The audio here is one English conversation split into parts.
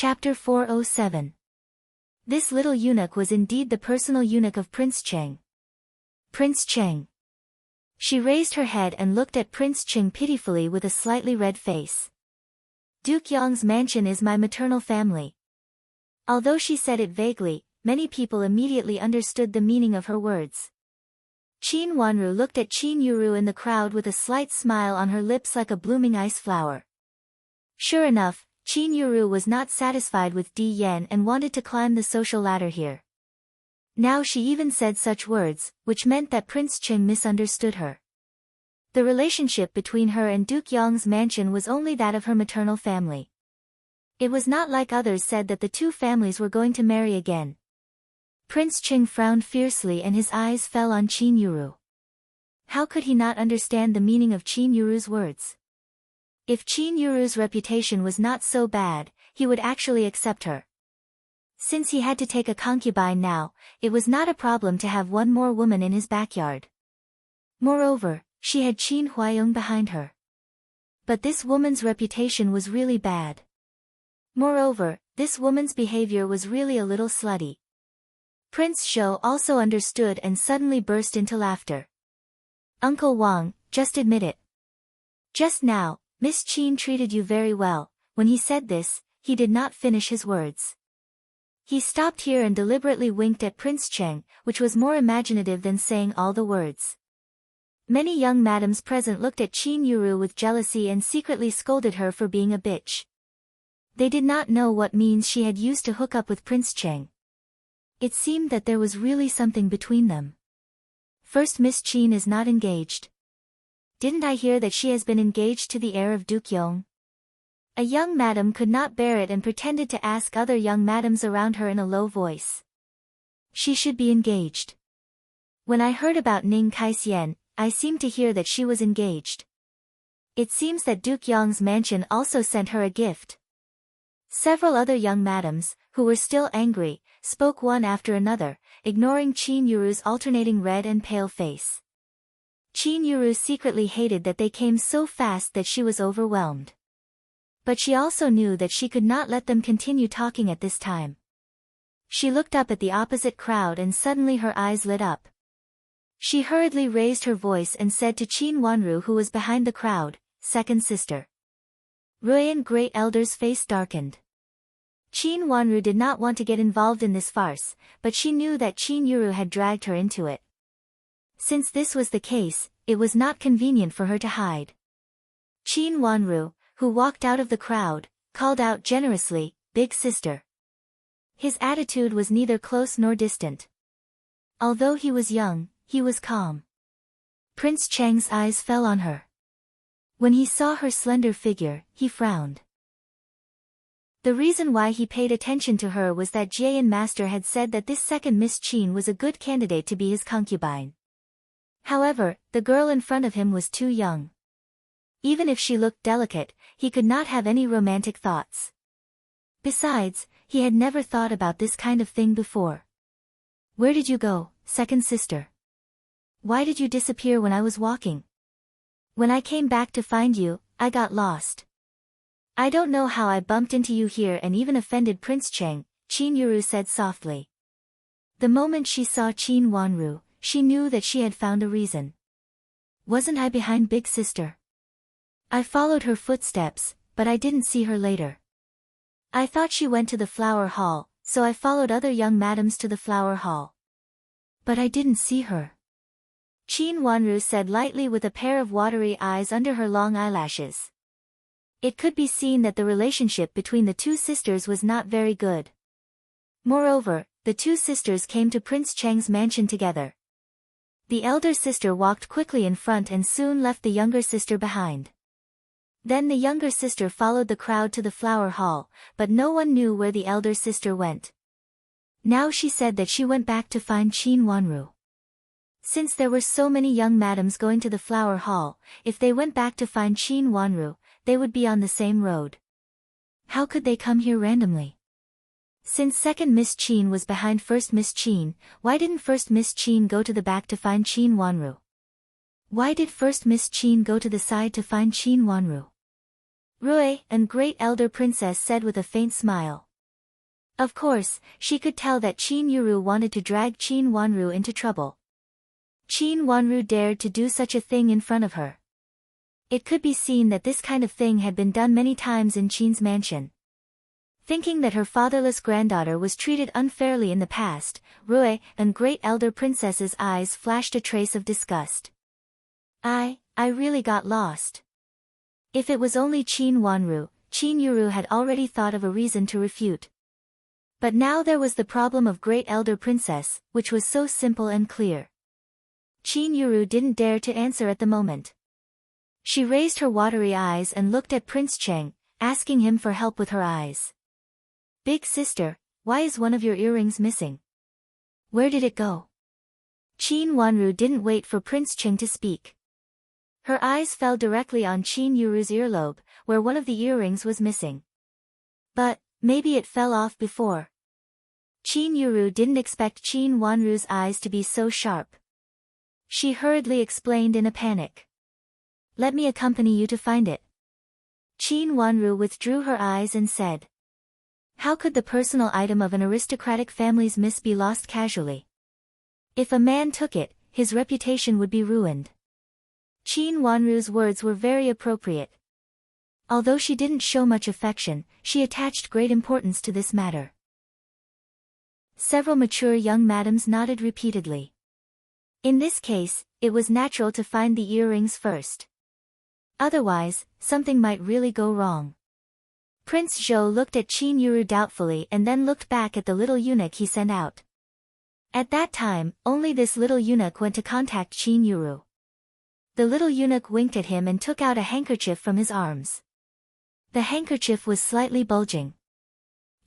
Chapter 407. This little eunuch was indeed the personal eunuch of Prince Cheng. Prince Cheng. She raised her head and looked at Prince Cheng pitifully with a slightly red face. Duke Yong's mansion is my maternal family. Although she said it vaguely, many people immediately understood the meaning of her words. Qin Wanru looked at Qin Yuru in the crowd with a slight smile on her lips like a blooming ice flower. Sure enough, Qin Yuru was not satisfied with Di Yan and wanted to climb the social ladder here. Now she even said such words, which meant that Prince Cheng misunderstood her. The relationship between her and Duke Yong's mansion was only that of her maternal family. It was not like others said that the two families were going to marry again. Prince Cheng frowned fiercely and his eyes fell on Qin Yuru. How could he not understand the meaning of Qin Yuru's words? If Qin Yuru's reputation was not so bad, he would actually accept her. Since he had to take a concubine now, it was not a problem to have one more woman in his backyard. Moreover, she had Qin Huayong behind her. But this woman's reputation was really bad. Moreover, this woman's behavior was really a little slutty. Prince Shou also understood and suddenly burst into laughter. Uncle Wang, just admit it. Just now, Miss Qin treated you very well. When he said this, he did not finish his words. He stopped here and deliberately winked at Prince Cheng, which was more imaginative than saying all the words. Many young madams present looked at Qin Yuru with jealousy and secretly scolded her for being a bitch. They did not know what means she had used to hook up with Prince Cheng. It seemed that there was really something between them. First, Miss Qin is not engaged. Didn't I hear that she has been engaged to the heir of Duke Yong? A young madam could not bear it and pretended to ask other young madams around her in a low voice. She should be engaged. When I heard about Ning Kaisian, I seemed to hear that she was engaged. It seems that Duke Yong's mansion also sent her a gift. Several other young madams, who were still angry, spoke one after another, ignoring Qin Yuru's alternating red and pale face. Qin Yuru secretly hated that they came so fast that she was overwhelmed. But she also knew that she could not let them continue talking at this time. She looked up at the opposite crowd and suddenly her eyes lit up. She hurriedly raised her voice and said to Qin Wanru, who was behind the crowd, "Second sister." Ruian Great Elder's face darkened. Qin Wanru did not want to get involved in this farce, but she knew that Qin Yuru had dragged her into it. Since this was the case, it was not convenient for her to hide. Qin Wanru, who walked out of the crowd, called out generously, "Big sister." His attitude was neither close nor distant. Although he was young, he was calm. Prince Cheng's eyes fell on her. When he saw her slender figure, he frowned. The reason why he paid attention to her was that Jian Master had said that this second Miss Qin was a good candidate to be his concubine. However, the girl in front of him was too young. Even if she looked delicate, he could not have any romantic thoughts. Besides, he had never thought about this kind of thing before. "Where did you go, second sister? Why did you disappear when I was walking? When I came back to find you, I got lost. I don't know how I bumped into you here and even offended Prince Cheng," Qin Yuru said softly. The moment she saw Qin Wanru, she knew that she had found a reason. "Wasn't I behind big sister? I followed her footsteps, but I didn't see her later. I thought she went to the flower hall, so I followed other young madams to the flower hall. But I didn't see her," Qin Wanru said lightly with a pair of watery eyes under her long eyelashes. It could be seen that the relationship between the two sisters was not very good. Moreover, the two sisters came to Prince Cheng's mansion together. The elder sister walked quickly in front and soon left the younger sister behind. Then the younger sister followed the crowd to the flower hall, but no one knew where the elder sister went. Now she said that she went back to find Qin Wanru. Since there were so many young madams going to the flower hall, if they went back to find Qin Wanru, they would be on the same road. How could they come here randomly? Since second Miss Qin was behind first Miss Qin, why didn't first Miss Qin go to the back to find Qin Wanru? Why did first Miss Qin go to the side to find Qin Wanru? Rui, and great elder princess said with a faint smile. Of course, she could tell that Qin Yuru wanted to drag Qin Wanru into trouble. Qin Wanru dared to do such a thing in front of her. It could be seen that this kind of thing had been done many times in Qin's mansion. Thinking that her fatherless granddaughter was treated unfairly in the past, Rui and great elder princess's eyes flashed a trace of disgust. I really got lost. If it was only Qin Wanru, Qin Yuru had already thought of a reason to refute. But now there was the problem of great elder princess, which was so simple and clear. Qin Yuru didn't dare to answer at the moment. She raised her watery eyes and looked at Prince Cheng, asking him for help with her eyes. Big sister, why is one of your earrings missing? Where did it go? Qin Wanru didn't wait for Prince Cheng to speak. Her eyes fell directly on Qin Yuru's earlobe, where one of the earrings was missing. But, maybe it fell off before. Qin Yuru didn't expect Qin Wanru's eyes to be so sharp. She hurriedly explained in a panic. Let me accompany you to find it. Qin Wanru withdrew her eyes and said. How could the personal item of an aristocratic family's miss be lost casually? If a man took it, his reputation would be ruined. Qin Wanru's words were very appropriate. Although she didn't show much affection, she attached great importance to this matter. Several mature young madams nodded repeatedly. In this case, it was natural to find the earrings first. Otherwise, something might really go wrong. Prince Zhou looked at Qin Yuru doubtfully and then looked back at the little eunuch he sent out. At that time, only this little eunuch went to contact Qin Yuru. The little eunuch winked at him and took out a handkerchief from his arms. The handkerchief was slightly bulging.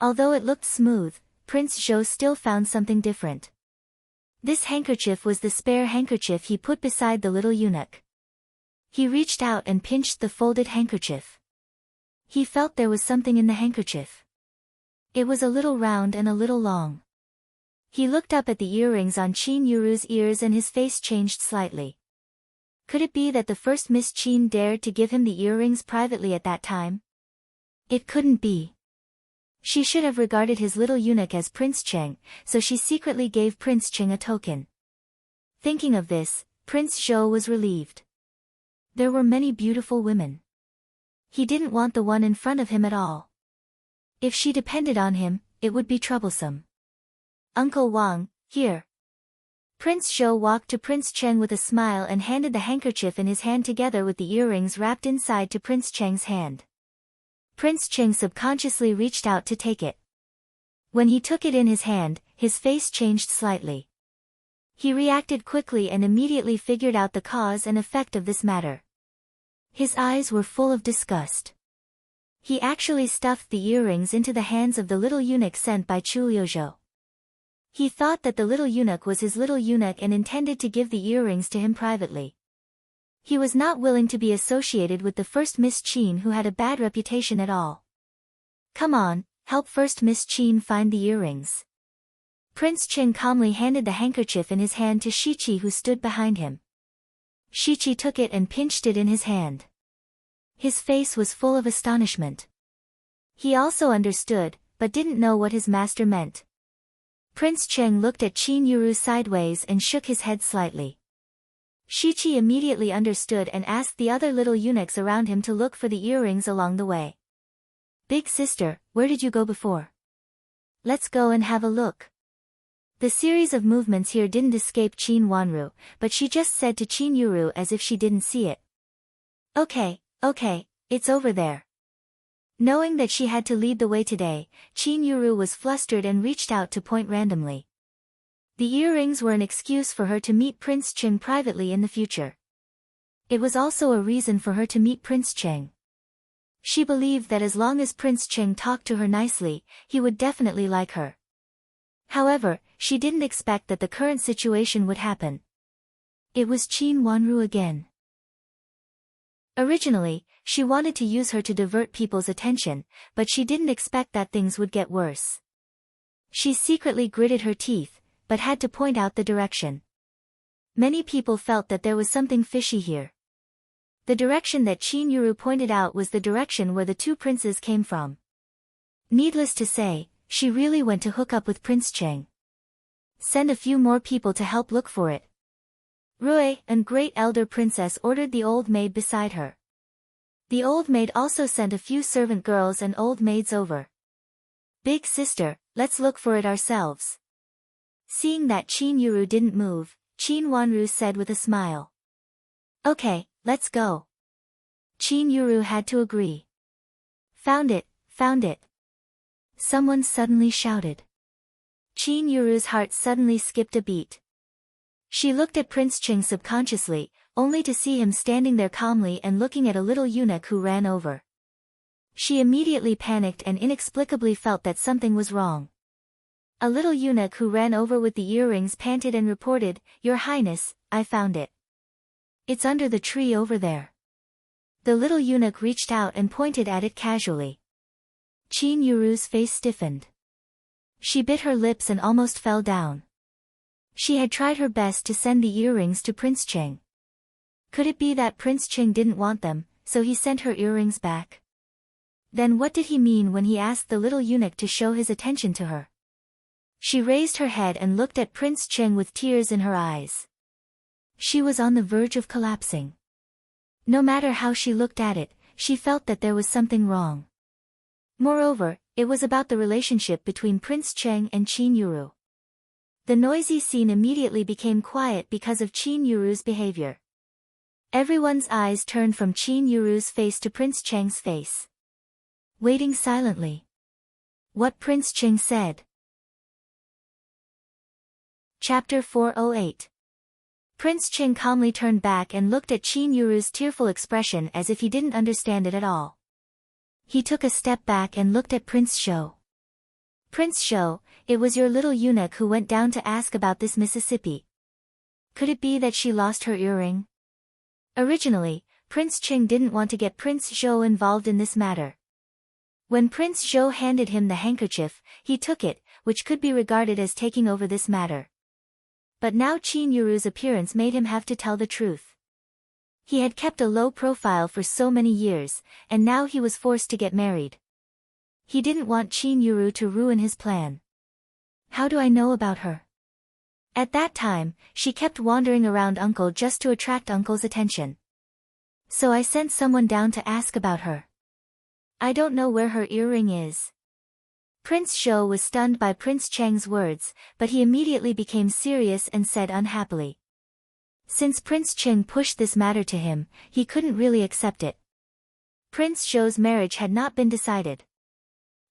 Although it looked smooth, Prince Zhou still found something different. This handkerchief was the spare handkerchief he put beside the little eunuch. He reached out and pinched the folded handkerchief. He felt there was something in the handkerchief. It was a little round and a little long. He looked up at the earrings on Qin Yuru's ears and his face changed slightly. Could it be that the first Miss Qin dared to give him the earrings privately at that time? It couldn't be. She should have regarded his little eunuch as Prince Cheng, so she secretly gave Prince Cheng a token. Thinking of this, Prince Zhou was relieved. There were many beautiful women. He didn't want the one in front of him at all. If she depended on him, it would be troublesome. Uncle Wang, here. Prince Zhou walked to Prince Cheng with a smile and handed the handkerchief in his hand together with the earrings wrapped inside to Prince Cheng's hand. Prince Cheng subconsciously reached out to take it. When he took it in his hand, his face changed slightly. He reacted quickly and immediately figured out the cause and effect of this matter. His eyes were full of disgust. He actually stuffed the earrings into the hands of the little eunuch sent by Chu Liuzhou. He thought that the little eunuch was his little eunuch and intended to give the earrings to him privately. He was not willing to be associated with the first Miss Qin who had a bad reputation at all. Come on, help first Miss Qin find the earrings. Prince Cheng calmly handed the handkerchief in his hand to Shiqi who stood behind him. Shiqi took it and pinched it in his hand. His face was full of astonishment. He also understood, but didn't know what his master meant. Prince Cheng looked at Qin Yuru sideways and shook his head slightly. Shiqi immediately understood and asked the other little eunuchs around him to look for the earrings along the way. Big sister, where did you go before? Let's go and have a look. The series of movements here didn't escape Qin Wanru, but she just said to Qin Yuru as if she didn't see it. Okay, it's over there. Knowing that she had to lead the way today, Qin Yuru was flustered and reached out to point randomly. The earrings were an excuse for her to meet Prince Cheng privately in the future. It was also a reason for her to meet Prince Cheng. She believed that as long as Prince Cheng talked to her nicely, he would definitely like her. However, she didn't expect that the current situation would happen. It was Qin Wanru again. Originally, she wanted to use her to divert people's attention, but she didn't expect that things would get worse. She secretly gritted her teeth, but had to point out the direction. Many people felt that there was something fishy here. The direction that Qin Yuru pointed out was the direction where the two princes came from. Needless to say, She really went to hook up with Prince Cheng. Send a few more people to help look for it. Rui and great elder princess ordered the old maid beside her. The old maid also sent a few servant girls and old maids over. Big sister, let's look for it ourselves. Seeing that Qin Yuru didn't move, Qin Wanru said with a smile. Okay, let's go. Qin Yuru had to agree. Found it, found it. Someone suddenly shouted. Qin Yuru's heart suddenly skipped a beat. She looked at Prince Cheng subconsciously, only to see him standing there calmly and looking at a little eunuch who ran over. She immediately panicked and inexplicably felt that something was wrong. A little eunuch who ran over with the earrings panted and reported, Your Highness, I found it. It's under the tree over there. The little eunuch reached out and pointed at it casually. Qin Yuru's face stiffened. She bit her lips and almost fell down. She had tried her best to send the earrings to Prince Cheng. Could it be that Prince Cheng didn't want them, so he sent her earrings back? Then what did he mean when he asked the little eunuch to show his attention to her? She raised her head and looked at Prince Cheng with tears in her eyes. She was on the verge of collapsing. No matter how she looked at it, she felt that there was something wrong. Moreover, it was about the relationship between Prince Cheng and Qin Yuru. The noisy scene immediately became quiet because of Qin Yuru's behavior. Everyone's eyes turned from Qin Yuru's face to Prince Cheng's face. Waiting silently. What Prince Cheng said. Chapter 408. Prince Cheng calmly turned back and looked at Qin Yuru's tearful expression as if he didn't understand it at all. He took a step back and looked at Prince Shou. Prince Shou, it was your little eunuch who went down to ask about this Mississippi. Could it be that she lost her earring? Originally, Prince Cheng didn't want to get Prince Shou involved in this matter. When Prince Shou handed him the handkerchief, he took it, which could be regarded as taking over this matter. But now Qin Yuru's appearance made him have to tell the truth. He had kept a low profile for so many years, and now he was forced to get married. He didn't want Qin Yuru to ruin his plan. How do I know about her? At that time, she kept wandering around Uncle just to attract Uncle's attention. So I sent someone down to ask about her. I don't know where her earring is. Prince Shou was stunned by Prince Cheng's words, but he immediately became serious and said unhappily. Since Prince Cheng pushed this matter to him, he couldn't really accept it. Prince Shou's marriage had not been decided.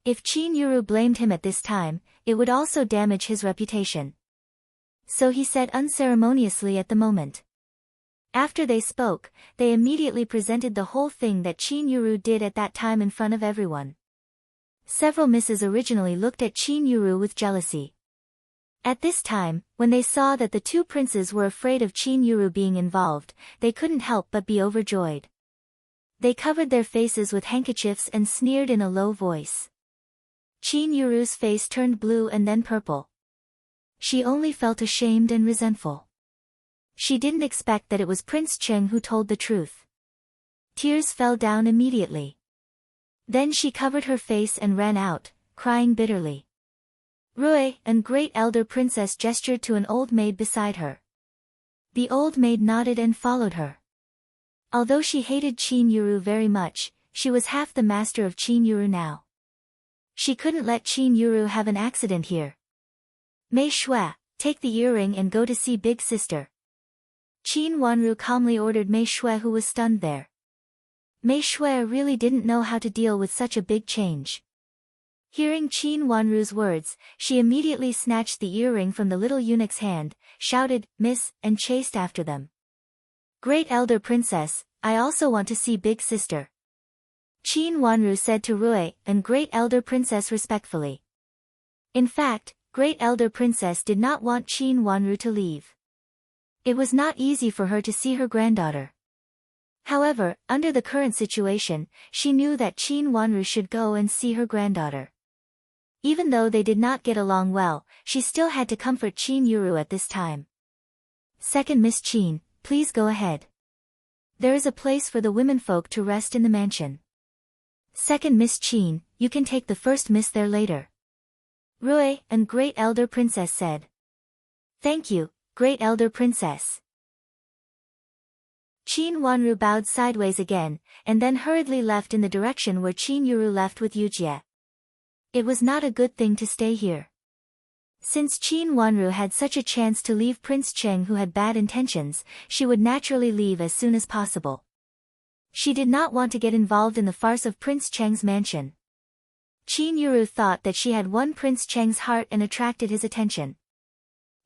If Qin Yuru blamed him at this time, it would also damage his reputation. So he said unceremoniously at the moment. After they spoke, they immediately presented the whole thing that Qin Yuru did at that time in front of everyone. Several misses originally looked at Qin Yuru with jealousy. At this time, when they saw that the two princes were afraid of Qin Yuru being involved, they couldn't help but be overjoyed. They covered their faces with handkerchiefs and sneered in a low voice. Qin Yuru's face turned blue and then purple. She only felt ashamed and resentful. She didn't expect that it was Prince Cheng who told the truth. Tears fell down immediately. Then she covered her face and ran out, crying bitterly. Rui and great elder princess gestured to an old maid beside her. The old maid nodded and followed her. Although she hated Qin Yuru very much, she was half the master of Qin Yuru now. She couldn't let Qin Yuru have an accident here. Mei Shui, take the earring and go to see big sister. Qin Wanru calmly ordered Mei Shui, who was stunned there. Mei Shui really didn't know how to deal with such a big change. Hearing Qin Wanru's words, she immediately snatched the earring from the little eunuch's hand, shouted, Miss, and chased after them. Great elder princess, I also want to see big sister. Qin Wanru said to Rui and great elder princess respectfully. In fact, great elder princess did not want Qin Wanru to leave. It was not easy for her to see her granddaughter. However, under the current situation, she knew that Qin Wanru should go and see her granddaughter. Even though they did not get along well, she still had to comfort Qin Yuru at this time. Second Miss Qin, please go ahead. There is a place for the womenfolk to rest in the mansion. Second Miss Qin, you can take the first miss there later. Rui and Great Elder Princess said. Thank you, Great Elder Princess. Qin Wanru bowed sideways again, and then hurriedly left in the direction where Qin Yuru left with Yujie. It was not a good thing to stay here. Since Qin Wanru had such a chance to leave Prince Cheng who had bad intentions, she would naturally leave as soon as possible. She did not want to get involved in the farce of Prince Cheng's mansion. Qin Yuru thought that she had won Prince Cheng's heart and attracted his attention.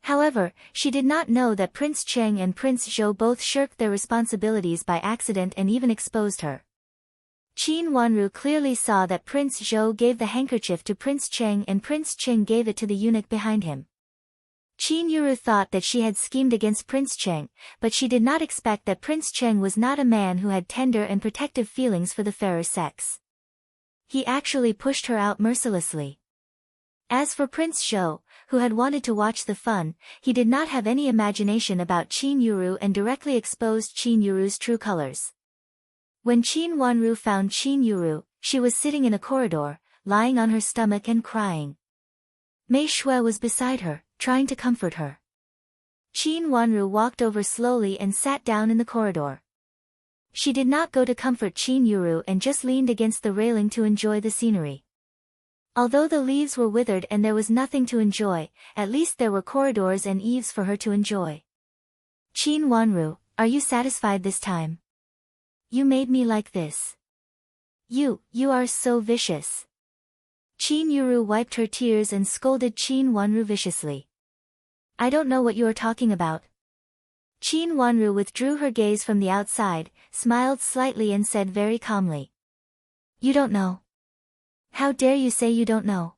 However, she did not know that Prince Cheng and Prince Zhou both shirked their responsibilities by accident and even exposed her. Qin Wanru clearly saw that Prince Zhou gave the handkerchief to Prince Cheng and Prince Cheng gave it to the eunuch behind him. Qin Yuru thought that she had schemed against Prince Cheng, but she did not expect that Prince Cheng was not a man who had tender and protective feelings for the fairer sex. He actually pushed her out mercilessly. As for Prince Zhou, who had wanted to watch the fun, he did not have any imagination about Qin Yuru and directly exposed Qin Yuru's true colors. When Qin Wanru found Qin Yuru, she was sitting in a corridor, lying on her stomach and crying. Mei Shui was beside her, trying to comfort her. Qin Wanru walked over slowly and sat down in the corridor. She did not go to comfort Qin Yuru and just leaned against the railing to enjoy the scenery. Although the leaves were withered and there was nothing to enjoy, at least there were corridors and eaves for her to enjoy. Qin Wanru, are you satisfied this time? You made me like this. You are so vicious. Qin Yuru wiped her tears and scolded Qin Wanru viciously. I don't know what you are talking about. Qin Wanru withdrew her gaze from the outside, smiled slightly and said very calmly. You don't know. How dare you say you don't know?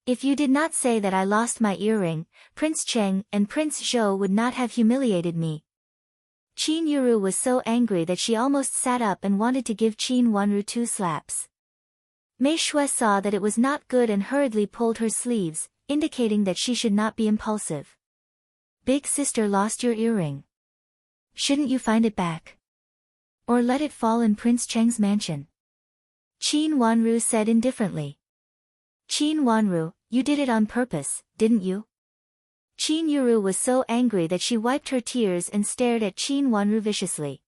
If you did not say that I lost my earring, Prince Cheng and Prince Zhou would not have humiliated me. Qin Yuru was so angry that she almost sat up and wanted to give Qin Wanru 2 slaps. Mei Shui saw that it was not good and hurriedly pulled her sleeves, indicating that she should not be impulsive. Big sister lost your earring. Shouldn't you find it back? Or let it fall in Prince Cheng's mansion? Qin Wanru said indifferently. Qin Wanru, you did it on purpose, didn't you? Qin Yuru was so angry that she wiped her tears and stared at Qin Wanru viciously.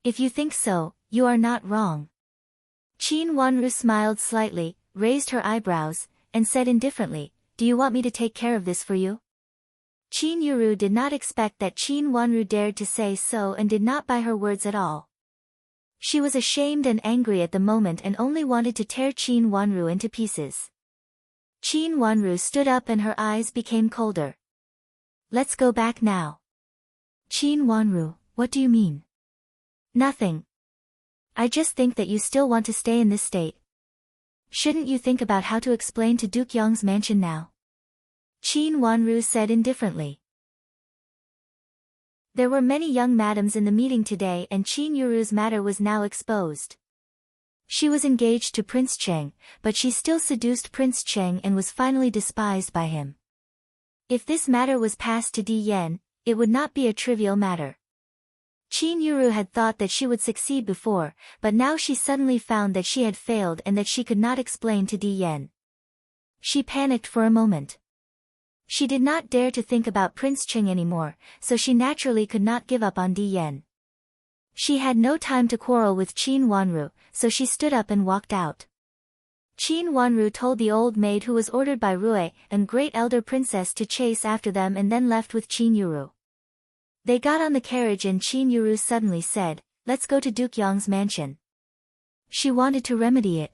If you think so, you are not wrong. Qin Wanru smiled slightly, raised her eyebrows, and said indifferently, do you want me to take care of this for you? Qin Yuru did not expect that Qin Wanru dared to say so and did not buy her words at all. She was ashamed and angry at the moment and only wanted to tear Qin Wanru into pieces. Qin Wanru stood up and her eyes became colder. Let's go back now. Qin Wanru, what do you mean? Nothing. I just think that you still want to stay in this state. Shouldn't you think about how to explain to Duke Yong's mansion now? Qin Wanru said indifferently. There were many young madams in the meeting today and Qin Yuru's matter was now exposed. She was engaged to Prince Cheng, but she still seduced Prince Cheng and was finally despised by him. If this matter was passed to Di Yan, it would not be a trivial matter. Qin Yuru had thought that she would succeed before, but now she suddenly found that she had failed and that she could not explain to Di Yan. She panicked for a moment. She did not dare to think about Prince Cheng anymore, so she naturally could not give up on Di Yan. She had no time to quarrel with Qin Wanru, so she stood up and walked out. Qin Wanru told the old maid who was ordered by Rui and Great Elder Princess to chase after them and then left with Qin Yuru. They got on the carriage and Qin Yuru suddenly said, let's go to Duke Yong's mansion. She wanted to remedy it.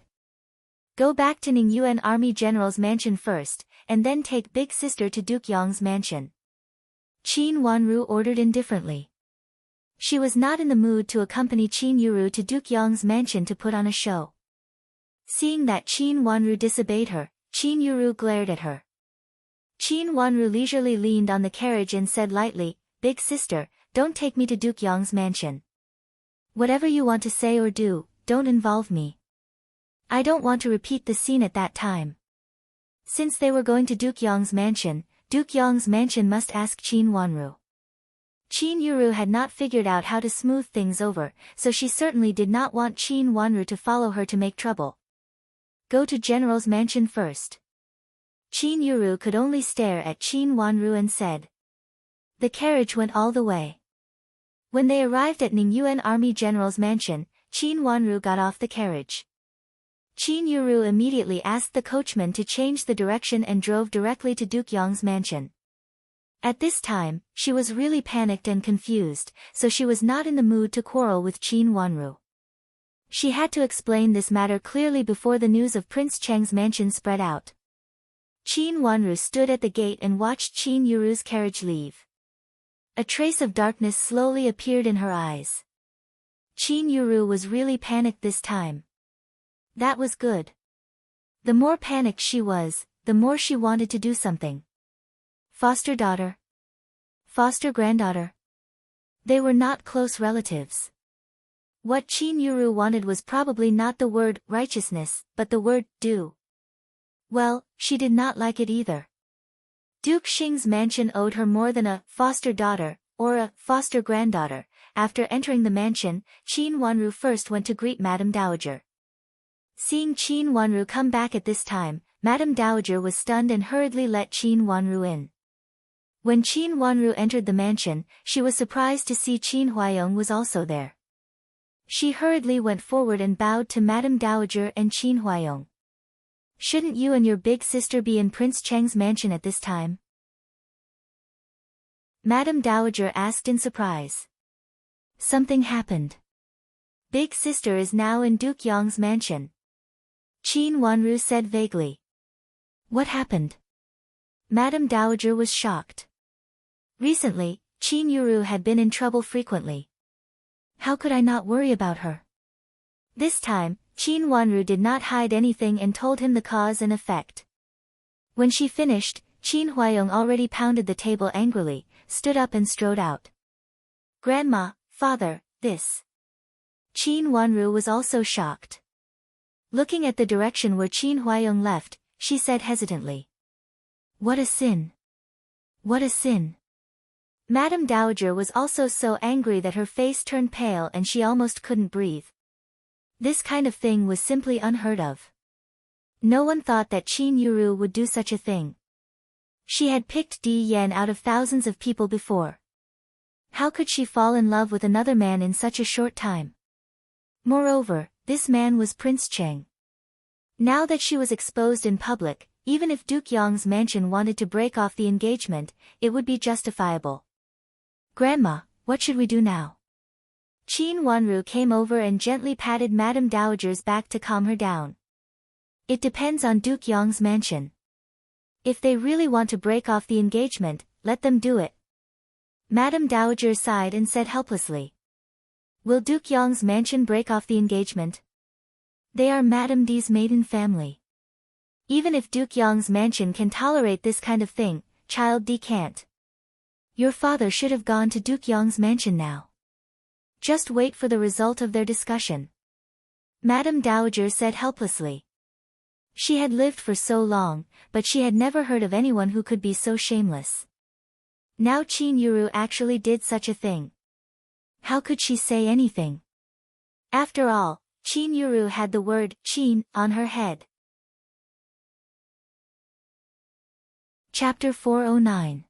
Go back to Ning Yuan Army General's mansion first, and then take Big Sister to Duke Yong's mansion. Qin Wanru ordered indifferently. She was not in the mood to accompany Qin Yuru to Duke Yong's mansion to put on a show. Seeing that Qin Wanru disobeyed her, Qin Yuru glared at her. Qin Wanru leisurely leaned on the carriage and said lightly, Big Sister, don't take me to Duke Yong's mansion. Whatever you want to say or do, don't involve me. I don't want to repeat the scene at that time. Since they were going to Duke Yong's mansion must ask Qin Wanru. Qin Yuru had not figured out how to smooth things over, so she certainly did not want Qin Wanru to follow her to make trouble. Go to General's mansion first. Qin Yuru could only stare at Qin Wanru and said. The carriage went all the way. When they arrived at Ningyuan Army General's mansion, Qin Wanru got off the carriage. Qin Yuru immediately asked the coachman to change the direction and drove directly to Duke Yong's mansion. At this time, she was really panicked and confused, so she was not in the mood to quarrel with Qin Wanru. She had to explain this matter clearly before the news of Prince Cheng's mansion spread out. Qin Wanru stood at the gate and watched Qin Yuru's carriage leave. A trace of darkness slowly appeared in her eyes. Qin Yuru was really panicked this time. That was good. The more panicked she was, the more she wanted to do something. Foster daughter. Foster granddaughter. They were not close relatives. What Qin Yuru wanted was probably not the word righteousness, but the word do. Well, she did not like it either. Duke Xing's mansion owed her more than a foster daughter, or a foster granddaughter. After entering the mansion, Qin Wanru first went to greet Madame Dowager. Seeing Qin Wanru come back at this time, Madame Dowager was stunned and hurriedly let Qin Wanru in. When Qin Wanru entered the mansion, she was surprised to see Qin Huayong was also there. She hurriedly went forward and bowed to Madame Dowager and Qin Huayong. Shouldn't you and your big sister be in Prince Cheng's mansion at this time? Madame Dowager asked in surprise. Something happened. Big sister is now in Duke Yong's mansion. Qin Wanru said vaguely. What happened? Madame Dowager was shocked. Recently, Qin Yuru had been in trouble frequently. How could I not worry about her? This time, Qin Wanru did not hide anything and told him the cause and effect. When she finished, Qin Huayong already pounded the table angrily, stood up and strode out. Grandma, father, this. Qin Wanru was also shocked. Looking at the direction where Qin Huayong left, she said hesitantly. What a sin. What a sin. Madame Dowager was also so angry that her face turned pale and she almost couldn't breathe. This kind of thing was simply unheard of. No one thought that Qin Yuru would do such a thing. She had picked Di Yan out of thousands of people before. How could she fall in love with another man in such a short time? Moreover, this man was Prince Cheng. Now that she was exposed in public, even if Duke Yong's mansion wanted to break off the engagement, it would be justifiable. Grandma, what should we do now? Qin Wanru came over and gently patted Madame Dowager's back to calm her down. It depends on Duke Yong's mansion. If they really want to break off the engagement, let them do it. Madame Dowager sighed and said helplessly. Will Duke Yong's mansion break off the engagement? They are Madame Di's maiden family. Even if Duke Yong's mansion can tolerate this kind of thing, Child Di can't. Your father should have gone to Duke Yong's mansion now. Just wait for the result of their discussion. Madame Dowager said helplessly. She had lived for so long, but she had never heard of anyone who could be so shameless. Now Qin Yuru actually did such a thing. How could she say anything? After all, Qin Yuru had the word Qin on her head. Chapter 409.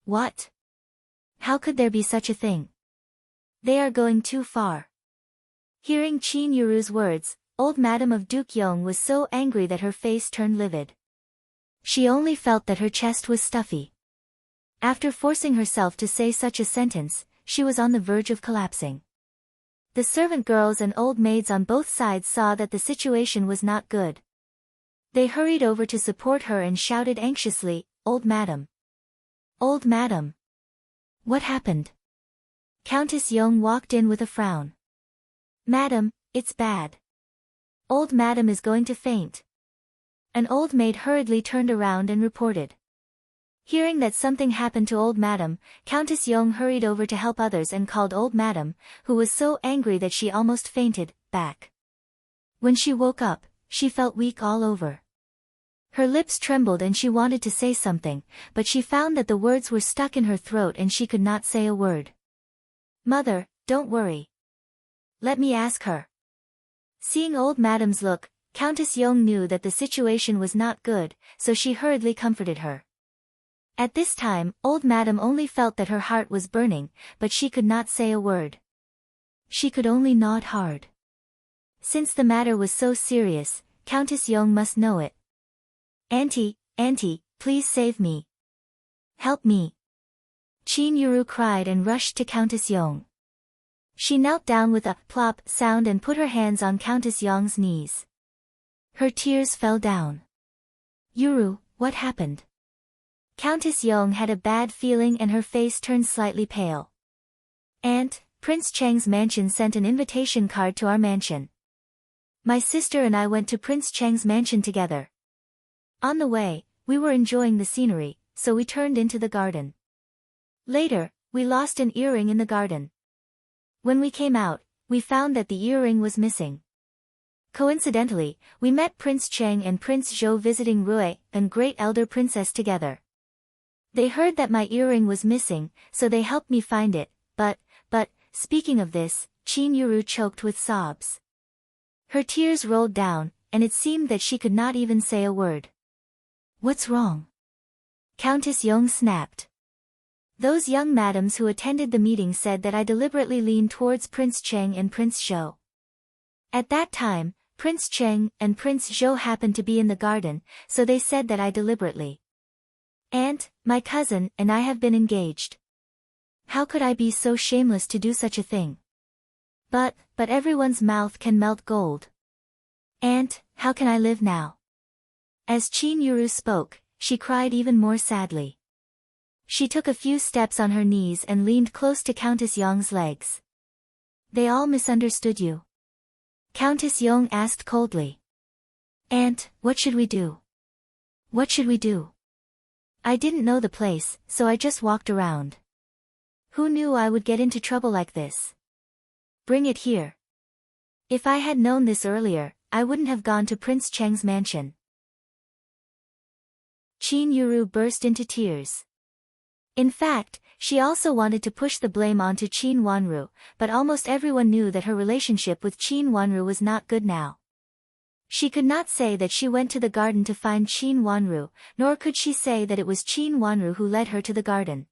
What? How could there be such a thing? They are going too far. Hearing Qin Yuru's words, old Madame of Duke Yong was so angry that her face turned livid. She only felt that her chest was stuffy. After forcing herself to say such a sentence, she was on the verge of collapsing. The servant girls and old maids on both sides saw that the situation was not good. They hurried over to support her and shouted anxiously, Old Madam! Old Madam! What happened? Countess Yong walked in with a frown. Madam, it's bad. Old Madam is going to faint. An old maid hurriedly turned around and reported. Hearing that something happened to Old Madam, Countess Yong hurried over to help others and called Old Madam, who was so angry that she almost fainted, back. When she woke up, she felt weak all over. Her lips trembled and she wanted to say something, but she found that the words were stuck in her throat and she could not say a word. Mother, don't worry. Let me ask her. Seeing Old Madam's look, Countess Yong knew that the situation was not good, so she hurriedly comforted her. At this time, old madam only felt that her heart was burning, but she could not say a word. She could only nod hard. Since the matter was so serious, Countess Yong must know it. Auntie, please save me. Help me. Qin Yuru cried and rushed to Countess Yong. She knelt down with a plop sound and put her hands on Countess Yong's knees. Her tears fell down. Yuru, what happened? Countess Yong had a bad feeling and her face turned slightly pale. Aunt, Prince Chang's mansion sent an invitation card to our mansion. My sister and I went to Prince Chang's mansion together. On the way, we were enjoying the scenery, so we turned into the garden. Later, we lost an earring in the garden. When we came out, we found that the earring was missing. Coincidentally, we met Prince Chang and Prince Zhou visiting Rui and Great Elder Princess together. They heard that my earring was missing, so they helped me find it, but, speaking of this, Qin Yuru choked with sobs. Her tears rolled down, and it seemed that she could not even say a word. What's wrong? Countess Yong snapped. Those young madams who attended the meeting said that I deliberately leaned towards Prince Chang and Prince Zhou. At that time, Prince Chang and Prince Zhou happened to be in the garden, so they said that I deliberately. Aunt, my cousin, and I have been engaged. How could I be so shameless to do such a thing? But everyone's mouth can melt gold. Aunt, how can I live now? As Qin Yuru spoke, she cried even more sadly. She took a few steps on her knees and leaned close to Countess Yong's legs. They all misunderstood you. Countess Yong asked coldly. Aunt, what should we do? What should we do? I didn't know the place, so I just walked around. Who knew I would get into trouble like this? Bring it here. If I had known this earlier, I wouldn't have gone to Prince Chang's mansion. Qin Yuru burst into tears. In fact, she also wanted to push the blame onto Qin Wanru, but almost everyone knew that her relationship with Qin Wanru was not good now. She could not say that she went to the garden to find Qin Wanru, nor could she say that it was Qin Wanru who led her to the garden.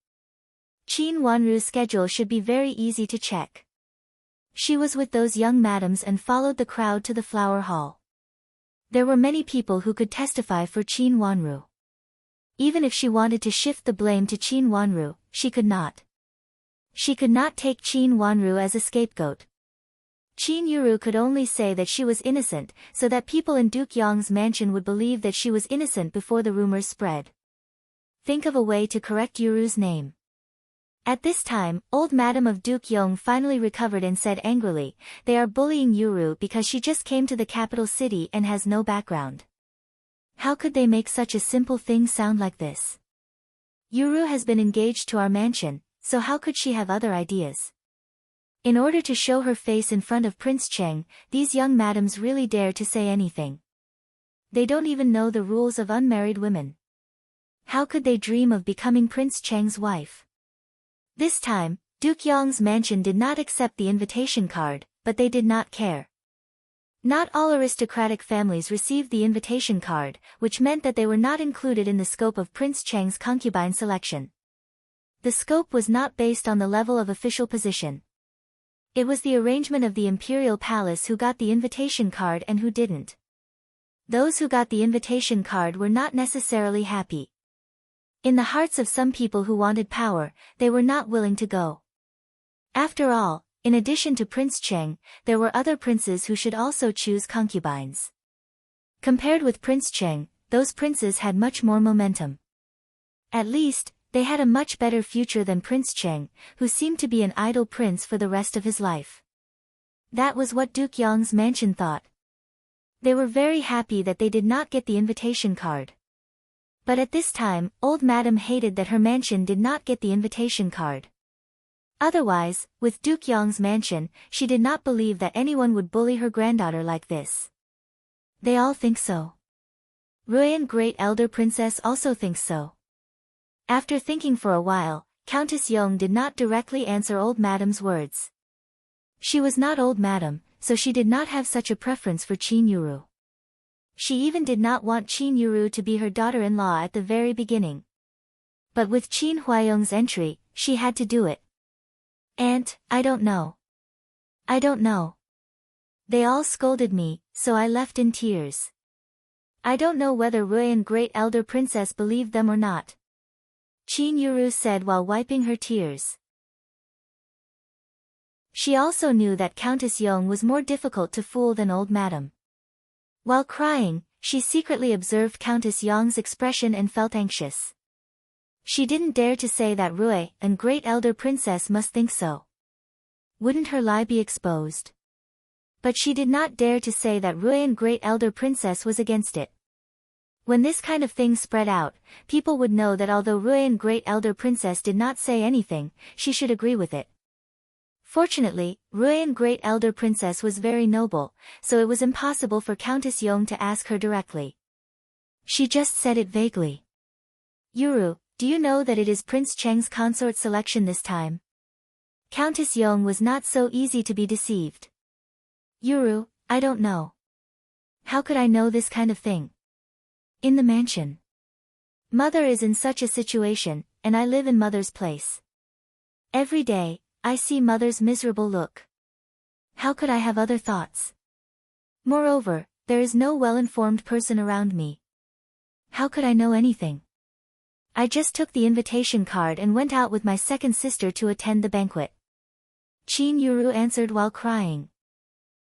Qin Wanru's schedule should be very easy to check. She was with those young madams and followed the crowd to the flower hall. There were many people who could testify for Qin Wanru. Even if she wanted to shift the blame to Qin Wanru, she could not. She could not take Qin Wanru as a scapegoat. Qin Yuru could only say that she was innocent, so that people in Duke Yong's mansion would believe that she was innocent before the rumors spread. Think of a way to correct Yuru's name. At this time, old madam of Duke Yong finally recovered and said angrily, they are bullying Yuru because she just came to the capital city and has no background. How could they make such a simple thing sound like this? Yuru has been engaged to our mansion, so how could she have other ideas? In order to show her face in front of Prince Chang, these young madams really dare to say anything. They don't even know the rules of unmarried women. How could they dream of becoming Prince Chang's wife? This time, Duke Yong's mansion did not accept the invitation card, but they did not care. Not all aristocratic families received the invitation card, which meant that they were not included in the scope of Prince Chang's concubine selection. The scope was not based on the level of official position. It was the arrangement of the imperial palace who got the invitation card and who didn't. Those who got the invitation card were not necessarily happy. In the hearts of some people who wanted power, they were not willing to go. After all, in addition to Prince Chang, there were other princes who should also choose concubines. Compared with Prince Chang, those princes had much more momentum. At least, they had a much better future than Prince Chang, who seemed to be an idle prince for the rest of his life. That was what Duke Yong's mansion thought. They were very happy that they did not get the invitation card. But at this time, old madam hated that her mansion did not get the invitation card. Otherwise, with Duke Yong's mansion, she did not believe that anyone would bully her granddaughter like this. They all think so. Ruyan Great Elder Princess also thinks so. After thinking for a while, Countess Yong did not directly answer old madam's words. She was not old madam, so she did not have such a preference for Qin Yuru. She even did not want Qin Yuru to be her daughter-in-law at the very beginning. But with Qin Huayong's entry, she had to do it. "Aunt, I don't know. I don't know. They all scolded me, so I left in tears. I don't know whether Ruyan Great Elder Princess believed them or not," Qin Yuru said while wiping her tears. She also knew that Countess Yong was more difficult to fool than old madam. While crying, she secretly observed Countess Yong's expression and felt anxious. She didn't dare to say that Ruyan Great Elder Princess must think so. Wouldn't her lie be exposed? But she did not dare to say that Ruyan Great Elder Princess was against it. When this kind of thing spread out, people would know that although Ruyan Great Elder Princess did not say anything, she should agree with it. Fortunately, Ruyan Great Elder Princess was very noble, so it was impossible for Countess Yong to ask her directly. She just said it vaguely. "Yuru, do you know that it is Prince Cheng's consort selection this time?" Countess Yong was not so easy to be deceived. "Yuru, I don't know. How could I know this kind of thing? In the mansion. Mother is in such a situation, and I live in Mother's place. Every day, I see Mother's miserable look. How could I have other thoughts? Moreover, there is no well-informed person around me. How could I know anything? I just took the invitation card and went out with my second sister to attend the banquet," Qin Yuru answered while crying.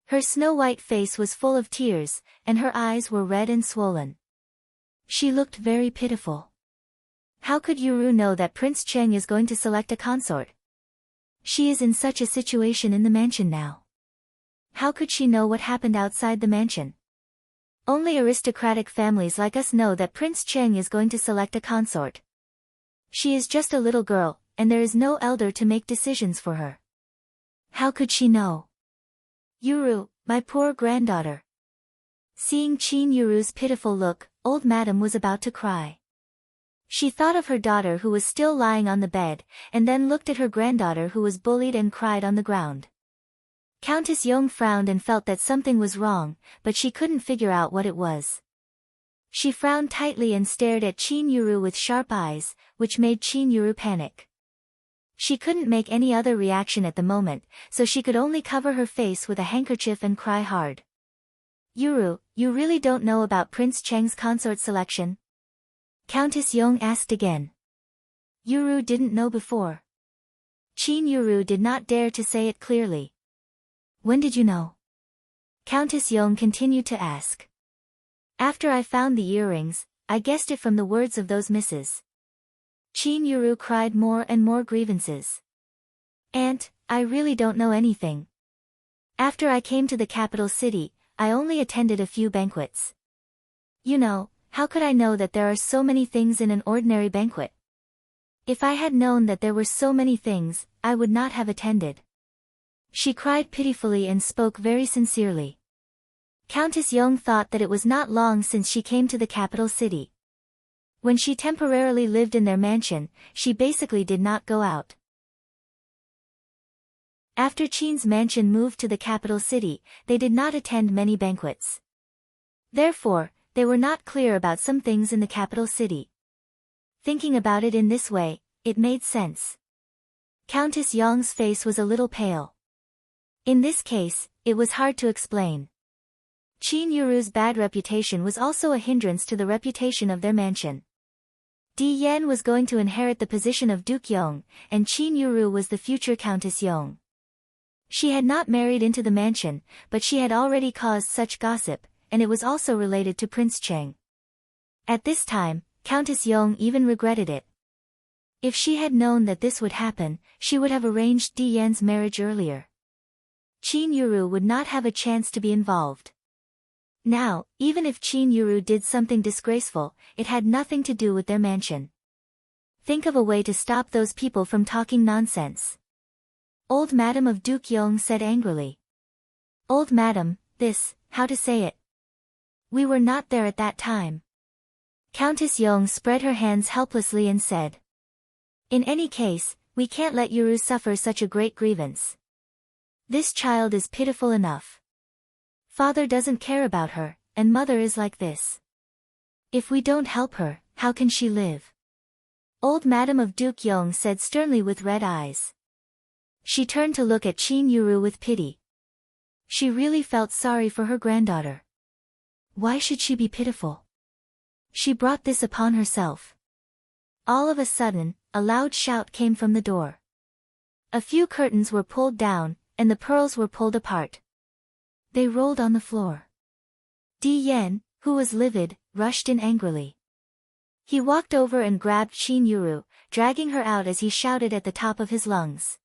Her snow-white face was full of tears, and her eyes were red and swollen. She looked very pitiful. How could Yuru know that Prince Cheng is going to select a consort? She is in such a situation in the mansion now. How could she know what happened outside the mansion? Only aristocratic families like us know that Prince Cheng is going to select a consort. She is just a little girl, and there is no elder to make decisions for her. How could she know? "Yuru, my poor granddaughter." Seeing Qin Yuru's pitiful look, old madam was about to cry. She thought of her daughter who was still lying on the bed, and then looked at her granddaughter who was bullied and cried on the ground. Countess Yong frowned and felt that something was wrong, but she couldn't figure out what it was. She frowned tightly and stared at Qin Yuru with sharp eyes, which made Qin Yuru panic. She couldn't make any other reaction at the moment, so she could only cover her face with a handkerchief and cry hard. "Yuru, you really don't know about Prince Cheng's consort selection?" Countess Yong asked again. Yuru didn't know before. Qin Yuru did not dare to say it clearly. "When did you know?" Countess Yong continued to ask. "After I found the earrings, I guessed it from the words of those misses." Qin Yuru cried more and more grievances. "Aunt, I really don't know anything. After I came to the capital city, I only attended a few banquets. You know, how could I know that there are so many things in an ordinary banquet? If I had known that there were so many things, I would not have attended." She cried pitifully and spoke very sincerely. Countess Yong thought that it was not long since she came to the capital city. When she temporarily lived in their mansion, she basically did not go out. After Qin's mansion moved to the capital city, they did not attend many banquets. Therefore, they were not clear about some things in the capital city. Thinking about it in this way, it made sense. Countess Yong's face was a little pale. In this case, it was hard to explain. Qin Yuru's bad reputation was also a hindrance to the reputation of their mansion. Di Yan was going to inherit the position of Duke Yong, and Qin Yuru was the future Countess Yong. She had not married into the mansion, but she had already caused such gossip, and it was also related to Prince Cheng. At this time, Countess Yong even regretted it. If she had known that this would happen, she would have arranged Di Yan's marriage earlier. Qin Yuru would not have a chance to be involved. Now, even if Qin Yuru did something disgraceful, it had nothing to do with their mansion. Think of a way to stop those people from talking nonsense. Old Madam of Duke Yong said angrily. Old Madam, how to say it? We were not there at that time. Countess Yong spread her hands helplessly and said. In any case, we can't let Yuru suffer such a great grievance. This child is pitiful enough. Father doesn't care about her, and mother is like this. If we don't help her, how can she live? Old Madam of Duke Yong said sternly with red eyes. She turned to look at Qin Yuru with pity. She really felt sorry for her granddaughter. Why should she be pitiful? She brought this upon herself. All of a sudden, a loud shout came from the door. A few curtains were pulled down, and the pearls were pulled apart. They rolled on the floor. Di Yan, who was livid, rushed in angrily. He walked over and grabbed Qin Yuru, dragging her out as he shouted at the top of his lungs.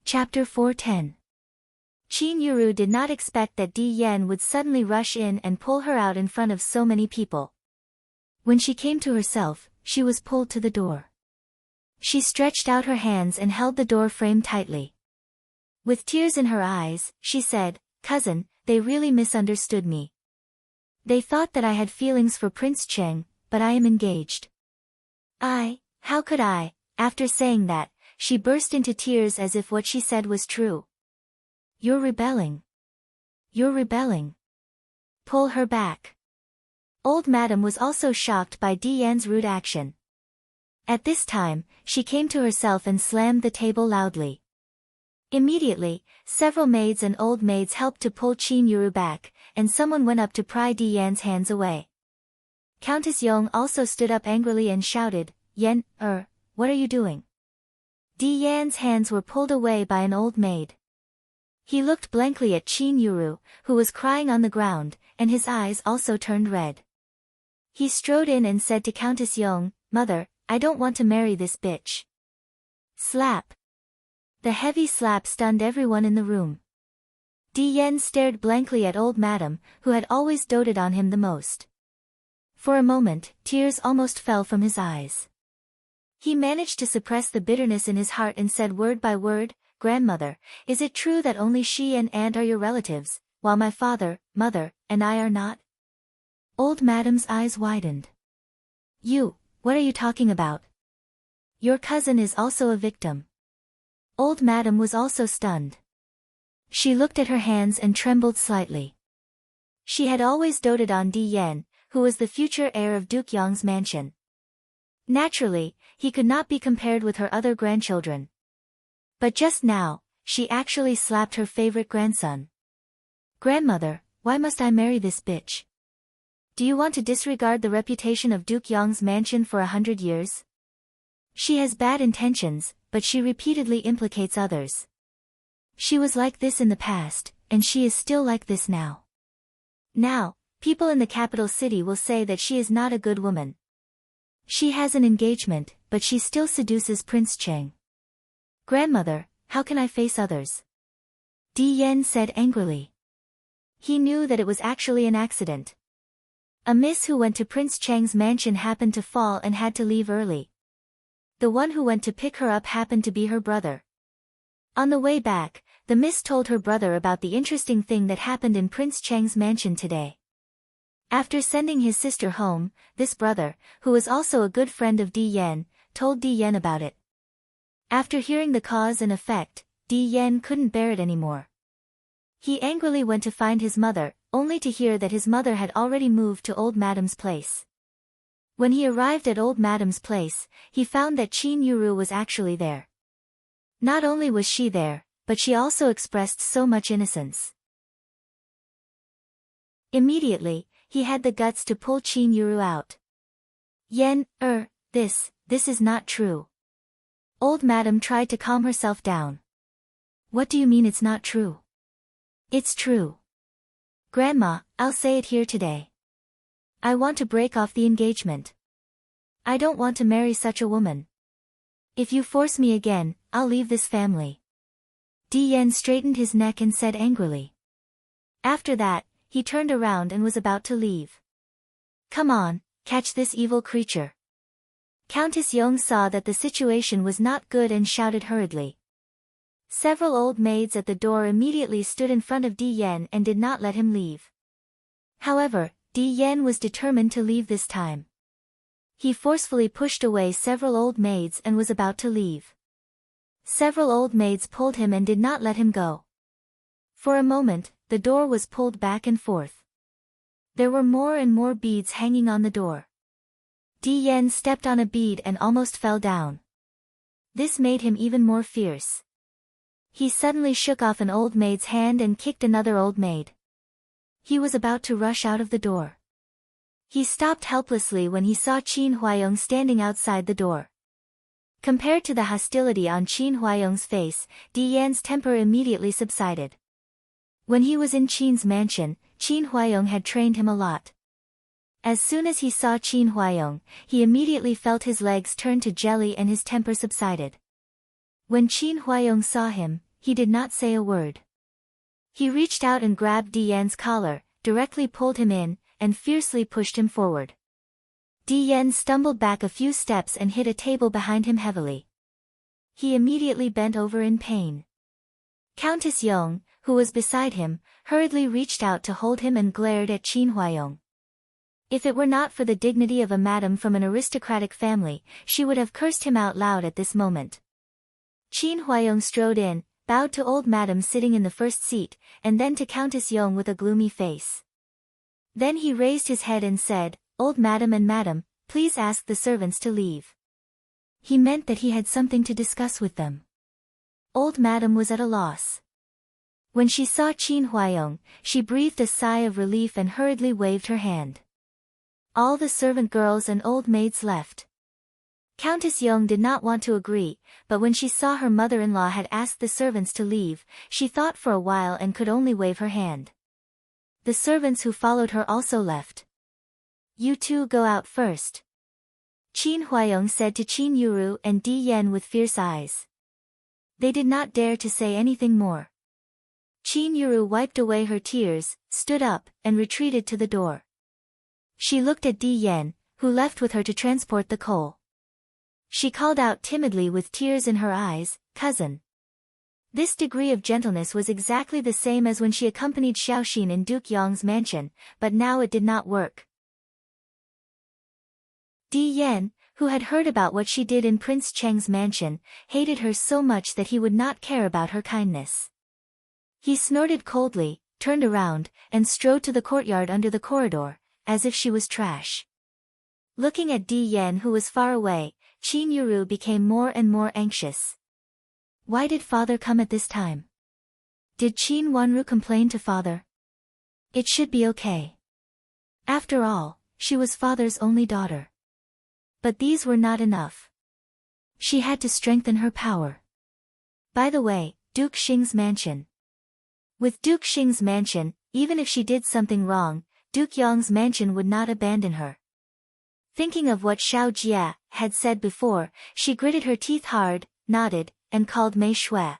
Chapter 410. Qin Yuru did not expect that Di Yan would suddenly rush in and pull her out in front of so many people. When she came to herself, she was pulled to the door. She stretched out her hands and held the door frame tightly. With tears in her eyes, she said, "Cousin, they really misunderstood me. They thought that I had feelings for Prince Cheng, but I am engaged." How could I?" After saying that, she burst into tears as if what she said was true. "You're rebelling. You're rebelling. Pull her back." Old Madam was also shocked by Di Yan's rude action. At this time, she came to herself and slammed the table loudly. Immediately, several maids and old maids helped to pull Qin Yuru back, and someone went up to pry Di Yan's hands away. Countess Yong also stood up angrily and shouted, "Yan, what are you doing?" Di Yan's hands were pulled away by an old maid. He looked blankly at Qin Yuru, who was crying on the ground, and his eyes also turned red. He strode in and said to Countess Yong, "Mother, I don't want to marry this bitch." Slap. The heavy slap stunned everyone in the room. Di Yan stared blankly at old Madam, who had always doted on him the most. For a moment, tears almost fell from his eyes. He managed to suppress the bitterness in his heart and said word by word, "Grandmother, is it true that only she and aunt are your relatives, while my father, mother, and I are not?" Old Madam's eyes widened. What are you talking about? Your cousin is also a victim." Old Madam was also stunned. She looked at her hands and trembled slightly. She had always doted on Di Yan, who was the future heir of Duke Yong's mansion. Naturally, he could not be compared with her other grandchildren. But just now, she actually slapped her favorite grandson. "Grandmother, why must I marry this bitch? Do you want to disregard the reputation of Duke Yong's mansion for 100 years? She has bad intentions, but she repeatedly implicates others. She was like this in the past, and she is still like this now. Now, people in the capital city will say that she is not a good woman. She has an engagement, but she still seduces Prince Cheng. Grandmother, how can I face others?" Di Yan said angrily. He knew that it was actually an accident. A miss who went to Prince Cheng's mansion happened to fall and had to leave early. The one who went to pick her up happened to be her brother. On the way back, the miss told her brother about the interesting thing that happened in Prince Cheng's mansion today. After sending his sister home, this brother, who was also a good friend of Di Yan, told Di Yan about it. After hearing the cause and effect, Di Yan couldn't bear it anymore. He angrily went to find his mother, only to hear that his mother had already moved to Old Madam's place. When he arrived at Old Madam's place, he found that Qin Yuru was actually there. Not only was she there, but she also expressed so much innocence. Immediately, he had the guts to pull Qin Yuru out. "Yan, this is not true." Old Madam tried to calm herself down. "What do you mean it's not true?" "It's true. Grandma, I'll say it here today. I want to break off the engagement. I don't want to marry such a woman. If you force me again, I'll leave this family." Di Yan straightened his neck and said angrily. After that, he turned around and was about to leave. "Come on, catch this evil creature." Countess Yong saw that the situation was not good and shouted hurriedly. Several old maids at the door immediately stood in front of Di Yan and did not let him leave. However, Di Yan was determined to leave this time. He forcefully pushed away several old maids and was about to leave. Several old maids pulled him and did not let him go. For a moment, the door was pulled back and forth. There were more and more beads hanging on the door. Di stepped on a bead and almost fell down. This made him even more fierce. He suddenly shook off an old maid's hand and kicked another old maid. He was about to rush out of the door. He stopped helplessly when he saw Qin Huayong standing outside the door. Compared to the hostility on Qin Huayong's face, Di temper immediately subsided. When he was in Qin's mansion, Qin Huayong had trained him a lot. As soon as he saw Qin Huayong, he immediately felt his legs turn to jelly and his temper subsided. When Qin Huayong saw him, he did not say a word. He reached out and grabbed Dian's collar, directly pulled him in, and fiercely pushed him forward. Dian stumbled back a few steps and hit a table behind him heavily. He immediately bent over in pain. Countess Yong, who was beside him, hurriedly reached out to hold him and glared at Qin Huayong. If it were not for the dignity of a madam from an aristocratic family, she would have cursed him out loud at this moment. Qin Huayong strode in, bowed to old madam sitting in the first seat, and then to Countess Yong with a gloomy face. Then he raised his head and said, "Old madam and madam, please ask the servants to leave." He meant that he had something to discuss with them. Old madam was at a loss. When she saw Qin Huayong, she breathed a sigh of relief and hurriedly waved her hand. All the servant girls and old maids left. Countess Yong did not want to agree, but when she saw her mother-in-law had asked the servants to leave, she thought for a while and could only wave her hand. The servants who followed her also left. "You two go out first," Qin Huayong said to Qin Yuru and Di with fierce eyes. They did not dare to say anything more. Qin Yuru wiped away her tears, stood up, and retreated to the door. She looked at Di, who left with her to transport the coal. She called out timidly with tears in her eyes, "Cousin." This degree of gentleness was exactly the same as when she accompanied Xiaoxin in Duke Yong's mansion, but now it did not work. Di, who had heard about what she did in Prince Cheng's mansion, hated her so much that he would not care about her kindness. He snorted coldly, turned around, and strode to the courtyard under the corridor, as if she was trash. Looking at Di, who was far away, Qin Yuru became more and more anxious. Why did father come at this time? Did Qin Wanru complain to father? It should be okay. After all, she was father's only daughter. But these were not enough. She had to strengthen her power. By the way, Duke Xing's mansion. With Duke Xing's mansion, even if she did something wrong, Duke Yong's mansion would not abandon her. Thinking of what Xiao Jia had said before, she gritted her teeth hard, nodded, and called Mei Shui.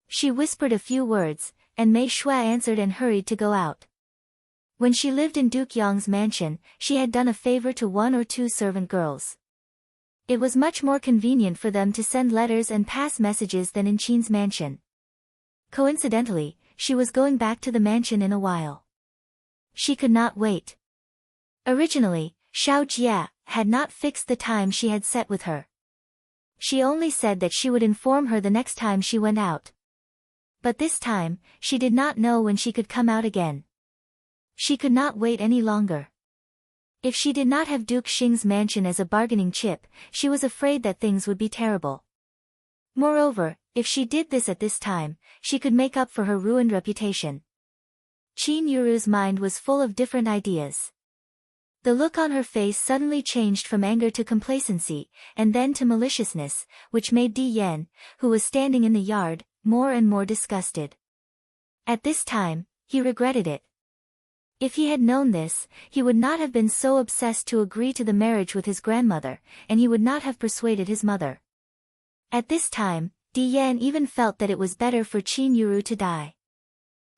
She whispered a few words, and Mei Shui answered and hurried to go out. When she lived in Duke Yong's mansion, she had done a favor to 1 or 2 servant girls. It was much more convenient for them to send letters and pass messages than in Qin's mansion. Coincidentally, she was going back to the mansion in a while. She could not wait. Originally, Xiao Jia had not fixed the time she had set with her. She only said that she would inform her the next time she went out. But this time, she did not know when she could come out again. She could not wait any longer. If she did not have Duke Xing's mansion as a bargaining chip, she was afraid that things would be terrible. Moreover, if she did this at this time, she could make up for her ruined reputation. Qin Yuru's mind was full of different ideas. The look on her face suddenly changed from anger to complacency, and then to maliciousness, which made Di, who was standing in the yard, more and more disgusted. At this time, he regretted it. If he had known this, he would not have been so obsessed to agree to the marriage with his grandmother, and he would not have persuaded his mother. At this time, Di even felt that it was better for Qin Yuru to die.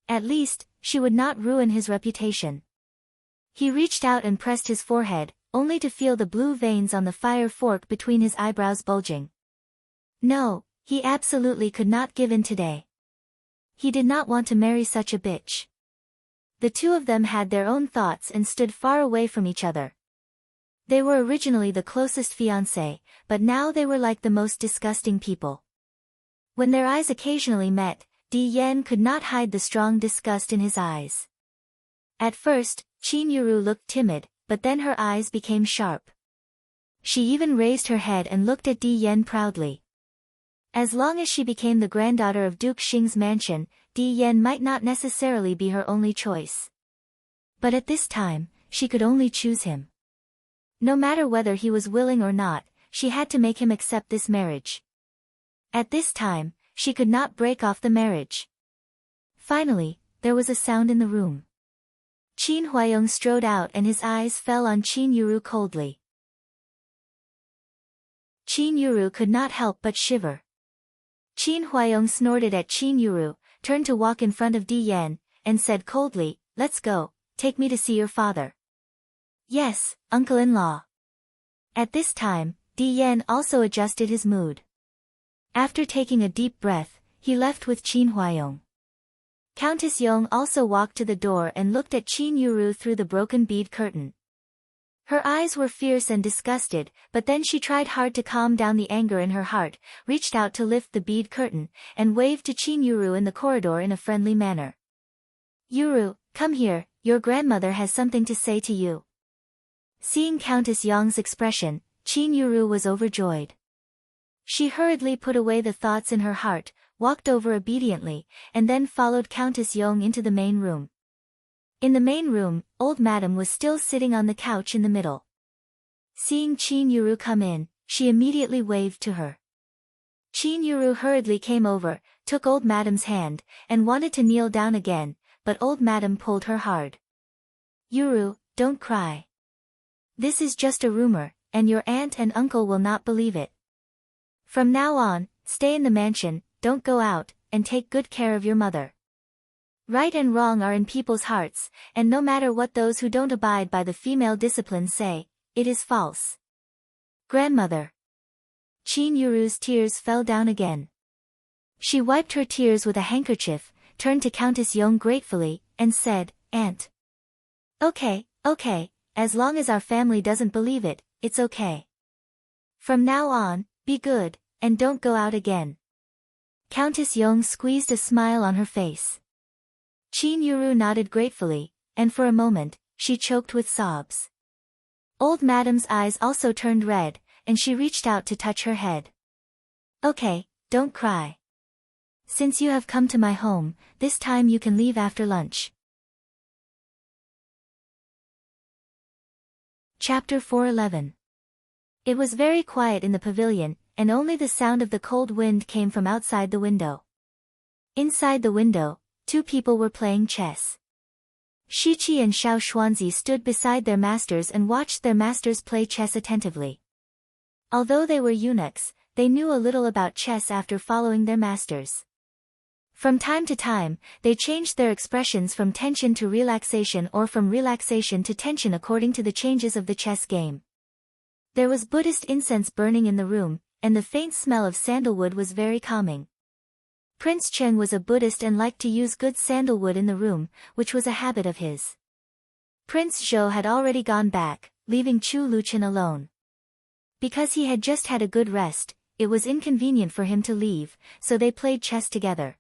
At least, she would not ruin his reputation. He reached out and pressed his forehead, only to feel the blue veins on the fire fork between his eyebrows bulging. No, he absolutely could not give in today. He did not want to marry such a bitch. The two of them had their own thoughts and stood far away from each other. They were originally the closest fiancé, but now they were like the most disgusting people. When their eyes occasionally met, Di Yan could not hide the strong disgust in his eyes. At first, Qin Yuru looked timid, but then her eyes became sharp. She even raised her head and looked at Di Yan proudly. As long as she became the granddaughter of Duke Xing's mansion, Di Yan might not necessarily be her only choice. But at this time, she could only choose him. No matter whether he was willing or not, she had to make him accept this marriage. At this time, she could not break off the marriage. Finally, there was a sound in the room. Qin Huayong strode out and his eyes fell on Qin Yuru coldly. Qin Yuru could not help but shiver. Qin Huayong snorted at Qin Yuru, turned to walk in front of Di Yan, and said coldly, "Let's go, take me to see your father." "Yes, uncle-in-law." At this time, Di Yan also adjusted his mood. After taking a deep breath, he left with Qin Huayong. Countess Yong also walked to the door and looked at Qin Yuru through the broken bead curtain. Her eyes were fierce and disgusted, but then she tried hard to calm down the anger in her heart, reached out to lift the bead curtain, and waved to Qin Yuru in the corridor in a friendly manner. "Yuru, come here, your grandmother has something to say to you." Seeing Countess Yong's expression, Qin Yuru was overjoyed. She hurriedly put away the thoughts in her heart, walked over obediently, and then followed Countess Yong into the main room. In the main room, old madam was still sitting on the couch in the middle. Seeing Qin Yuru come in, she immediately waved to her. Qin Yuru hurriedly came over, took old madam's hand, and wanted to kneel down again, but old madam pulled her hard. "Yuru, don't cry. This is just a rumor, and your aunt and uncle will not believe it. From now on, stay in the mansion, don't go out, and take good care of your mother. Right and wrong are in people's hearts, and no matter what those who don't abide by the female discipline say, it is false." "Grandmother." Qin Yuru's tears fell down again. She wiped her tears with a handkerchief, turned to Countess Yong gratefully, and said, "Aunt." Okay, as long as our family doesn't believe it, it's okay. From now on, be good, and don't go out again." Countess Yong squeezed a smile on her face. Qin Yuru nodded gratefully, and for a moment, she choked with sobs. Old madam's eyes also turned red, and she reached out to touch her head. "Okay, don't cry. Since you have come to my home, this time you can leave after lunch." Chapter 411. It was very quiet in the pavilion, and only the sound of the cold wind came from outside the window. Inside the window, two people were playing chess. Shiqi and Xiao Xuanzi stood beside their masters and watched their masters play chess attentively. Although they were eunuchs, they knew a little about chess after following their masters. From time to time, they changed their expressions from tension to relaxation or from relaxation to tension according to the changes of the chess game. There was Buddhist incense burning in the room, and the faint smell of sandalwood was very calming. Prince Cheng was a Buddhist and liked to use good sandalwood in the room, which was a habit of his. Prince Zhou had already gone back, leaving Chu Luqian alone. Because he had just had a good rest, it was inconvenient for him to leave, so they played chess together.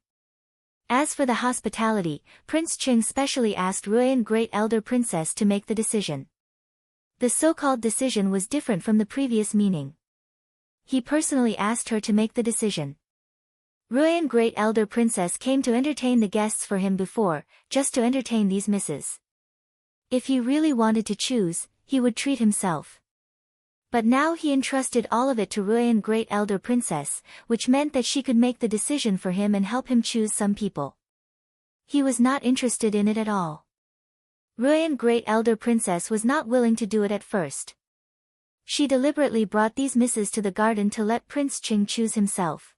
As for the hospitality, Prince Cheng specially asked Ruyan Great Elder Princess to make the decision. The so-called decision was different from the previous meaning. He personally asked her to make the decision. Ruyan Great Elder Princess came to entertain the guests for him before, just to entertain these misses. If he really wanted to choose, he would treat himself. But now he entrusted all of it to Ruyan Great Elder Princess, which meant that she could make the decision for him and help him choose some people. He was not interested in it at all. Ruyan Great Elder Princess was not willing to do it at first. She deliberately brought these misses to the garden to let Prince Cheng choose himself.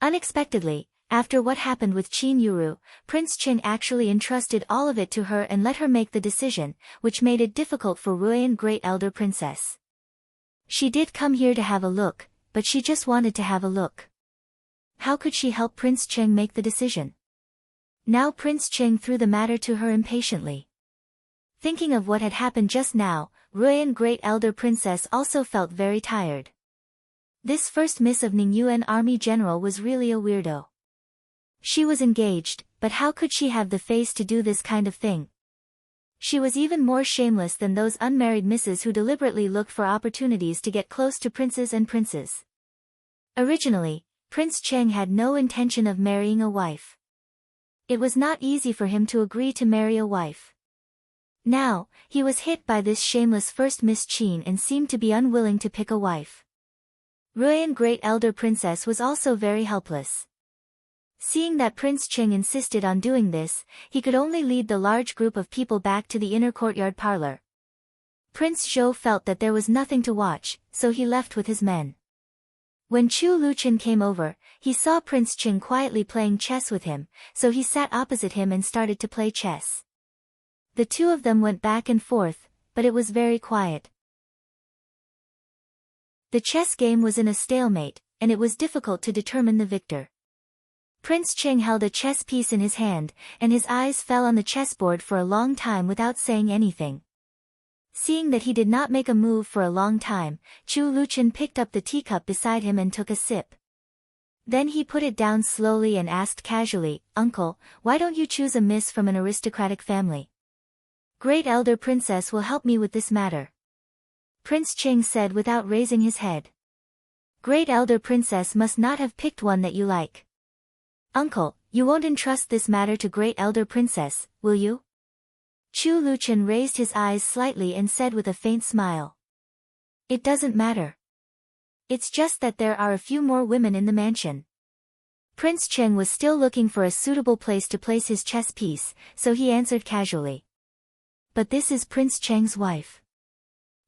Unexpectedly, after what happened with Qin Yuru, Prince Cheng actually entrusted all of it to her and let her make the decision, which made it difficult for Ruyan Great Elder Princess. She did come here to have a look, but she just wanted to have a look. How could she help Prince Cheng make the decision? Now Prince Cheng threw the matter to her impatiently. Thinking of what had happened just now, Ruyan Great Elder Princess also felt very tired. This first miss of Ningyuan Army General was really a weirdo. She was engaged, but how could she have the face to do this kind of thing? She was even more shameless than those unmarried misses who deliberately looked for opportunities to get close to princes and princes. Originally, Prince Cheng had no intention of marrying a wife. It was not easy for him to agree to marry a wife. Now, he was hit by this shameless first Miss Qin and seemed to be unwilling to pick a wife. Ruyan Great Elder Princess was also very helpless. Seeing that Prince Cheng insisted on doing this, he could only lead the large group of people back to the inner courtyard parlor. Prince Zhou felt that there was nothing to watch, so he left with his men. When Chu Luchen came over, he saw Prince Cheng quietly playing chess with him, so he sat opposite him and started to play chess. The two of them went back and forth, but it was very quiet. The chess game was in a stalemate, and it was difficult to determine the victor. Prince Cheng held a chess piece in his hand, and his eyes fell on the chessboard for a long time without saying anything. Seeing that he did not make a move for a long time, Chu Luchen picked up the teacup beside him and took a sip. Then he put it down slowly and asked casually, "Uncle, why don't you choose a miss from an aristocratic family? Great Elder Princess will help me with this matter." Prince Cheng said without raising his head. "Great Elder Princess must not have picked one that you like. Uncle, you won't entrust this matter to Great Elder Princess, will you?" Chu Luchen raised his eyes slightly and said with a faint smile. "It doesn't matter. It's just that there are a few more women in the mansion." Prince Cheng was still looking for a suitable place to place his chess piece, so he answered casually. "But this is Prince Cheng's wife.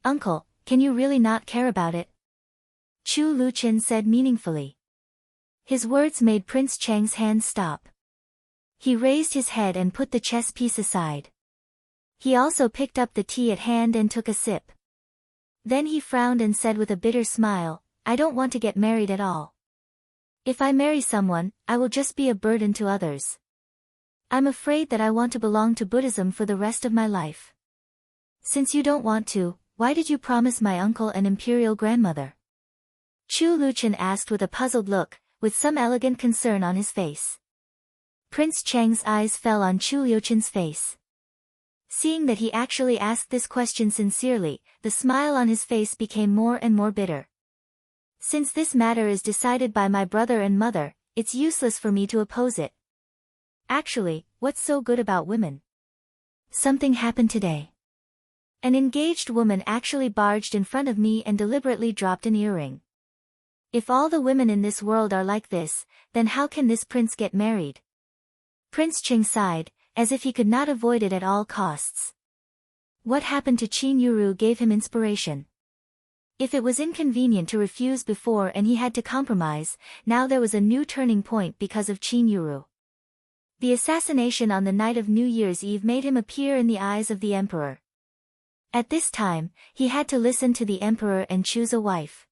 Uncle, can you really not care about it?" Chu Luchen said meaningfully. His words made Prince Cheng's hands stop. He raised his head and put the chess piece aside. He also picked up the tea at hand and took a sip. Then he frowned and said with a bitter smile, "I don't want to get married at all. If I marry someone, I will just be a burden to others. I'm afraid that I want to belong to Buddhism for the rest of my life." "Since you don't want to, why did you promise my uncle an imperial grandmother?" Chu Luchen asked with a puzzled look, with some elegant concern on his face. Prince Cheng's eyes fell on Chu Luchen's face. Seeing that he actually asked this question sincerely, the smile on his face became more and more bitter. "Since this matter is decided by my brother and mother, it's useless for me to oppose it. Actually, what's so good about women? Something happened today. An engaged woman actually barged in front of me and deliberately dropped an earring. If all the women in this world are like this, then how can this prince get married?" Prince Cheng sighed, as if he could not avoid it at all costs. What happened to Qin Yuru gave him inspiration. If it was inconvenient to refuse before and he had to compromise, now there was a new turning point because of Qin Yuru. The assassination on the night of New Year's Eve made him appear in the eyes of the emperor. At this time, he had to listen to the emperor and choose a wife.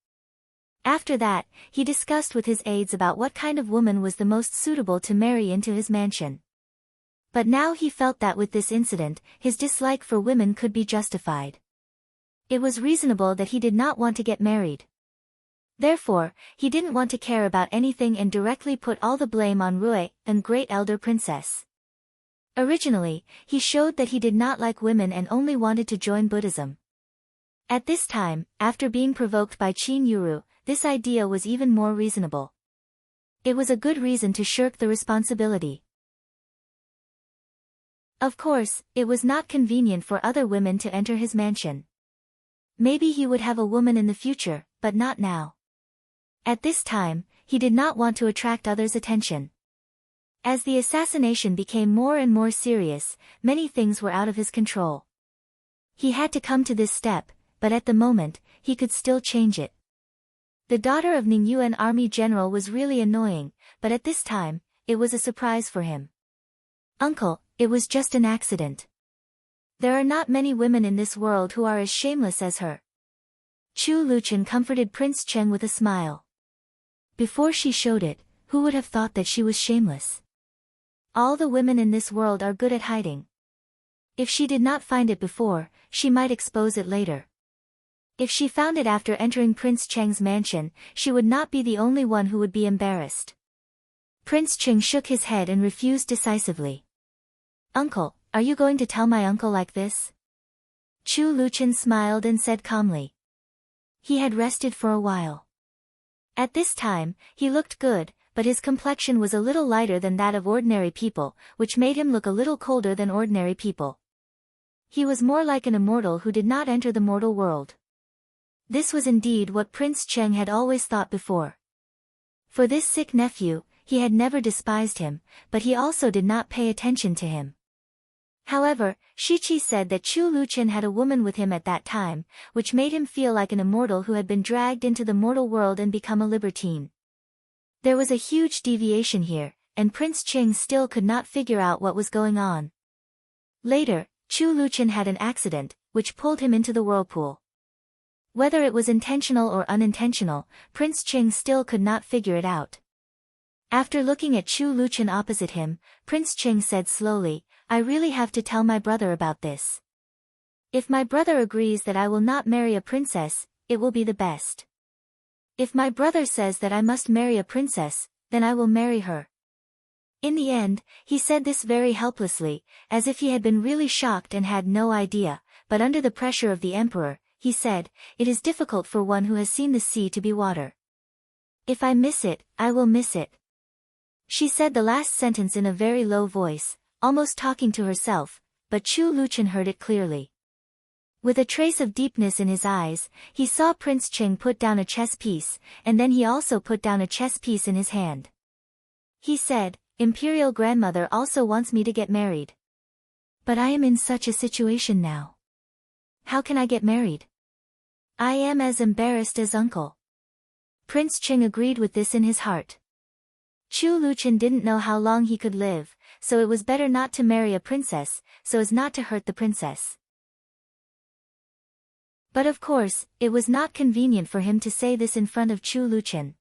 After that, he discussed with his aides about what kind of woman was the most suitable to marry into his mansion. But now he felt that with this incident, his dislike for women could be justified. It was reasonable that he did not want to get married. Therefore, he didn't want to care about anything and directly put all the blame on Rui, and Great Elder Princess. Originally, he showed that he did not like women and only wanted to join Buddhism. At this time, after being provoked by Qin Yuru, this idea was even more reasonable. It was a good reason to shirk the responsibility. Of course, it was not convenient for other women to enter his mansion. Maybe he would have a woman in the future, but not now. At this time, he did not want to attract others' attention. As the assassination became more and more serious, many things were out of his control. He had to come to this step, but at the moment, he could still change it. The daughter of Ningyuan army general was really annoying, but at this time, it was a surprise for him. "Uncle, it was just an accident. There are not many women in this world who are as shameless as her." Chu Luchen comforted Prince Cheng with a smile. Before she showed it, who would have thought that she was shameless? All the women in this world are good at hiding. If she did not find it before, she might expose it later. If she found it after entering Prince Cheng's mansion, she would not be the only one who would be embarrassed. Prince Ching shook his head and refused decisively. Uncle, are you going to tell my uncle like this? Chu Luchen smiled and said calmly. He had rested for a while. At this time, he looked good, but his complexion was a little lighter than that of ordinary people, which made him look a little colder than ordinary people. He was more like an immortal who did not enter the mortal world. This was indeed what Prince Cheng had always thought before. For this sick nephew, he had never despised him, but he also did not pay attention to him. However, Shichi said that Chu Luchen had a woman with him at that time, which made him feel like an immortal who had been dragged into the mortal world and become a libertine. There was a huge deviation here, and Prince Ching still could not figure out what was going on. Later, Chu Luchen had an accident, which pulled him into the whirlpool. Whether it was intentional or unintentional, Prince Ching still could not figure it out. After looking at Chu Luchen opposite him, Prince Ching said slowly, I really have to tell my brother about this. If my brother agrees that I will not marry a princess, it will be the best. If my brother says that I must marry a princess, then I will marry her. In the end, he said this very helplessly, as if he had been really shocked and had no idea, but under the pressure of the emperor, he said, it is difficult for one who has seen the sea to be water. If I miss it, I will miss it. She said the last sentence in a very low voice, almost talking to herself, but Chu Luchen heard it clearly. With a trace of deepness in his eyes, he saw Prince Ching put down a chess piece, and then he also put down a chess piece in his hand. He said, Imperial grandmother also wants me to get married. But I am in such a situation now. How can I get married? I am as embarrassed as uncle. Prince Ching agreed with this in his heart. Chu Luchen didn't know how long he could live, so it was better not to marry a princess, so as not to hurt the princess. But of course, it was not convenient for him to say this in front of Chu Luchen.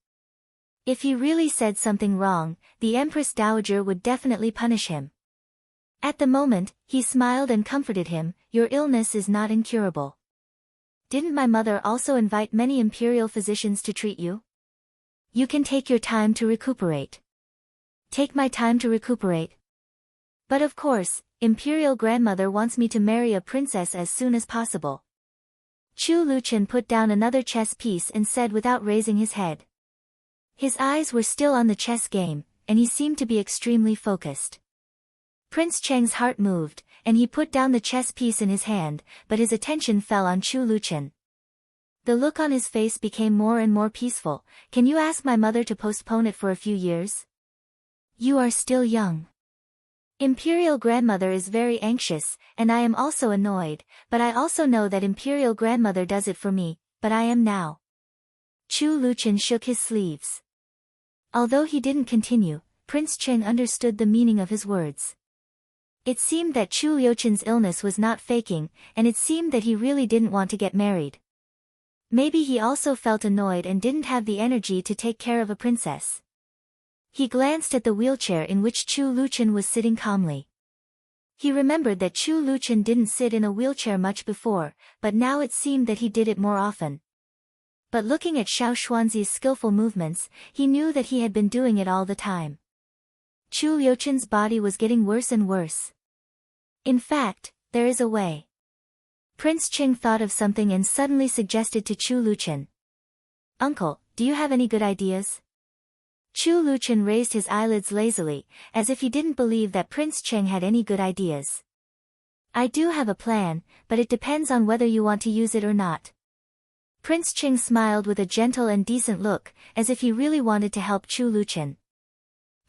If he really said something wrong, the Empress Dowager would definitely punish him. At the moment, he smiled and comforted him, your illness is not incurable. Didn't my mother also invite many imperial physicians to treat you? You can take your time to recuperate. Take my time to recuperate. But of course, Imperial grandmother wants me to marry a princess as soon as possible. Chu Luchen put down another chess piece and said without raising his head. His eyes were still on the chess game, and he seemed to be extremely focused. Prince Cheng's heart moved, and he put down the chess piece in his hand, but his attention fell on Chu Luchen. The look on his face became more and more peaceful. Can you ask my mother to postpone it for a few years? You are still young. Imperial grandmother is very anxious, and I am also annoyed, but I also know that Imperial grandmother does it for me, but I am now. Chu Luchen shook his sleeves. Although he didn't continue, Prince Ching understood the meaning of his words. It seemed that Chu Luchen's illness was not faking, and it seemed that he really didn't want to get married. Maybe he also felt annoyed and didn't have the energy to take care of a princess. He glanced at the wheelchair in which Chu Luchen was sitting calmly. He remembered that Chu Luchen didn't sit in a wheelchair much before, but now it seemed that he did it more often. But looking at Xiao Xuanzi's skillful movements, he knew that he had been doing it all the time. Chu Luchen's body was getting worse and worse. In fact, there is a way. Prince Ching thought of something and suddenly suggested to Chu Luchen. Uncle, do you have any good ideas? Chu Luchen raised his eyelids lazily, as if he didn't believe that Prince Ching had any good ideas. I do have a plan, but it depends on whether you want to use it or not. Prince Ching smiled with a gentle and decent look, as if he really wanted to help Chu Luchen.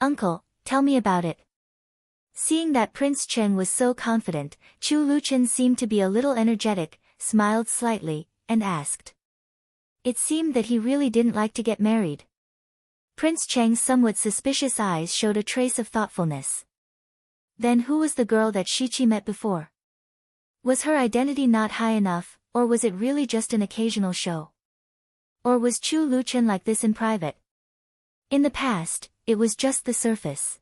Uncle, tell me about it. Seeing that Prince Cheng was so confident, Chu Luchen seemed to be a little energetic, smiled slightly, and asked. It seemed that he really didn't like to get married. Prince Cheng's somewhat suspicious eyes showed a trace of thoughtfulness. Then who was the girl that Shichi met before? Was her identity not high enough, or was it really just an occasional show? Or was Chu Luchen like this in private? In the past, it was just the surface.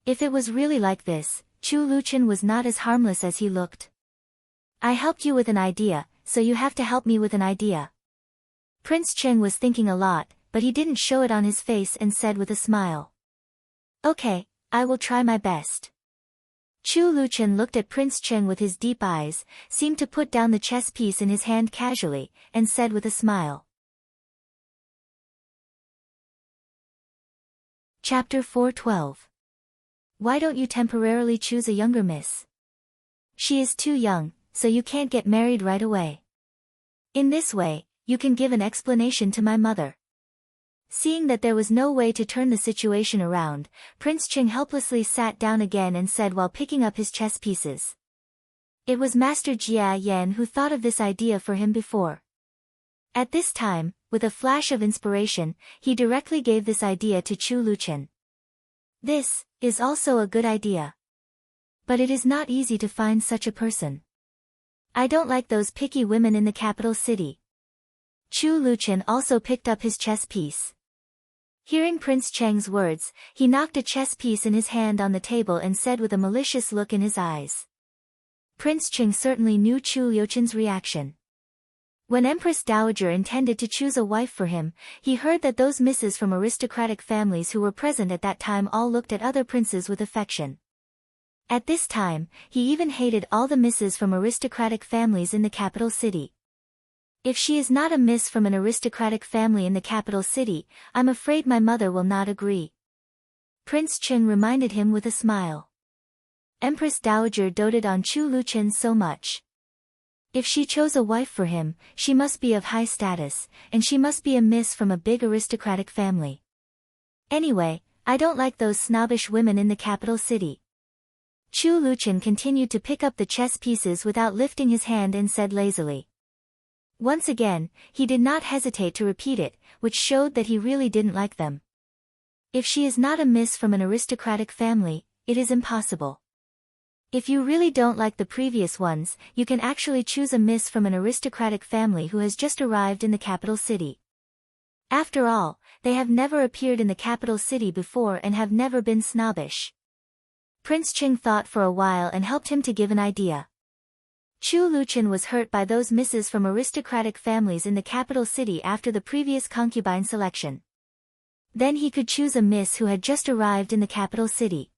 If it was really like this, Chu Luchen was not as harmless as he looked. I helped you with an idea, so you have to help me with an idea. Prince Cheng was thinking a lot, but he didn't show it on his face and said with a smile. Okay, I will try my best. Chu Luchen looked at Prince Cheng with his deep eyes, seemed to put down the chess piece in his hand casually, and said with a smile. Chapter 412. Why don't you temporarily choose a younger miss? She is too young, so you can't get married right away. In this way, you can give an explanation to my mother. Seeing that there was no way to turn the situation around, Prince Cheng helplessly sat down again and said while picking up his chess pieces. It was Master Jia Yan who thought of this idea for him before. At this time, with a flash of inspiration, he directly gave this idea to Chu Luchen. This is also a good idea. But it is not easy to find such a person. I don't like those picky women in the capital city. Chu Luchen also picked up his chess piece. Hearing Prince Cheng's words, he knocked a chess piece in his hand on the table and said with a malicious look in his eyes. Prince Cheng certainly knew Chu Luchen's reaction. When Empress Dowager intended to choose a wife for him, he heard that those misses from aristocratic families who were present at that time all looked at other princes with affection. At this time, he even hated all the misses from aristocratic families in the capital city. If she is not a miss from an aristocratic family in the capital city, I'm afraid my mother will not agree. Prince Cheng reminded him with a smile. Empress Dowager doted on Chu Luchen so much. If she chose a wife for him, she must be of high status, and she must be a miss from a big aristocratic family. Anyway, I don't like those snobbish women in the capital city. Chu Luchen continued to pick up the chess pieces without lifting his hand and said lazily. Once again, he did not hesitate to repeat it, which showed that he really didn't like them. If she is not a miss from an aristocratic family, it is impossible. If you really don't like the previous ones, you can actually choose a miss from an aristocratic family who has just arrived in the capital city. After all, they have never appeared in the capital city before and have never been snobbish. Prince Cheng thought for a while and helped him to give an idea. Chu Luchen was hurt by those misses from aristocratic families in the capital city after the previous concubine selection. Then he could choose a miss who had just arrived in the capital city.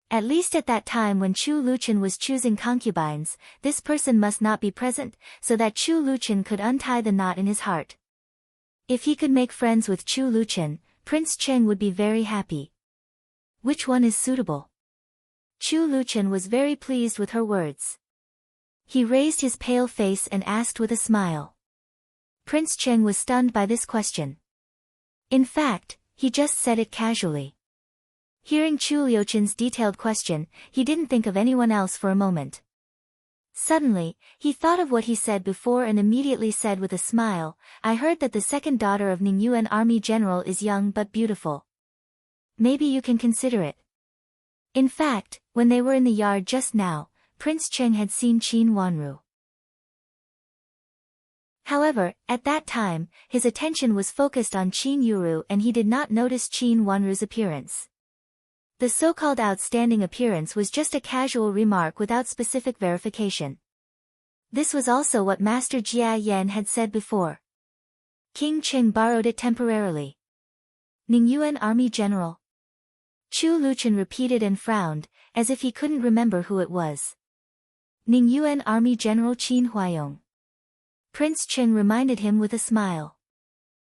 At least at that time when Chu Luchen was choosing concubines, this person must not be present, so that Chu Luchen could untie the knot in his heart. If he could make friends with Chu Luchen, Prince Cheng would be very happy. Which one is suitable? Chu Luchen was very pleased with her words. He raised his pale face and asked with a smile. Prince Cheng was stunned by this question. In fact, he just said it casually. Hearing Chu Luchen's detailed question, he didn't think of anyone else for a moment. Suddenly, he thought of what he said before and immediately said with a smile, I heard that the second daughter of Ningyuan Army General is young but beautiful. Maybe you can consider it. In fact, when they were in the yard just now, Prince Cheng had seen Qin Wanru. However, at that time, his attention was focused on Qin Yuru and he did not notice Qin Wanru's appearance. The so-called outstanding appearance was just a casual remark without specific verification. This was also what Master Jia Yan had said before. King Cheng borrowed it temporarily. Ningyuan Army General. Chu Luchen repeated and frowned, as if he couldn't remember who it was. Ningyuan Army General Qin Huayong. Prince Cheng reminded him with a smile.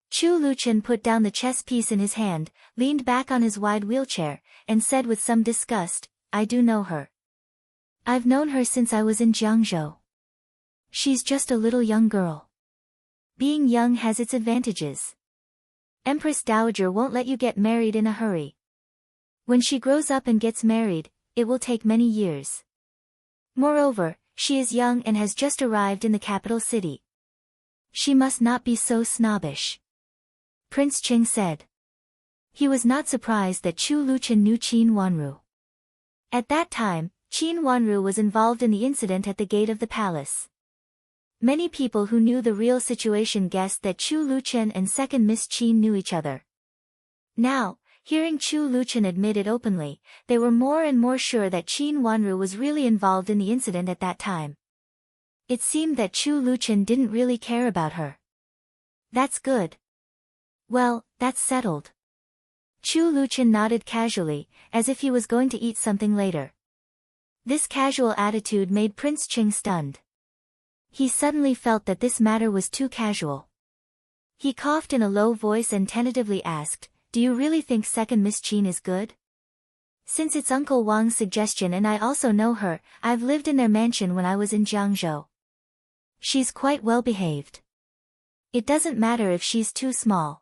Chu Luchen put down the chess piece in his hand, leaned back on his wide wheelchair, and said with some disgust, I do know her. I've known her since I was in Jiangzhou. She's just a little young girl. Being young has its advantages. Empress Dowager won't let you get married in a hurry. When she grows up and gets married, it will take many years. Moreover, she is young and has just arrived in the capital city. She must not be so snobbish. Prince Cheng said. He was not surprised that Chu Luchen knew Qin Wanru. At that time, Qin Wanru was involved in the incident at the gate of the palace. Many people who knew the real situation guessed that Chu Luchen and second Miss Qin knew each other. Now, hearing Chu Luchen admit it openly, they were more and more sure that Qin Wanru was really involved in the incident at that time. It seemed that Chu Luchen didn't really care about her. That's good. Well, that's settled. Chu Luchen nodded casually, as if he was going to eat something later. This casual attitude made Prince Ching stunned. He suddenly felt that this matter was too casual. He coughed in a low voice and tentatively asked, "Do you really think second Miss Qin is good? Since it's Uncle Wang's suggestion and I also know her, I've lived in their mansion when I was in Jiangzhou. She's quite well behaved. It doesn't matter if she's too small.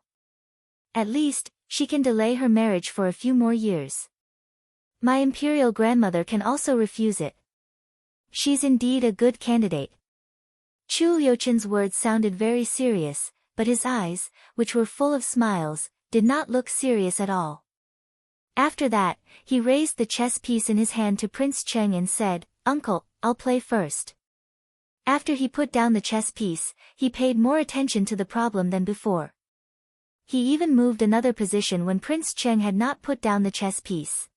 At least, she can delay her marriage for a few more years. My imperial grandmother can also refuse it. She's indeed a good candidate." Chu Liuchen's words sounded very serious, but his eyes, which were full of smiles, did not look serious at all. After that, he raised the chess piece in his hand to Prince Cheng and said, "Uncle, I'll play first." After he put down the chess piece, he paid more attention to the problem than before. He even moved another position when Prince Cheng had not put down the chess piece.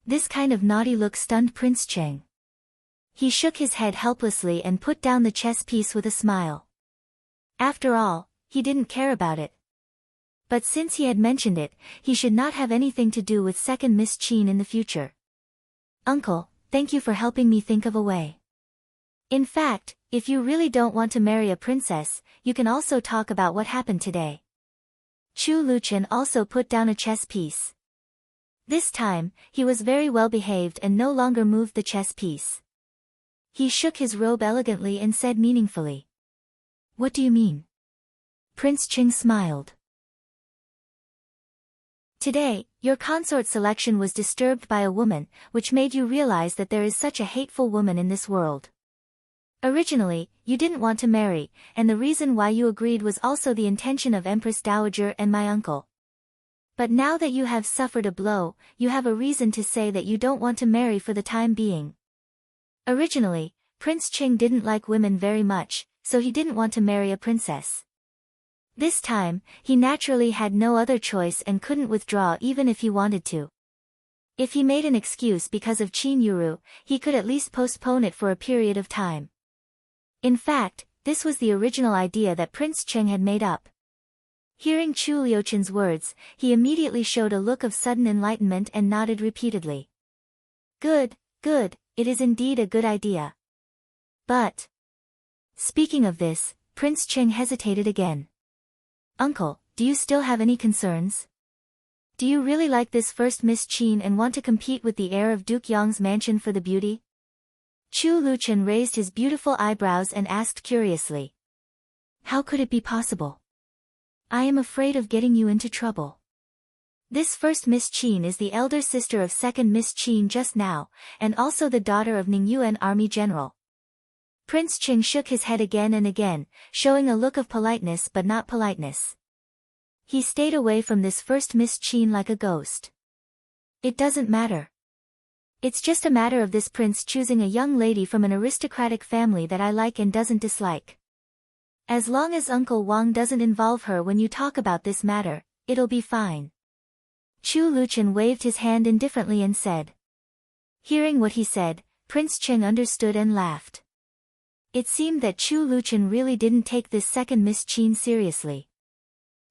This kind of naughty look stunned Prince Cheng. He shook his head helplessly and put down the chess piece with a smile. After all, he didn't care about it. But since he had mentioned it, he should not have anything to do with second Miss Qin in the future. "Uncle, thank you for helping me think of a way. In fact, if you really don't want to marry a princess, you can also talk about what happened today." Chu Luchen also put down a chess piece. This time, he was very well behaved and no longer moved the chess piece. He shook his robe elegantly and said meaningfully, "What do you mean?" Prince Ching smiled. "Today, your consort selection was disturbed by a woman, which made you realize that there is such a hateful woman in this world. Originally, you didn't want to marry, and the reason why you agreed was also the intention of Empress Dowager and my uncle. But now that you have suffered a blow, you have a reason to say that you don't want to marry for the time being. Originally, Prince Ching didn't like women very much, so he didn't want to marry a princess. This time, he naturally had no other choice and couldn't withdraw even if he wanted to. If he made an excuse because of Qin Yuru, he could at least postpone it for a period of time. In fact, this was the original idea that Prince Cheng had made up." Hearing Chu Liuchen's words, he immediately showed a look of sudden enlightenment and nodded repeatedly. "Good, good, it is indeed a good idea. But..." Speaking of this, Prince Cheng hesitated again. "Uncle, do you still have any concerns? Do you really like this first Miss Qin and want to compete with the heir of Duke Yong's mansion for the beauty?" Chu Luchen raised his beautiful eyebrows and asked curiously. "How could it be possible? I am afraid of getting you into trouble. This first Miss Qin is the elder sister of second Miss Qin just now, and also the daughter of Ningyuan army general." Prince Ching shook his head again and again, showing a look of politeness but not politeness. He stayed away from this first Miss Qin like a ghost. "It doesn't matter. It's just a matter of this prince choosing a young lady from an aristocratic family that I like and doesn't dislike. As long as Uncle Wang doesn't involve her when you talk about this matter, it'll be fine." Chu Luchen waved his hand indifferently and said. Hearing what he said, Prince Cheng understood and laughed. It seemed that Chu Luchen really didn't take this second Miss Qin seriously.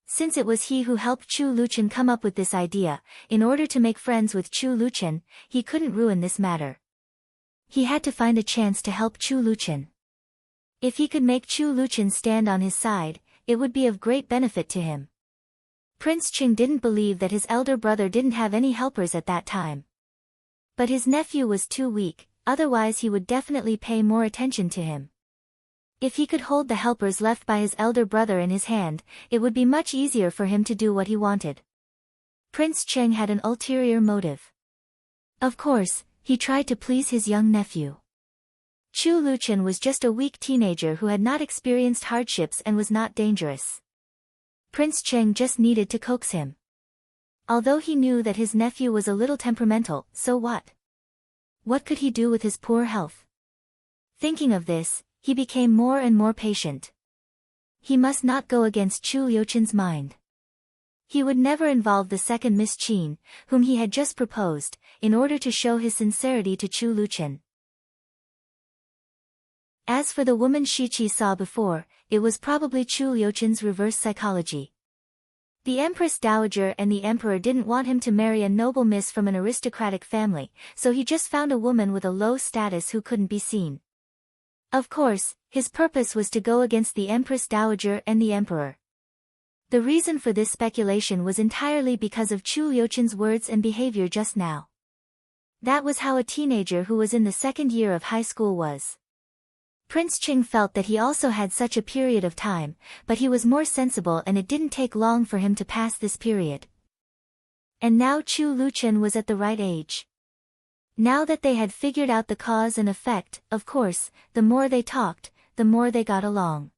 Since it was he who helped Chu Luchen come up with this idea, in order to make friends with Chu Luchen, he couldn't ruin this matter. He had to find a chance to help Chu Luchen. If he could make Chu Luchen stand on his side, it would be of great benefit to him. Prince Ching didn't believe that his elder brother didn't have any helpers at that time. But his nephew was too weak, otherwise he would definitely pay more attention to him. If he could hold the helpers left by his elder brother in his hand, it would be much easier for him to do what he wanted. Prince Cheng had an ulterior motive. Of course, he tried to please his young nephew. Chu Luchen was just a weak teenager who had not experienced hardships and was not dangerous. Prince Cheng just needed to coax him. Although he knew that his nephew was a little temperamental, so what? What could he do with his poor health? Thinking of this, he became more and more patient. He must not go against Chu Liuchen's mind. He would never involve the second Miss Qin, whom he had just proposed, in order to show his sincerity to Chu Luchen. As for the woman Shichi saw before, it was probably Chu Liuchen's reverse psychology. The Empress Dowager and the Emperor didn't want him to marry a noble miss from an aristocratic family, so he just found a woman with a low status who couldn't be seen. Of course, his purpose was to go against the Empress Dowager and the Emperor. The reason for this speculation was entirely because of Chu Liuchen's words and behavior just now. That was how a teenager who was in the second year of high school was. Prince Ching felt that he also had such a period of time, but he was more sensible and it didn't take long for him to pass this period. And now Chu Liuchen was at the right age. Now that they had figured out the cause and effect, of course, the more they talked, the more they got along.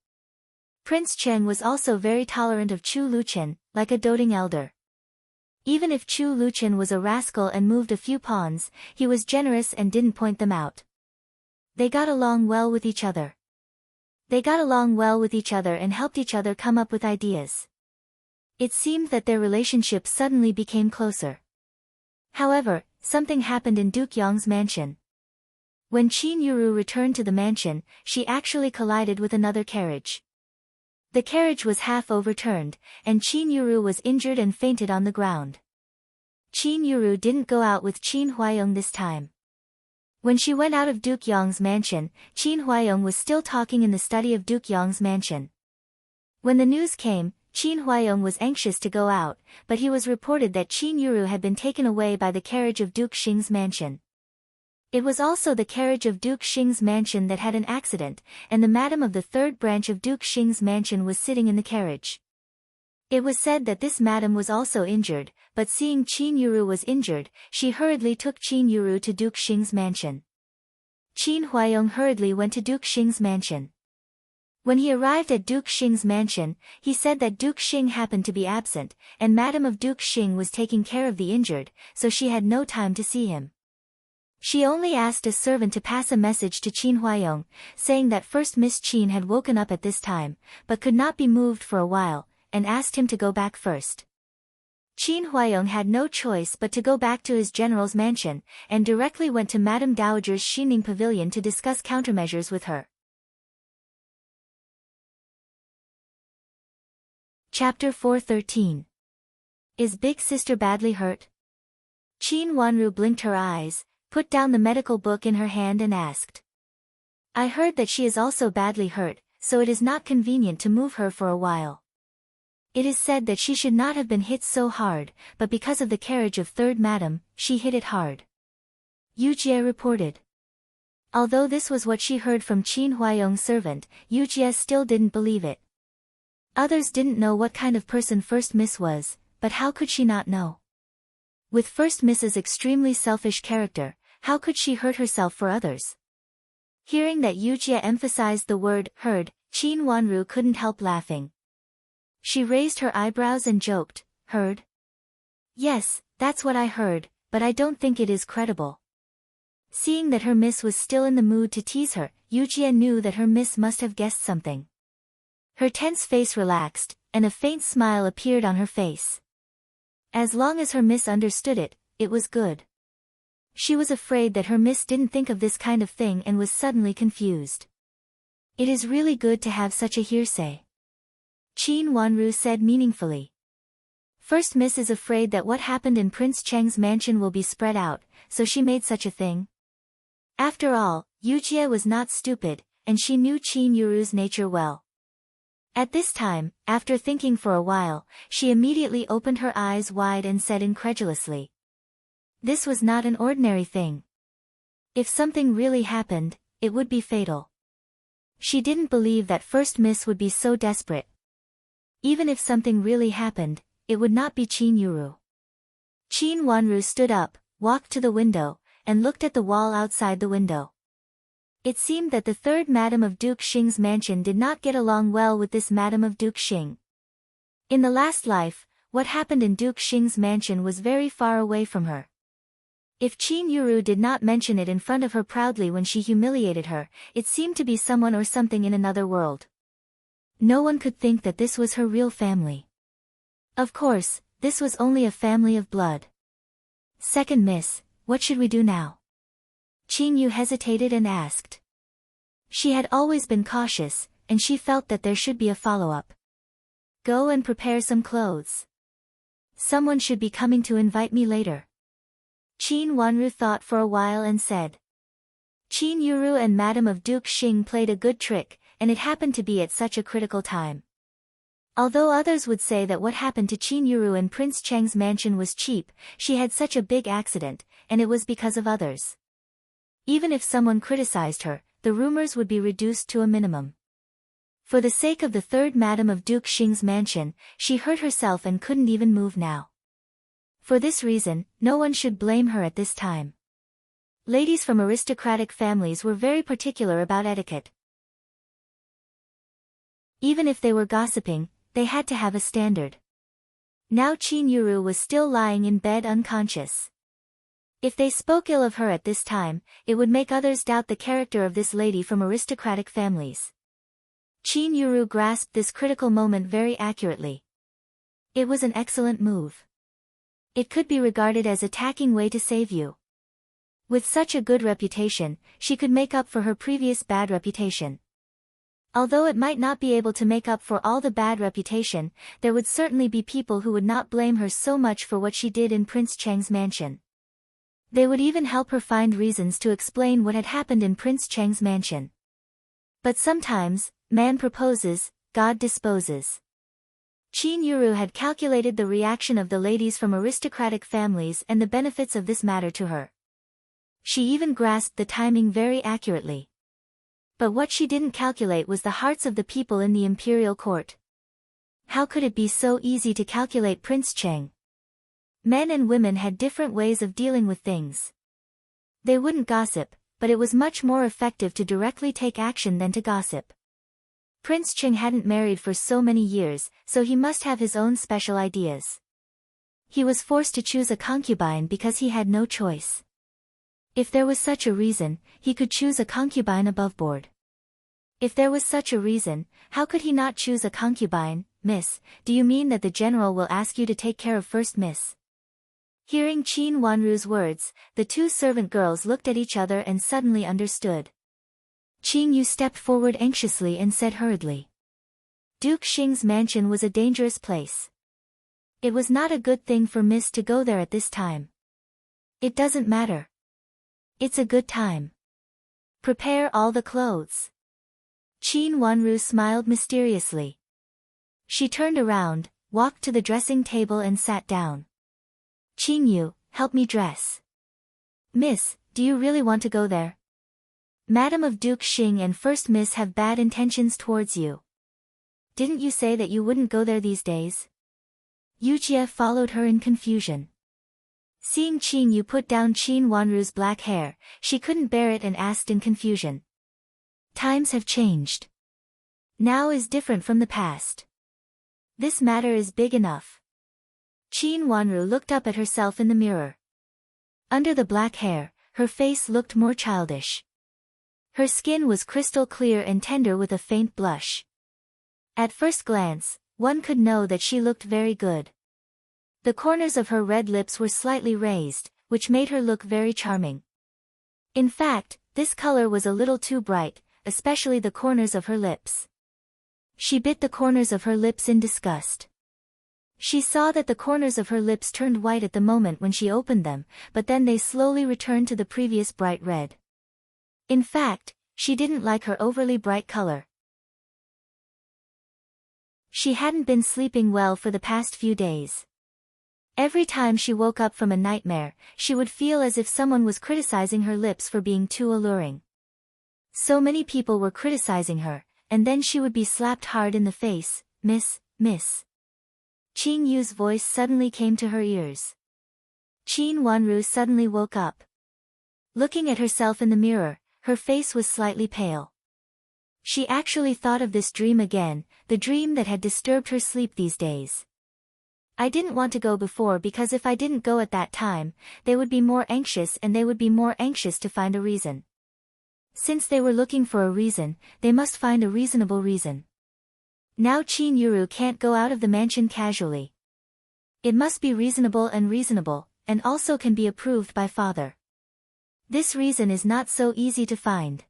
Prince Cheng was also very tolerant of Chu Liuchen, like a doting elder. Even if Chu Liuchen was a rascal and moved a few pawns, he was generous and didn't point them out. They got along well with each other. And helped each other come up with ideas. It seemed that their relationship suddenly became closer. However, something happened in Duke Yong's mansion. When Qin Yuru returned to the mansion, she actually collided with another carriage. The carriage was half overturned, and Qin Yuru was injured and fainted on the ground. Qin Yuru didn't go out with Qin Huayong this time. When she went out of Duke Yong's mansion, Qin Huayong was still talking in the study of Duke Yong's mansion. When the news came, Qin Huayong was anxious to go out, but he was reported that Qin Yuru had been taken away by the carriage of Duke Xing's mansion. It was also the carriage of Duke Xing's mansion that had an accident, and the madam of the third branch of Duke Xing's mansion was sitting in the carriage. It was said that this madam was also injured, but seeing Qin Yuru was injured, she hurriedly took Qin Yuru to Duke Xing's mansion. Qin Huayong hurriedly went to Duke Xing's mansion. When he arrived at Duke Xing's mansion, he said that Duke Xing happened to be absent, and Madam of Duke Xing was taking care of the injured, so she had no time to see him. She only asked a servant to pass a message to Qin Huayong, saying that first Miss Qin had woken up at this time, but could not be moved for a while, and asked him to go back first. Qin Huayong had no choice but to go back to his general's mansion, and directly went to Madame Dowager's Xining pavilion to discuss countermeasures with her. Chapter 413. Is Big Sister badly hurt? Qin Wanru blinked her eyes, put down the medical book in her hand and asked. I heard that she is also badly hurt, so it is not convenient to move her for a while. It is said that she should not have been hit so hard, but because of the carriage of third madam, she hit it hard. Yu Jie reported. Although this was what she heard from Qin Huayong's servant, Yu Jie still didn't believe it. Others didn't know what kind of person First Miss was, but how could she not know? With First Miss's extremely selfish character, how could she hurt herself for others? Hearing that Yu Jie emphasized the word heard, Qin Wanru couldn't help laughing. She raised her eyebrows and joked, heard? Yes, that's what I heard, but I don't think it is credible. Seeing that her miss was still in the mood to tease her, Yu Jie knew that her miss must have guessed something. Her tense face relaxed, and a faint smile appeared on her face. As long as her miss understood it, it was good. She was afraid that her miss didn't think of this kind of thing and was suddenly confused. It is really good to have such a hearsay. Qin Wanru said meaningfully. First Miss is afraid that what happened in Prince Cheng's mansion will be spread out, so she made such a thing. After all, Yu Jie was not stupid, and she knew Qin Yuru's nature well. At this time, after thinking for a while, she immediately opened her eyes wide and said incredulously. This was not an ordinary thing. If something really happened, it would be fatal. She didn't believe that First Miss would be so desperate. Even if something really happened, it would not be Qin Yuru. Qin Wanru stood up, walked to the window, and looked at the wall outside the window. It seemed that the third madam of Duke Xing's mansion did not get along well with this madam of Duke Xing. In the last life, what happened in Duke Xing's mansion was very far away from her. If Qin Yuru did not mention it in front of her proudly when she humiliated her, it seemed to be someone or something in another world. No one could think that this was her real family. Of course, this was only a family of blood. Second Miss, what should we do now? Qin Yu hesitated and asked. She had always been cautious, and she felt that there should be a follow-up. Go and prepare some clothes. Someone should be coming to invite me later. Qin Wanru thought for a while and said. Qin Yuru and Madame of Duke Xing played a good trick, and it happened to be at such a critical time. Although others would say that what happened to Qin Yuru in Prince Cheng's mansion was cheap, she had such a big accident, and it was because of others. Even if someone criticized her, the rumors would be reduced to a minimum. For the sake of the third Madame of Duke Xing's mansion, she hurt herself and couldn't even move now. For this reason, no one should blame her at this time. Ladies from aristocratic families were very particular about etiquette. Even if they were gossiping, they had to have a standard. Now Qin Yuru was still lying in bed unconscious. If they spoke ill of her at this time, it would make others doubt the character of this lady from aristocratic families. Qin Yuru grasped this critical moment very accurately. It was an excellent move. It could be regarded as a tacking way to save you. With such a good reputation, she could make up for her previous bad reputation. Although it might not be able to make up for all the bad reputation, there would certainly be people who would not blame her so much for what she did in Prince Cheng's mansion. They would even help her find reasons to explain what had happened in Prince Cheng's mansion. But sometimes, man proposes, God disposes. Qin Yuru had calculated the reaction of the ladies from aristocratic families and the benefits of this matter to her. She even grasped the timing very accurately. But what she didn't calculate was the hearts of the people in the imperial court. How could it be so easy to calculate Prince Cheng? Men and women had different ways of dealing with things. They wouldn't gossip, but it was much more effective to directly take action than to gossip. Prince Cheng hadn't married for so many years, so he must have his own special ideas. He was forced to choose a concubine because he had no choice. If there was such a reason, he could choose a concubine above board. If there was such a reason, how could he not choose a concubine? Miss, do you mean that the general will ask you to take care of first miss? Hearing Qin Wanru's words, the two servant girls looked at each other and suddenly understood. Qin Yu stepped forward anxiously and said hurriedly. Duke Xing's mansion was a dangerous place. It was not a good thing for Miss to go there at this time. It doesn't matter. It's a good time. Prepare all the clothes. Qin Wanru smiled mysteriously. She turned around, walked to the dressing table and sat down. Qin Yu, help me dress. Miss, do you really want to go there? Madame of Duke Xing and First Miss have bad intentions towards you. Didn't you say that you wouldn't go there these days? Yu Jie followed her in confusion. Seeing Qin Yu put down Qin Wanru's black hair, she couldn't bear it and asked in confusion. Times have changed. Now is different from the past. This matter is big enough. Qin Wanru looked up at herself in the mirror. Under the black hair, her face looked more childish. Her skin was crystal clear and tender with a faint blush. At first glance, one could know that she looked very good. The corners of her red lips were slightly raised, which made her look very charming. In fact, this color was a little too bright, especially the corners of her lips. She bit the corners of her lips in disgust. She saw that the corners of her lips turned white at the moment when she opened them, but then they slowly returned to the previous bright red. In fact, she didn't like her overly bright color. She hadn't been sleeping well for the past few days. Every time she woke up from a nightmare, she would feel as if someone was criticizing her lips for being too alluring. So many people were criticizing her, and then she would be slapped hard in the face. Miss. Qin Yu's voice suddenly came to her ears. Qin Wanru suddenly woke up. Looking at herself in the mirror, her face was slightly pale. She actually thought of this dream again, the dream that had disturbed her sleep these days. I didn't want to go before because if I didn't go at that time, they would be more anxious and they would be more anxious to find a reason. Since they were looking for a reason, they must find a reasonable reason. Now Qin Yuru can't go out of the mansion casually. It must be reasonable, and also can be approved by father. This reason is not so easy to find.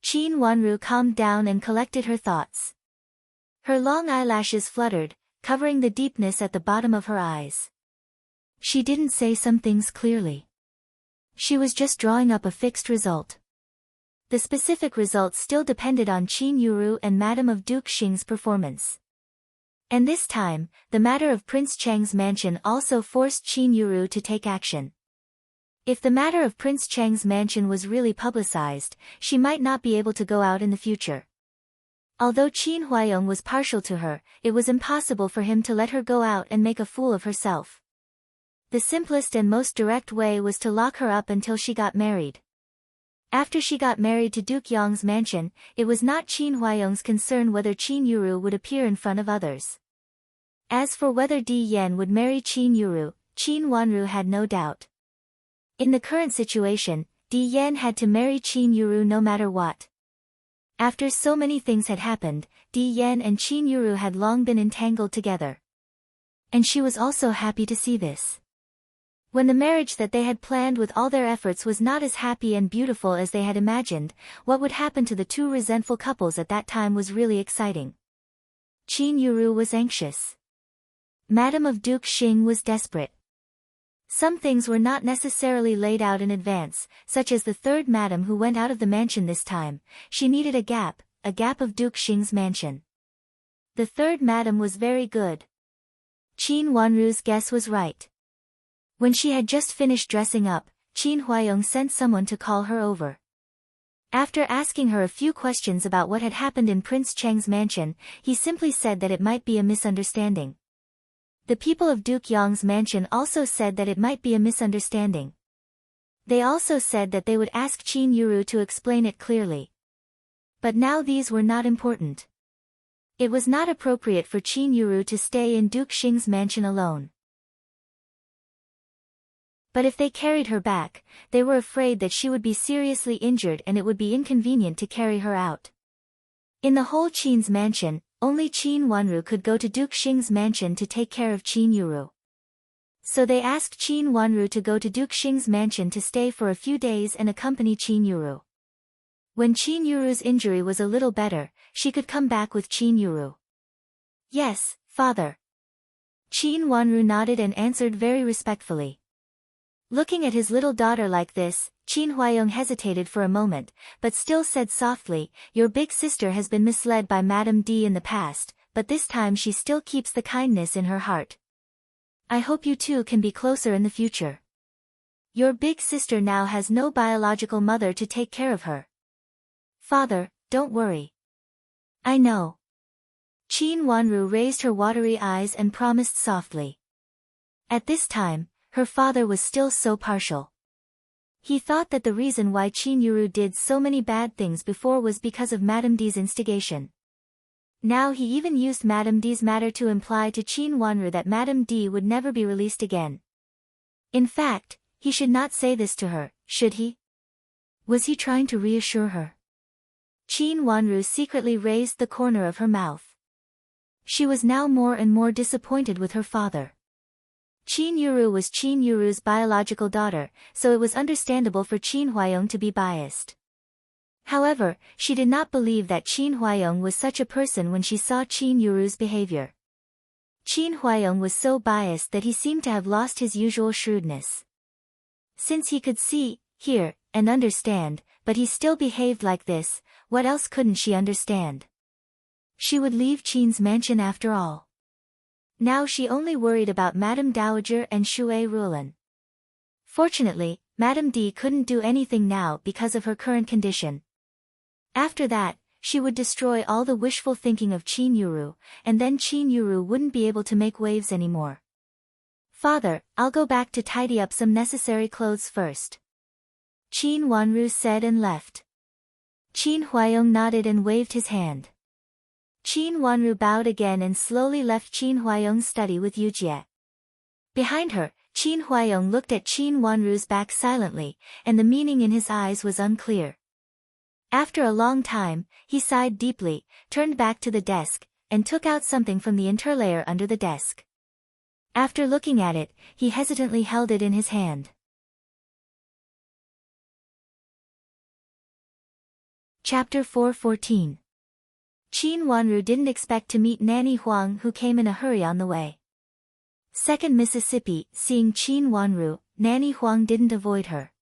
Qin Wanru calmed down and collected her thoughts. Her long eyelashes fluttered, covering the deepness at the bottom of her eyes. She didn't say some things clearly. She was just drawing up a fixed result. The specific results still depended on Qin Yuru and Madame of Duke Xing's performance. And this time, the matter of Prince Cheng's mansion also forced Qin Yuru to take action. If the matter of Prince Cheng's mansion was really publicized, she might not be able to go out in the future. Although Qin Huayong was partial to her, it was impossible for him to let her go out and make a fool of herself. The simplest and most direct way was to lock her up until she got married. After she got married to Duke Yong's mansion, it was not Qin Huayong's concern whether Qin Yuru would appear in front of others. As for whether Di Yan would marry Qin Yuru, Qin Wanru had no doubt. In the current situation, Di Yan had to marry Qin Yuru no matter what. After so many things had happened, Di Yan and Qin Yuru had long been entangled together. And she was also happy to see this. When the marriage that they had planned with all their efforts was not as happy and beautiful as they had imagined, what would happen to the two resentful couples at that time was really exciting. Qin Yuru was anxious. Madame of Duke Xing was desperate. Some things were not necessarily laid out in advance, such as the third madam who went out of the mansion this time. She needed a gap of Duke Xing's mansion. The third madam was very good. Qin Wanru's guess was right. When she had just finished dressing up, Qin Huayong sent someone to call her over. After asking her a few questions about what had happened in Prince Cheng's mansion, he simply said that it might be a misunderstanding. The people of Duke Yong's mansion also said that it might be a misunderstanding. They also said that they would ask Qin Yuru to explain it clearly. But now these were not important. It was not appropriate for Qin Yuru to stay in Duke Xing's mansion alone. But if they carried her back, they were afraid that she would be seriously injured and it would be inconvenient to carry her out. In the whole Qin's mansion, only Qin Wanru could go to Duke Xing's mansion to take care of Qin Yuru. So they asked Qin Wanru to go to Duke Xing's mansion to stay for a few days and accompany Qin Yuru. When Qin Yuru's injury was a little better, she could come back with Qin Yuru. Yes, father. Qin Wanru nodded and answered very respectfully. Looking at his little daughter like this, Qin Huayong hesitated for a moment, but still said softly, "Your big sister has been misled by Madame D in the past, but this time she still keeps the kindness in her heart. I hope you two can be closer in the future. Your big sister now has no biological mother to take care of her. Father, don't worry. I know." Qin Wanru raised her watery eyes and promised softly. At this time, her father was still so partial. He thought that the reason why Qin Yuru did so many bad things before was because of Madame D's instigation. Now he even used Madame D's matter to imply to Qin Wanru that Madame D would never be released again. In fact, he should not say this to her, should he? Was he trying to reassure her? Qin Wanru secretly raised the corner of her mouth. She was now more and more disappointed with her father. Qin Yuru was Qin Yuru's biological daughter, so it was understandable for Qin Huayong to be biased. However, she did not believe that Qin Huayong was such a person when she saw Qin Yuru's behavior. Qin Huayong was so biased that he seemed to have lost his usual shrewdness. Since he could see, hear, and understand, but he still behaved like this, what else couldn't she understand? She would leave Qin's mansion after all. Now she only worried about Madame Dowager and Shui Rulan. Fortunately, Madame D couldn't do anything now because of her current condition. After that, she would destroy all the wishful thinking of Qin Yuru, and then Qin Yuru wouldn't be able to make waves anymore. "Father, I'll go back to tidy up some necessary clothes first," Qin Wanru said and left. Qin Huayong nodded and waved his hand. Qin Wanru bowed again and slowly left Qin Huayong's study with Yujie. Behind her, Qin Huayong looked at Qin Wanru's back silently, and the meaning in his eyes was unclear. After a long time, he sighed deeply, turned back to the desk, and took out something from the interlayer under the desk. After looking at it, he hesitantly held it in his hand. Chapter 4:14. Qin Wanru didn't expect to meet Nanny Huang, who came in a hurry on the way. Second Mississippi, seeing Qin Wanru, Nanny Huang didn't avoid her.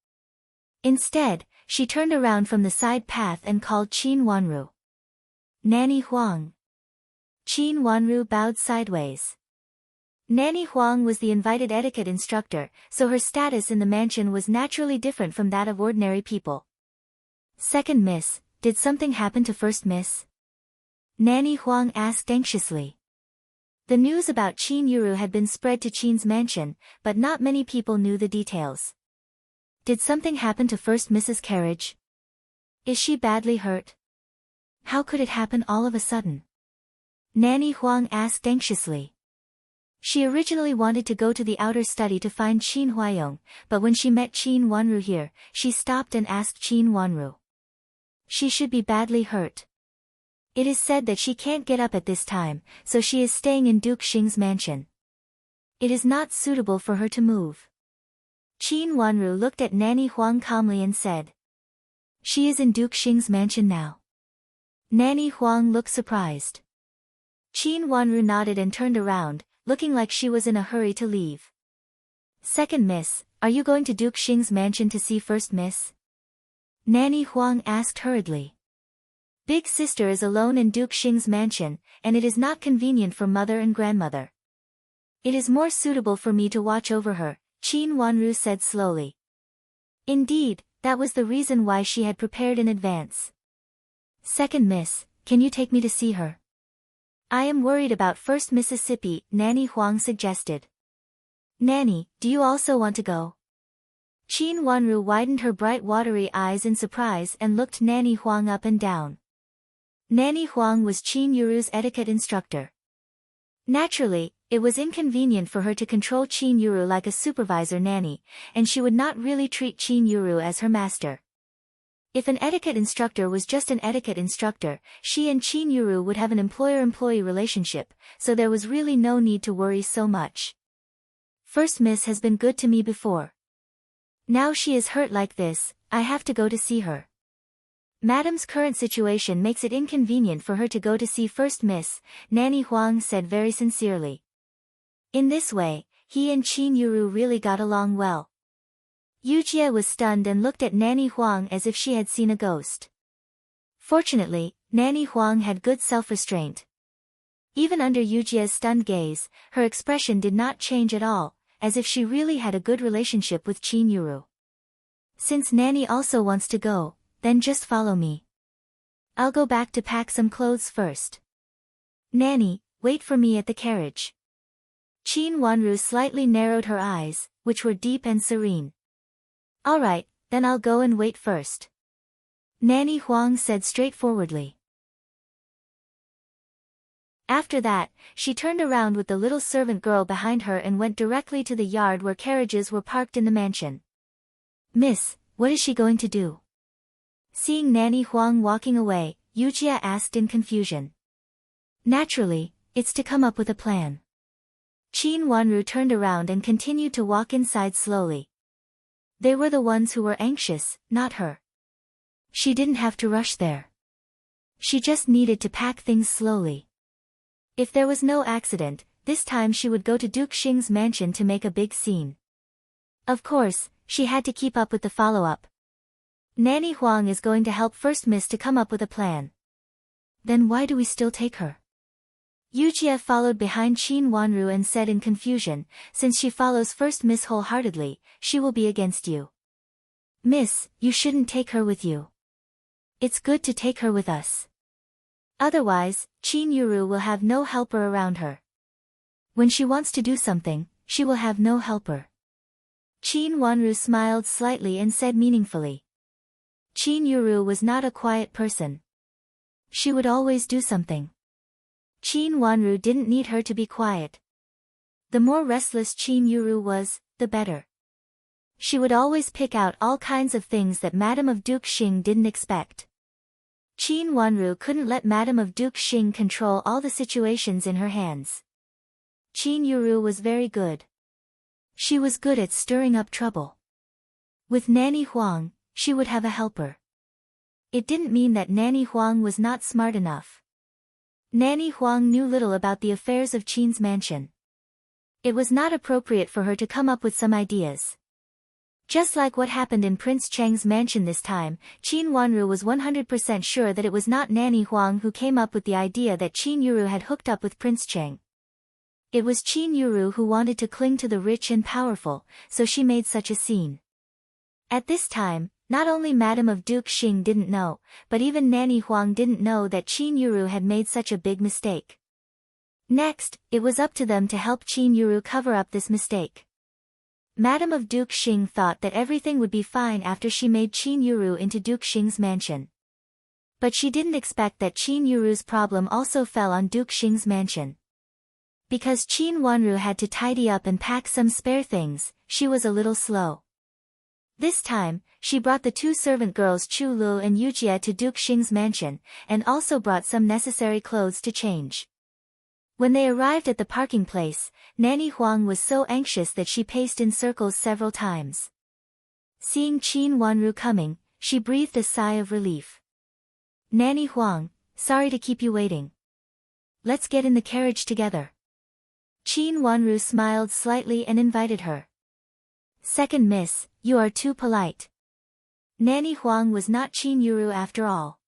Instead, she turned around from the side path and called Qin Wanru. Nanny Huang. Qin Wanru bowed sideways. Nanny Huang was the invited etiquette instructor, so her status in the mansion was naturally different from that of ordinary people. Second Miss, did something happen to First Miss? Nanny Huang asked anxiously. The news about Qin Yuru had been spread to Qin's mansion, but not many people knew the details. Did something happen to First Mrs. Carriage? Is she badly hurt? How could it happen all of a sudden? Nanny Huang asked anxiously. She originally wanted to go to the outer study to find Qin Huayong, but when she met Qin Wanru here, she stopped and asked Qin Wanru. She should be badly hurt. It is said that she can't get up at this time, so she is staying in Duke Xing's mansion. It is not suitable for her to move. Qin Wanru looked at Nanny Huang calmly and said. She is in Duke Xing's mansion now. Nanny Huang looked surprised. Qin Wanru nodded and turned around, looking like she was in a hurry to leave. Second Miss, are you going to Duke Xing's mansion to see First Miss? Nanny Huang asked hurriedly. Big sister is alone in Duke Xing's mansion, and it is not convenient for mother and grandmother. It is more suitable for me to watch over her, Qin Wanru said slowly. Indeed, that was the reason why she had prepared in advance. Second Miss, can you take me to see her? I am worried about First Mississippi, Nanny Huang suggested. Nanny, do you also want to go? Qin Wanru widened her bright watery eyes in surprise and looked Nanny Huang up and down. Nanny Huang was Qin Yuru's etiquette instructor. Naturally, it was inconvenient for her to control Qin Yuru like a supervisor nanny, and she would not really treat Qin Yuru as her master. If an etiquette instructor was just an etiquette instructor, she and Qin Yuru would have an employer-employee relationship, so there was really no need to worry so much. First Miss has been good to me before. Now she is hurt like this, I have to go to see her. Madam's current situation makes it inconvenient for her to go to see First Miss, Nanny Huang said very sincerely. In this way, he and Qin Yuru really got along well. Yujie was stunned and looked at Nanny Huang as if she had seen a ghost. Fortunately, Nanny Huang had good self-restraint. Even under Yujie's stunned gaze, her expression did not change at all, as if she really had a good relationship with Qin Yuru. Since Nanny also wants to go, then just follow me. I'll go back to pack some clothes first. Nanny, wait for me at the carriage. Qin Wanru slightly narrowed her eyes, which were deep and serene. All right, then I'll go and wait first. Nanny Huang said straightforwardly. After that, she turned around with the little servant girl behind her and went directly to the yard where carriages were parked in the mansion. Miss, what is she going to do? Seeing Nanny Huang walking away, Yujie asked in confusion. Naturally, it's to come up with a plan. Qin Wanru turned around and continued to walk inside slowly. They were the ones who were anxious, not her. She didn't have to rush there. She just needed to pack things slowly. If there was no accident, this time she would go to Duke Xing's mansion to make a big scene. Of course, she had to keep up with the follow-up. Nanny Huang is going to help First Miss to come up with a plan. Then why do we still take her? Yujie followed behind Qin Wanru and said in confusion, since she follows First Miss wholeheartedly, she will be against you. Miss, you shouldn't take her with you. It's good to take her with us. Otherwise, Qin Yuru will have no helper around her. When she wants to do something, she will have no helper. Qin Wanru smiled slightly and said meaningfully. Qin Yuru was not a quiet person. She would always do something. Qin Wanru didn't need her to be quiet. The more restless Qin Yuru was, the better. She would always pick out all kinds of things that Madame of Duke Xing didn't expect. Qin Wanru couldn't let Madame of Duke Xing control all the situations in her hands. Qin Yuru was very good. She was good at stirring up trouble. With Nanny Huang, she would have a helper. It didn't mean that Nanny Huang was not smart enough. Nanny Huang knew little about the affairs of Qin's mansion. It was not appropriate for her to come up with some ideas. Just like what happened in Prince Cheng's mansion this time, Qin Wanru was 100% sure that it was not Nanny Huang who came up with the idea that Qin Yuru had hooked up with Prince Cheng. It was Qin Yuru who wanted to cling to the rich and powerful, so she made such a scene. At this time, not only Madame of Duke Xing didn't know, but even Nanny Huang didn't know that Qin Yuru had made such a big mistake. Next, it was up to them to help Qin Yuru cover up this mistake. Madame of Duke Xing thought that everything would be fine after she made Qin Yuru into Duke Xing's mansion. But she didn't expect that Qin Yuru's problem also fell on Duke Xing's mansion. Because Qin Wanru had to tidy up and pack some spare things, she was a little slow. This time, she brought the two servant girls Chu Lu and Yujie to Duke Xing's mansion, and also brought some necessary clothes to change. When they arrived at the parking place, Nanny Huang was so anxious that she paced in circles several times. Seeing Qin Wanru coming, she breathed a sigh of relief. Nanny Huang, sorry to keep you waiting. Let's get in the carriage together. Qin Wanru smiled slightly and invited her. Second miss, you are too polite. Nanny Huang was not Qin Yuru after all.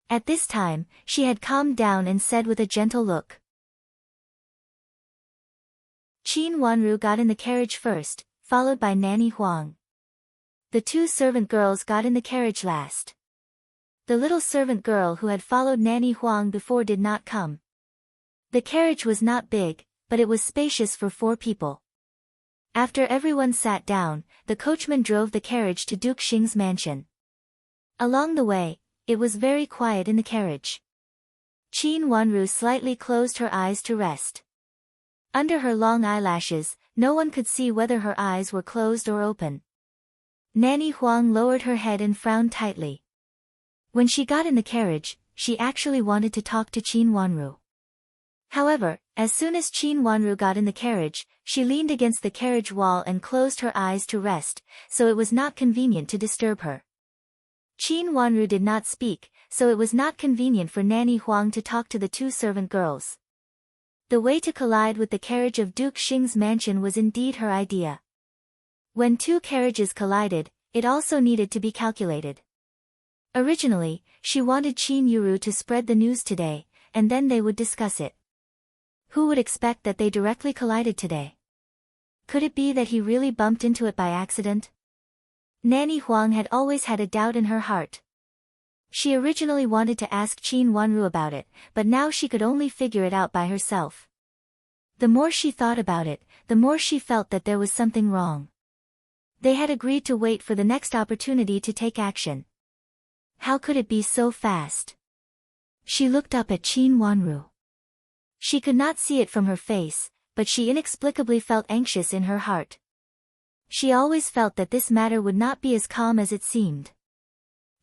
At this time, she had calmed down and said with a gentle look. Qin Wanru got in the carriage first, followed by Nanny Huang. The two servant girls got in the carriage last. The little servant girl who had followed Nanny Huang before did not come. The carriage was not big, but it was spacious for 4 people. After everyone sat down, the coachman drove the carriage to Duke Xing's mansion. Along the way, it was very quiet in the carriage. Qin Wanru slightly closed her eyes to rest. Under her long eyelashes, no one could see whether her eyes were closed or open. Nanny Huang lowered her head and frowned tightly. When she got in the carriage, she actually wanted to talk to Qin Wanru. However, as soon as Qin Wanru got in the carriage, she leaned against the carriage wall and closed her eyes to rest, so it was not convenient to disturb her. Qin Wanru did not speak, so it was not convenient for Nanny Huang to talk to the two servant girls. The way to collide with the carriage of Duke Xing's mansion was indeed her idea. When 2 carriages collided, it also needed to be calculated. Originally, she wanted Qin Yuru to spread the news today, and then they would discuss it. Who would expect that they directly collided today? Could it be that he really bumped into it by accident? Nanny Huang had always had a doubt in her heart. She originally wanted to ask Qin Wanru about it, but now she could only figure it out by herself. The more she thought about it, the more she felt that there was something wrong. They had agreed to wait for the next opportunity to take action. How could it be so fast? She looked up at Qin Wanru. She could not see it from her face, but she inexplicably felt anxious in her heart. She always felt that this matter would not be as calm as it seemed.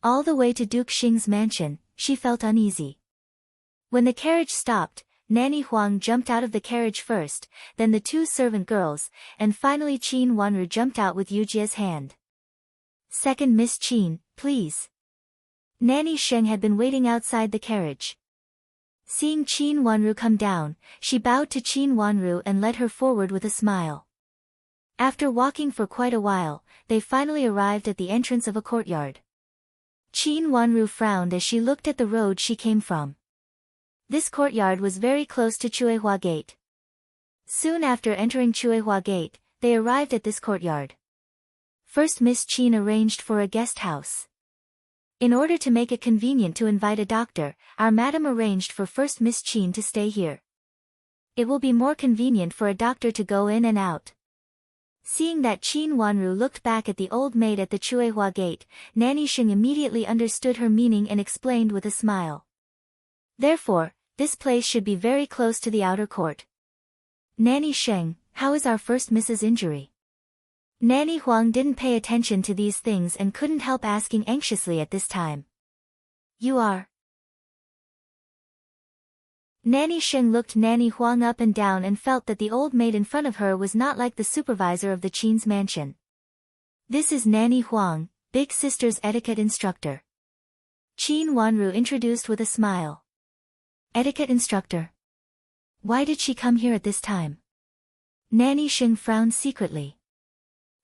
All the way to Duke Xing's mansion, she felt uneasy. When the carriage stopped, Nanny Huang jumped out of the carriage first, then the 2 servant girls, and finally Qin Wanru jumped out with Yujie's hand. Second Miss Qin, please. Nanny Sheng had been waiting outside the carriage. Seeing Qin Wanru come down, she bowed to Qin Wanru and led her forward with a smile. After walking for quite a while, they finally arrived at the entrance of a courtyard. Qin Wanru frowned as she looked at the road she came from. This courtyard was very close to Chuehua Gate. Soon after entering Chuehua Gate, they arrived at this courtyard. First Miss Qin arranged for a guest house. In order to make it convenient to invite a doctor, our madam arranged for First Miss Qin to stay here. It will be more convenient for a doctor to go in and out. Seeing that Qin Wanru looked back at the old maid at the Chuehua Gate, Nanny Sheng immediately understood her meaning and explained with a smile. Therefore, this place should be very close to the outer court. Nanny Sheng, how is our first Mrs. injury? Nanny Huang didn't pay attention to these things and couldn't help asking anxiously at this time. You are? Nanny Sheng looked Nanny Huang up and down and felt that the old maid in front of her was not like the supervisor of the Qin's mansion. This is Nanny Huang, big sister's etiquette instructor. Qin Wanru introduced with a smile. Etiquette instructor. Why did she come here at this time? Nanny Xing frowned secretly.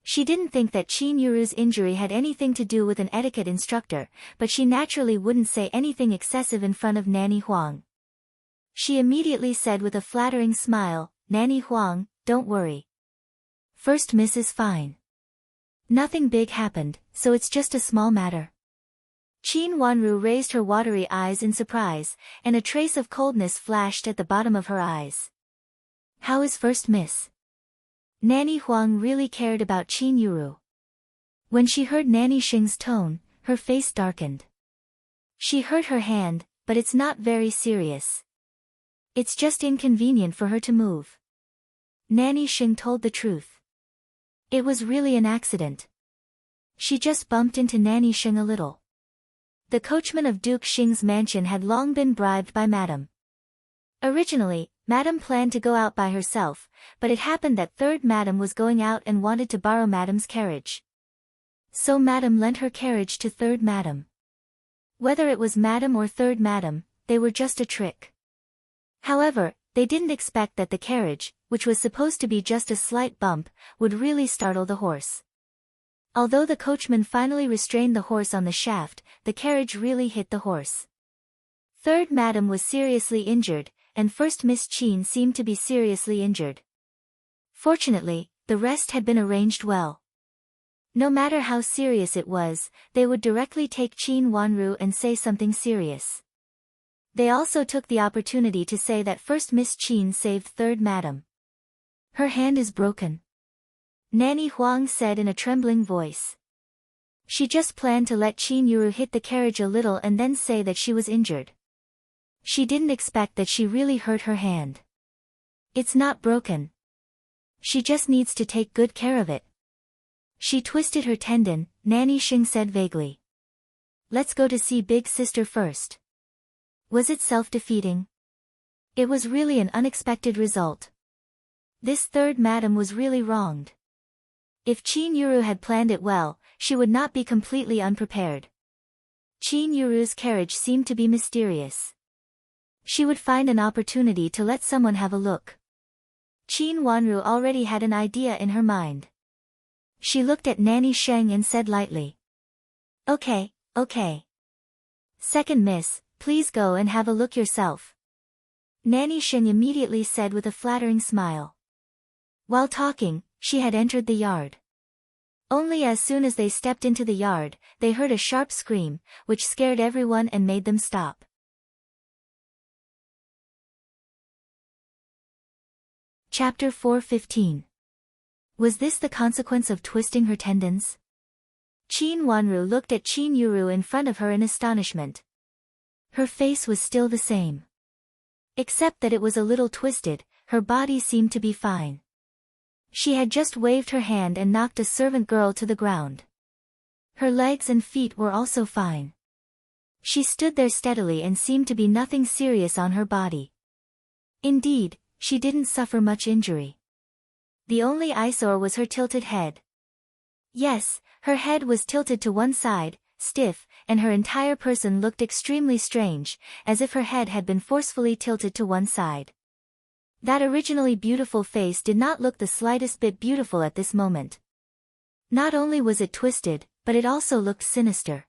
She didn't think that Qin Yuru's injury had anything to do with an etiquette instructor, but she naturally wouldn't say anything excessive in front of Nanny Huang. She immediately said with a flattering smile, "Nanny Huang, don't worry. First Miss is fine. Nothing big happened, so it's just a small matter." Qin Wanru raised her watery eyes in surprise, and a trace of coldness flashed at the bottom of her eyes. How is First Miss? Nanny Huang really cared about Qin Yuru. When she heard Nanny Xing's tone, her face darkened. She hurt her hand, but it's not very serious. It's just inconvenient for her to move. Nanny Xing told the truth. It was really an accident. She just bumped into Nanny Xing a little. The coachman of Duke Xing's mansion had long been bribed by Madame. Originally, Madame planned to go out by herself, but it happened that third Madame was going out and wanted to borrow Madame's carriage. So Madame lent her carriage to third Madame. Whether it was Madame or third Madame, they were just a trick. However, they didn't expect that the carriage, which was supposed to be just a slight bump, would really startle the horse. Although the coachman finally restrained the horse on the shaft, the carriage really hit the horse. Third Madame was seriously injured, and First Miss Qin seemed to be seriously injured. Fortunately, the rest had been arranged well. No matter how serious it was, they would directly take Qin Wanru and say something serious. They also took the opportunity to say that First Miss Qin saved third Madame. Her hand is broken, Nanny Huang said in a trembling voice. She just planned to let Qin Yuru hit the carriage a little and then say that she was injured. She didn't expect that she really hurt her hand. It's not broken. She just needs to take good care of it. She twisted her tendon, Nanny Xing said vaguely. Let's go to see big sister first. Was it self-defeating? It was really an unexpected result. This third Madame was really wronged. If Qin Yuru had planned it well, she would not be completely unprepared. Qin Yuru's carriage seemed to be mysterious. She would find an opportunity to let someone have a look. Qin Wanru already had an idea in her mind. She looked at Nanny Sheng and said lightly. Okay. Second Miss, please go and have a look yourself. Nanny Sheng immediately said with a flattering smile. While talking, she had entered the yard. Only as soon as they stepped into the yard, they heard a sharp scream, which scared everyone and made them stop. Chapter 4:15. Was this the consequence of twisting her tendons? Qin Wanru looked at Qin Yuru in front of her in astonishment. Her face was still the same. Except that it was a little twisted, her body seemed to be fine. She had just waved her hand and knocked a servant girl to the ground. Her legs and feet were also fine. She stood there steadily and seemed to be nothing serious on her body. Indeed, she didn't suffer much injury. The only eyesore was her tilted head. Yes, her head was tilted to one side, stiff, and her entire person looked extremely strange, as if her head had been forcefully tilted to one side. That originally beautiful face did not look the slightest bit beautiful at this moment. Not only was it twisted, but it also looked sinister.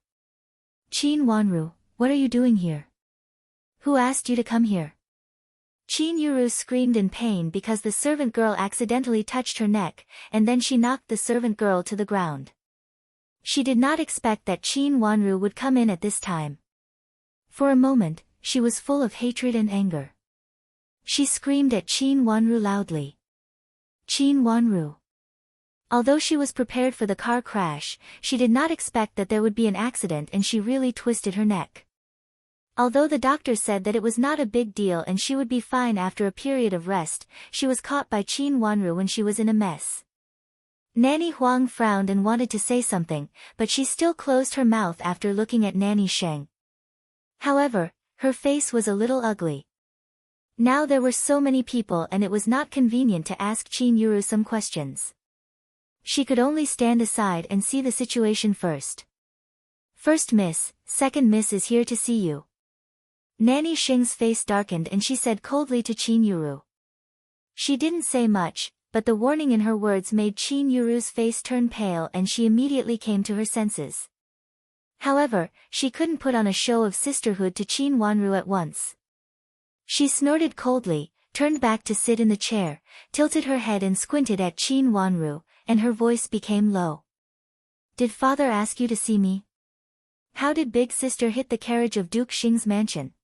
Qin Wanru, what are you doing here? Who asked you to come here? Qin Yuru screamed in pain because the servant girl accidentally touched her neck, and then she knocked the servant girl to the ground. She did not expect that Qin Wanru would come in at this time. For a moment, she was full of hatred and anger. She screamed at Qin Wanru loudly. Qin Wanru. Although she was prepared for the car crash, she did not expect that there would be an accident and she really twisted her neck. Although the doctor said that it was not a big deal and she would be fine after a period of rest, she was caught by Qin Wanru when she was in a mess. Nanny Huang frowned and wanted to say something, but she still closed her mouth after looking at Nanny Sheng. However, her face was a little ugly. Now there were so many people and it was not convenient to ask Qin Yuru some questions. She could only stand aside and see the situation first. First Miss, Second Miss is here to see you. Nanny Xing's face darkened and she said coldly to Qin Yuru. She didn't say much, but the warning in her words made Qin Yuru's face turn pale and she immediately came to her senses. However, she couldn't put on a show of sisterhood to Qin Wanru at once. She snorted coldly, turned back to sit in the chair, tilted her head and squinted at Qin Wanru, and her voice became low. Did father ask you to see me? How did big sister hit the carriage of Duke Xing's mansion?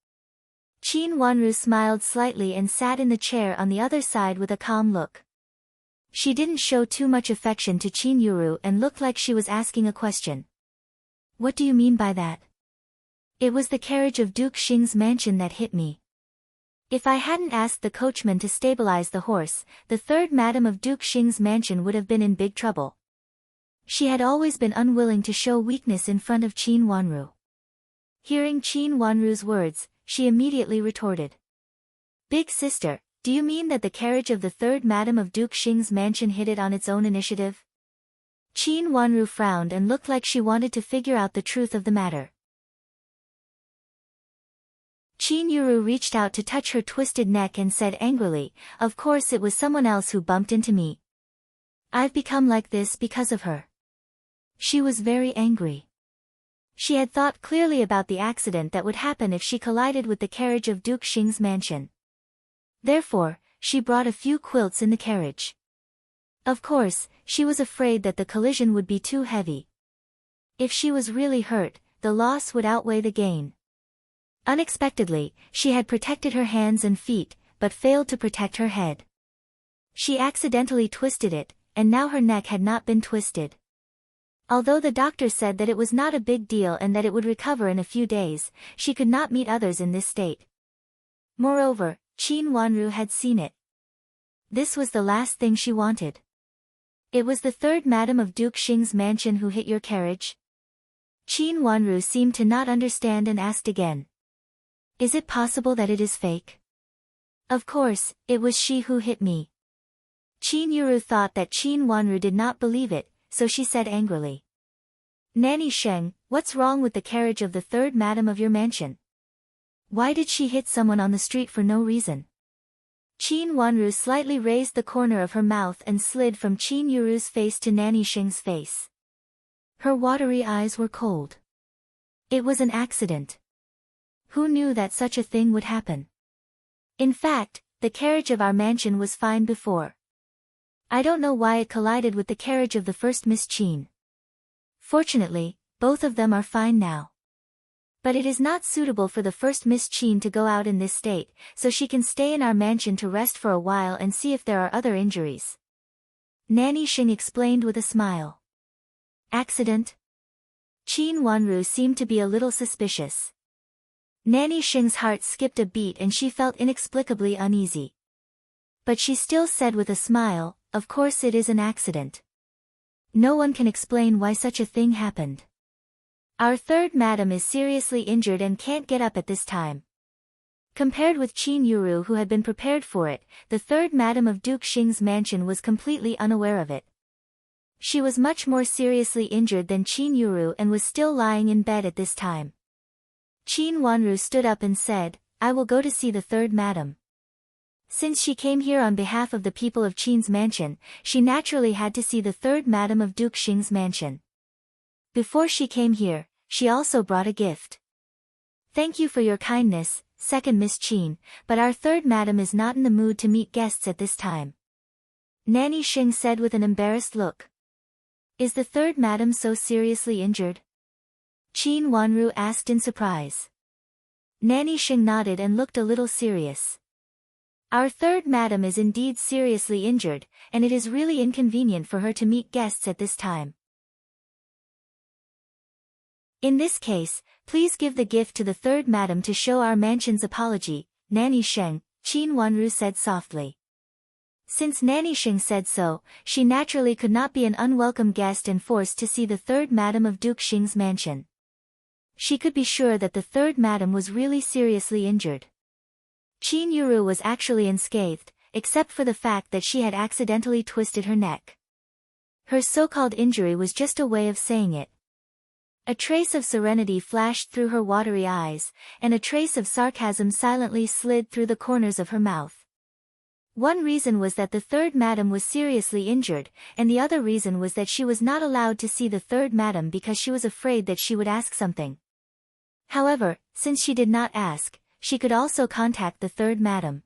Qin Wanru smiled slightly and sat in the chair on the other side with a calm look. She didn't show too much affection to Qin Yuru and looked like she was asking a question. What do you mean by that? It was the carriage of Duke Xing's mansion that hit me. If I hadn't asked the coachman to stabilize the horse, the third madam of Duke Xing's mansion would have been in big trouble. She had always been unwilling to show weakness in front of Qin Wanru. Hearing Qin Wanru's words, she immediately retorted. Big sister, do you mean that the carriage of the third madam of Duke Xing's mansion hit it on its own initiative? Qin Wanru frowned and looked like she wanted to figure out the truth of the matter. Qin Yuru reached out to touch her twisted neck and said angrily, of course it was someone else who bumped into me. I've become like this because of her. She was very angry. She had thought clearly about the accident that would happen if she collided with the carriage of Duke Xing's mansion. Therefore, she brought a few quilts in the carriage. Of course, she was afraid that the collision would be too heavy. If she was really hurt, the loss would outweigh the gain. Unexpectedly, she had protected her hands and feet, but failed to protect her head. She accidentally twisted it, and now her neck had not been twisted. Although the doctor said that it was not a big deal and that it would recover in a few days, she could not meet others in this state. Moreover, Qin Wanru had seen it. This was the last thing she wanted. It was the third madam of Duke Xing's mansion who hit your carriage? Qin Wanru seemed to not understand and asked again. Is it possible that it is fake? Of course, it was she who hit me. Qin Yuru thought that Qin Wanru did not believe it, so she said angrily. Nanny Sheng, what's wrong with the carriage of the third madam of your mansion? Why did she hit someone on the street for no reason? Qin Wanru slightly raised the corner of her mouth and slid from Qin Yuru's face to Nanny Sheng's face. Her watery eyes were cold. It was an accident. Who knew that such a thing would happen? In fact, the carriage of our mansion was fine before. I don't know why it collided with the carriage of the first Miss Qin. Fortunately, both of them are fine now. But it is not suitable for the first Miss Qin to go out in this state, so she can stay in our mansion to rest for a while and see if there are other injuries. Nanny Sheng explained with a smile. Accident? Qin Wanru seemed to be a little suspicious. Nanny Sheng's heart skipped a beat and she felt inexplicably uneasy. But she still said with a smile, of course it is an accident. No one can explain why such a thing happened. Our third madam is seriously injured and can't get up at this time. Compared with Qin Yuru who had been prepared for it, the third madam of Duke Xing's mansion was completely unaware of it. She was much more seriously injured than Qin Yuru and was still lying in bed at this time. Qin Wanru stood up and said, I will go to see the third madam. Since she came here on behalf of the people of Qin's mansion, she naturally had to see the third madam of Duke Xing's mansion. Before she came here, she also brought a gift. Thank you for your kindness, second Miss Qin, but our third madam is not in the mood to meet guests at this time. Nanny Sheng said with an embarrassed look. Is the third madam so seriously injured? Qin Wanru asked in surprise. Nanny Sheng nodded and looked a little serious. Our third madam is indeed seriously injured, and it is really inconvenient for her to meet guests at this time. In this case, please give the gift to the third madam to show our mansion's apology, Nanny Sheng, Qin Wanru said softly. Since Nanny Sheng said so, she naturally could not be an unwelcome guest and forced to see the third madam of Duke Xing's mansion. She could be sure that the third madam was really seriously injured. Qin Yuru was actually unscathed, except for the fact that she had accidentally twisted her neck. Her so-called injury was just a way of saying it. A trace of serenity flashed through her watery eyes, and a trace of sarcasm silently slid through the corners of her mouth. One reason was that the third madam was seriously injured, and the other reason was that she was not allowed to see the third madam because she was afraid that she would ask something. However, since she did not ask, she could also contact the third madam.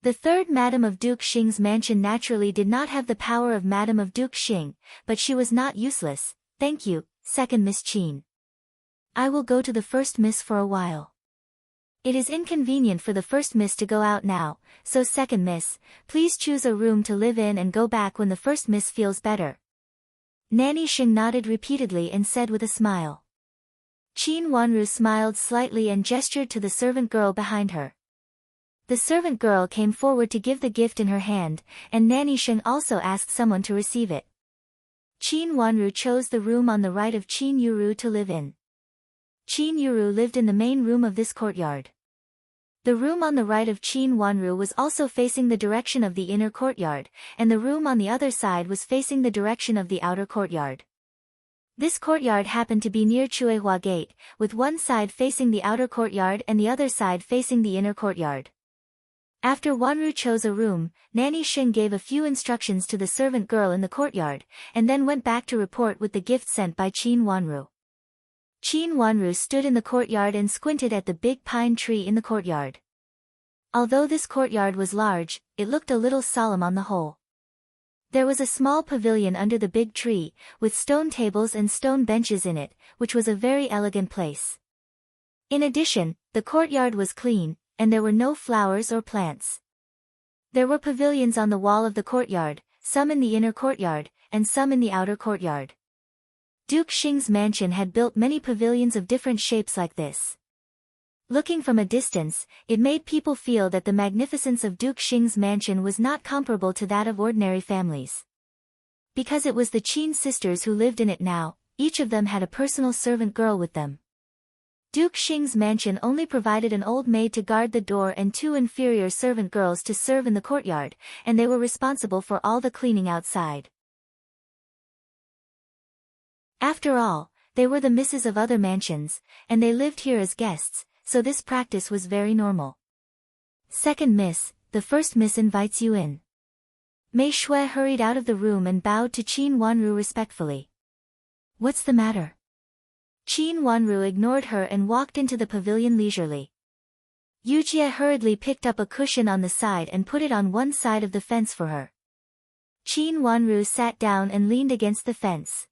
The third madam of Duke Xing's mansion naturally did not have the power of Madam of Duke Xing, but she was not useless. Thank you, second Miss Qin. I will go to the first miss for a while. It is inconvenient for the first miss to go out now, so second miss, please choose a room to live in and go back when the first miss feels better. Nanny Xing nodded repeatedly and said with a smile. Qin Wanru smiled slightly and gestured to the servant girl behind her. The servant girl came forward to give the gift in her hand, and Nanny Xing also asked someone to receive it. Qin Wanru chose the room on the right of Qin Yuru to live in. Qin Yuru lived in the main room of this courtyard. The room on the right of Qin Wanru was also facing the direction of the inner courtyard, and the room on the other side was facing the direction of the outer courtyard. This courtyard happened to be near Chuehua Gate, with one side facing the outer courtyard and the other side facing the inner courtyard. After Wanru chose a room, Nanny Xing gave a few instructions to the servant girl in the courtyard, and then went back to report with the gift sent by Qin Wanru. Qin Wanru stood in the courtyard and squinted at the big pine tree in the courtyard. Although this courtyard was large, it looked a little solemn on the whole. There was a small pavilion under the big tree, with stone tables and stone benches in it, which was a very elegant place. In addition, the courtyard was clean, and there were no flowers or plants. There were pavilions on the wall of the courtyard, some in the inner courtyard, and some in the outer courtyard. Duke Xing's mansion had built many pavilions of different shapes like this. Looking from a distance, it made people feel that the magnificence of Duke Xing's mansion was not comparable to that of ordinary families. Because it was the Qin sisters who lived in it now, each of them had a personal servant girl with them. Duke Xing's mansion only provided an old maid to guard the door and two inferior servant girls to serve in the courtyard, and they were responsible for all the cleaning outside. After all, they were the misses of other mansions, and they lived here as guests, so this practice was very normal. Second miss, the first miss invites you in. Mei Shui hurried out of the room and bowed to Qin Wanru respectfully. What's the matter? Qin Wanru ignored her and walked into the pavilion leisurely. Yujie hurriedly picked up a cushion on the side and put it on one side of the fence for her. Qin Wanru sat down and leaned against the fence.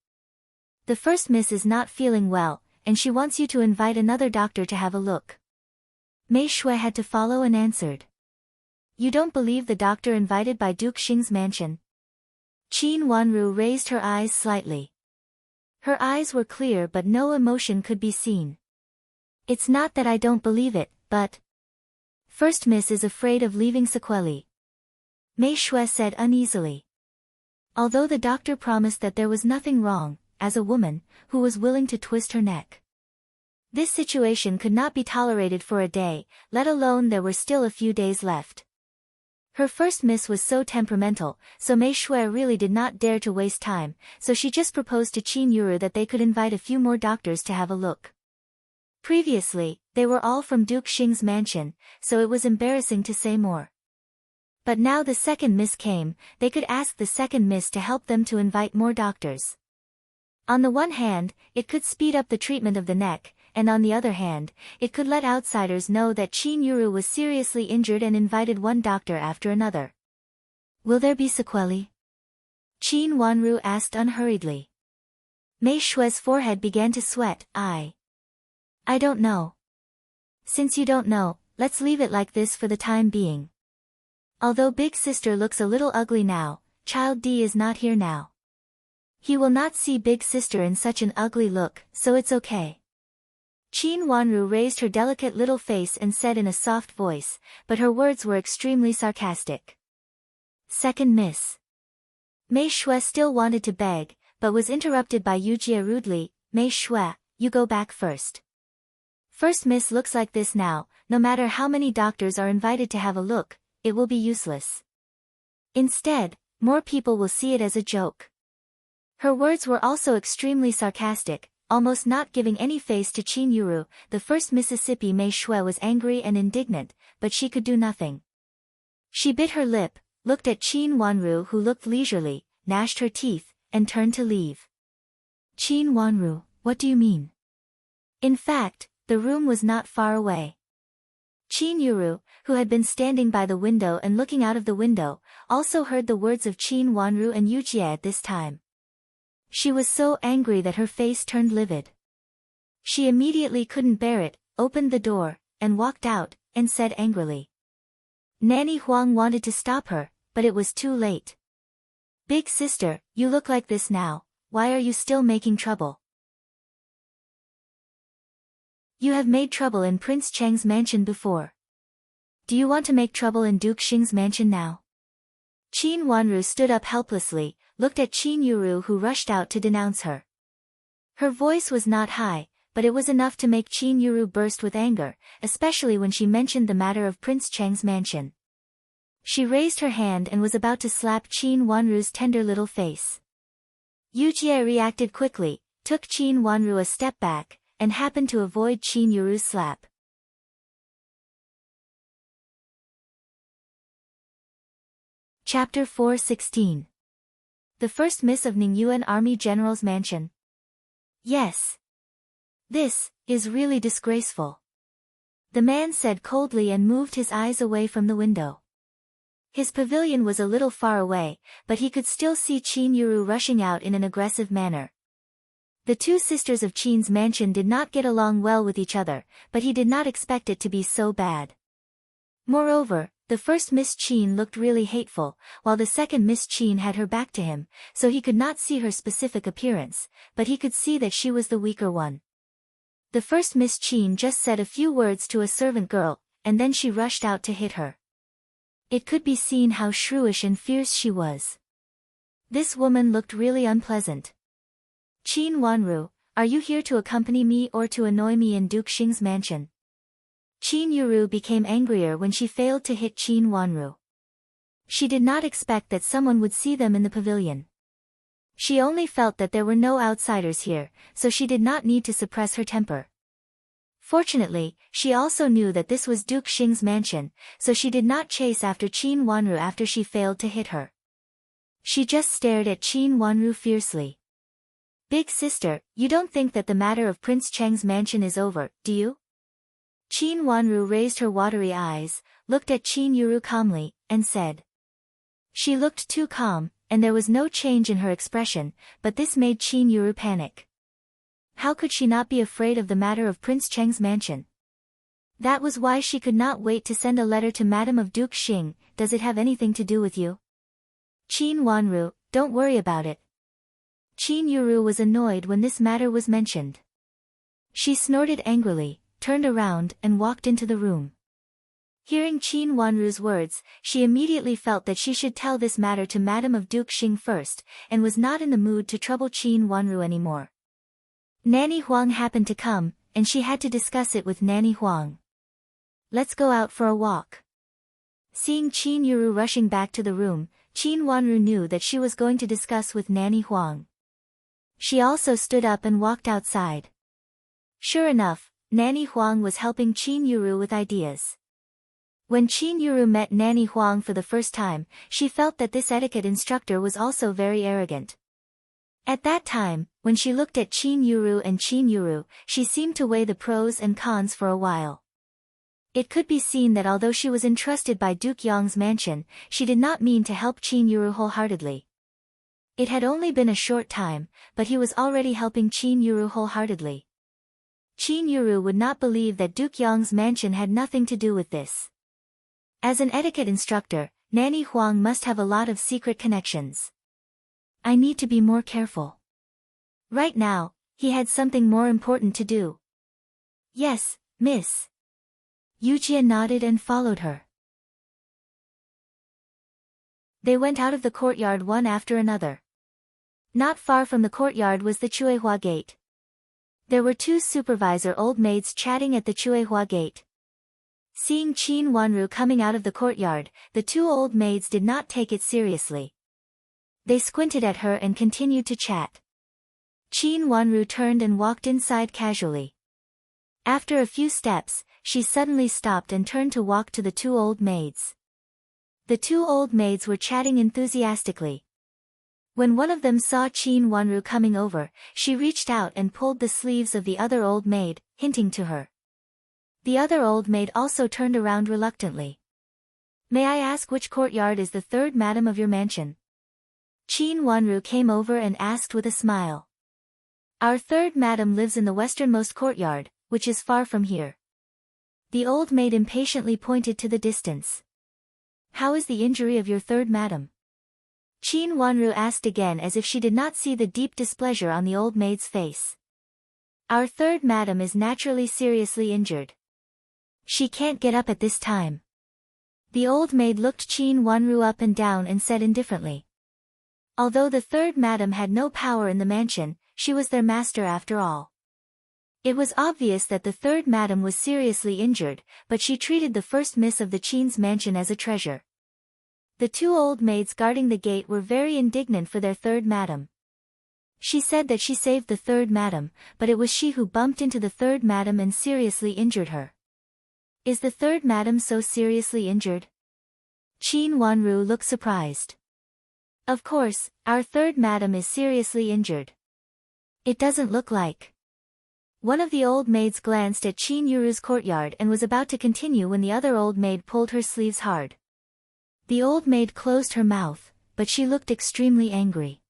The first miss is not feeling well, and she wants you to invite another doctor to have a look. Mei Shui had to follow and answered. You don't believe the doctor invited by Duke Xing's mansion? Qin Wanru raised her eyes slightly. Her eyes were clear but no emotion could be seen. It's not that I don't believe it, but... First miss is afraid of leaving sequelae. Mei Shui said uneasily. Although the doctor promised that there was nothing wrong, as a woman, who was willing to twist her neck. This situation could not be tolerated for a day, let alone there were still a few days left. Her first miss was so temperamental, so Mei Shui really did not dare to waste time, so she just proposed to Qin Yuru that they could invite a few more doctors to have a look. Previously, they were all from Duke Xing's mansion, so it was embarrassing to say more. But now the second miss came, they could ask the second miss to help them to invite more doctors. On the one hand, it could speed up the treatment of the neck, and on the other hand, it could let outsiders know that Qin Yuru was seriously injured and invited one doctor after another. Will there be sequelae? Qin Wanru asked unhurriedly. Mei Shui's forehead began to sweat. I don't know. Since you don't know, let's leave it like this for the time being. Although Big Sister looks a little ugly now, Child D is not here now. He will not see Big Sister in such an ugly look, so it's okay. Qin Wanru raised her delicate little face and said in a soft voice, but her words were extremely sarcastic. Second miss. Mei Shui still wanted to beg, but was interrupted by Yujie rudely. Mei Shui, you go back first. First miss looks like this now, no matter how many doctors are invited to have a look, it will be useless. Instead, more people will see it as a joke. Her words were also extremely sarcastic. almost not giving any face to Qin Yuru. The first Mississippi Mei Shui was angry and indignant, but she could do nothing. She bit her lip, looked at Qin Wanru who looked leisurely, gnashed her teeth, and turned to leave. Qin Wanru, what do you mean? In fact, the room was not far away. Qin Yuru, who had been standing by the window and looking out of the window, also heard the words of Qin Wanru and Yujie at this time. She was so angry that her face turned livid. She immediately couldn't bear it, opened the door, and walked out, and said angrily. Nanny Huang wanted to stop her, but it was too late. Big sister, you look like this now, why are you still making trouble? You have made trouble in Prince Cheng's mansion before. Do you want to make trouble in Duke Xing's mansion now? Qin Wanru stood up helplessly, looked at Qin Yuru who rushed out to denounce her. Her voice was not high, but it was enough to make Qin Yuru burst with anger, especially when she mentioned the matter of Prince Cheng's mansion. She raised her hand and was about to slap Qin Wanru's tender little face. Yujie reacted quickly, took Qin Wanru a step back, and happened to avoid Qin Yuru's slap. Chapter 4:16. The first miss of Ningyuan Army General's mansion. Yes. This is really disgraceful. The man said coldly and moved his eyes away from the window. His pavilion was a little far away, but he could still see Qin Yuru rushing out in an aggressive manner. The two sisters of Qin's mansion did not get along well with each other, but he did not expect it to be so bad. Moreover, the first Miss Qin looked really hateful, while the second Miss Qin had her back to him, so he could not see her specific appearance, but he could see that she was the weaker one. The first Miss Qin just said a few words to a servant girl, and then she rushed out to hit her. It could be seen how shrewish and fierce she was. This woman looked really unpleasant. Qin Wanru, are you here to accompany me or to annoy me in Duke Xing's mansion? Qin Yuru became angrier when she failed to hit Qin Wanru. She did not expect that someone would see them in the pavilion. She only felt that there were no outsiders here, so she did not need to suppress her temper. Fortunately, she also knew that this was Duke Xing's mansion, so she did not chase after Qin Wanru after she failed to hit her. She just stared at Qin Wanru fiercely. Big sister, you don't think that the matter of Prince Cheng's mansion is over, do you? Qin Wanru raised her watery eyes, looked at Qin Yuru calmly, and said. She looked too calm, and there was no change in her expression, but this made Qin Yuru panic. How could she not be afraid of the matter of Prince Cheng's mansion? That was why she could not wait to send a letter to Madame of Duke Xing. Does it have anything to do with you? Qin Wanru, don't worry about it. Qin Yuru was annoyed when this matter was mentioned. She snorted angrily, turned around and walked into the room. Hearing Qin Wanru's words, she immediately felt that she should tell this matter to Madame of Duke Xing first, and was not in the mood to trouble Qin Wanru anymore. Nanny Huang happened to come, and she had to discuss it with Nanny Huang. Let's go out for a walk. Seeing Qin Yuru rushing back to the room, Qin Wanru knew that she was going to discuss with Nanny Huang. She also stood up and walked outside. Sure enough, Nanny Huang was helping Qin Yuru with ideas. When Qin Yuru met Nanny Huang for the first time, she felt that this etiquette instructor was also very arrogant. At that time, when she looked at Qin Yuru, she seemed to weigh the pros and cons for a while. It could be seen that although she was entrusted by Duke Yong's mansion, she did not mean to help Qin Yuru wholeheartedly. It had only been a short time, but he was already helping Qin Yuru wholeheartedly. Qin Yuru would not believe that Duke Yong's mansion had nothing to do with this. As an etiquette instructor, Nanny Huang must have a lot of secret connections. I need to be more careful. Right now, he had something more important to do. Yes, miss. Yujie nodded and followed her. They went out of the courtyard one after another. Not far from the courtyard was the Chuehua Gate. There were two supervisor old maids chatting at the Chuehua Gate. Seeing Qin Wanru coming out of the courtyard, the two old maids did not take it seriously. They squinted at her and continued to chat. Qin Wanru turned and walked inside casually. After a few steps, she suddenly stopped and turned to walk to the two old maids. The two old maids were chatting enthusiastically. When one of them saw Qin Wanru coming over, she reached out and pulled the sleeves of the other old maid, hinting to her. The other old maid also turned around reluctantly. "May I ask which courtyard is the third madam of your mansion?" Qin Wanru came over and asked with a smile. "Our third madam lives in the westernmost courtyard, which is far from here." The old maid impatiently pointed to the distance. "How is the injury of your third madam?" Qin Wanru asked again as if she did not see the deep displeasure on the old maid's face. "Our third madam is naturally seriously injured. She can't get up at this time." The old maid looked Qin Wanru up and down and said indifferently. Although the third madam had no power in the mansion, she was their master after all. It was obvious that the third madam was seriously injured, but she treated the first miss of the Qin's mansion as a treasure. The two old maids guarding the gate were very indignant for their third madam. She said that she saved the third madam, but it was she who bumped into the third madam and seriously injured her. "Is the third madam so seriously injured?" Qin Wanru looked surprised. "Of course, our third madam is seriously injured." "It doesn't look like." One of the old maids glanced at Qin Yuru's courtyard and was about to continue when the other old maid pulled her sleeves hard. The old maid closed her mouth, but she looked extremely angry.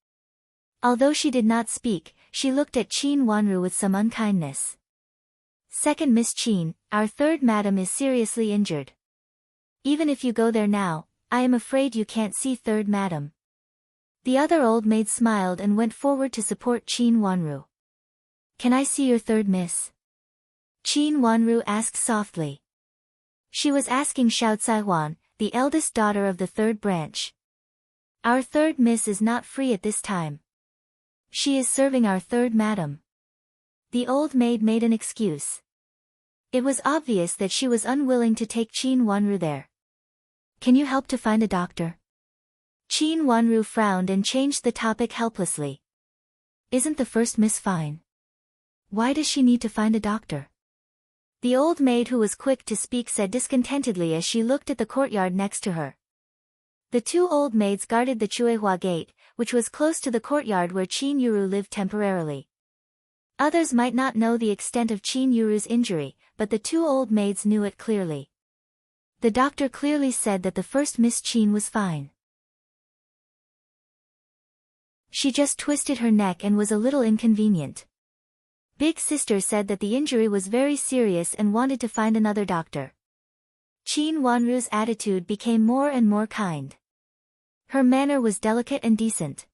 Although she did not speak, she looked at Qin Wanru with some unkindness. "Second Miss Qin, our third madam is seriously injured. Even if you go there now, I am afraid you can't see third madam." The other old maid smiled and went forward to support Qin Wanru. "Can I see your third miss?" Qin Wanru asked softly. She was asking Xiao Caihuan, the eldest daughter of the third branch. "Our third miss is not free at this time. She is serving our third madam." The old maid made an excuse. It was obvious that she was unwilling to take Qin Wanru there. "Can you help to find a doctor?" Qin Wanru frowned and changed the topic helplessly. "Isn't the first miss fine? Why does she need to find a doctor?" The old maid who was quick to speak said discontentedly as she looked at the courtyard next to her. The two old maids guarded the Chuehua gate, which was close to the courtyard where Qin Yuru lived temporarily. Others might not know the extent of Qin Yuru's injury, but the two old maids knew it clearly. The doctor clearly said that the first Miss Qin was fine. She just twisted her neck and was a little inconvenient. Big sister said that the injury was very serious and wanted to find another doctor. Qin Wanru's attitude became more and more kind. Her manner was delicate and decent.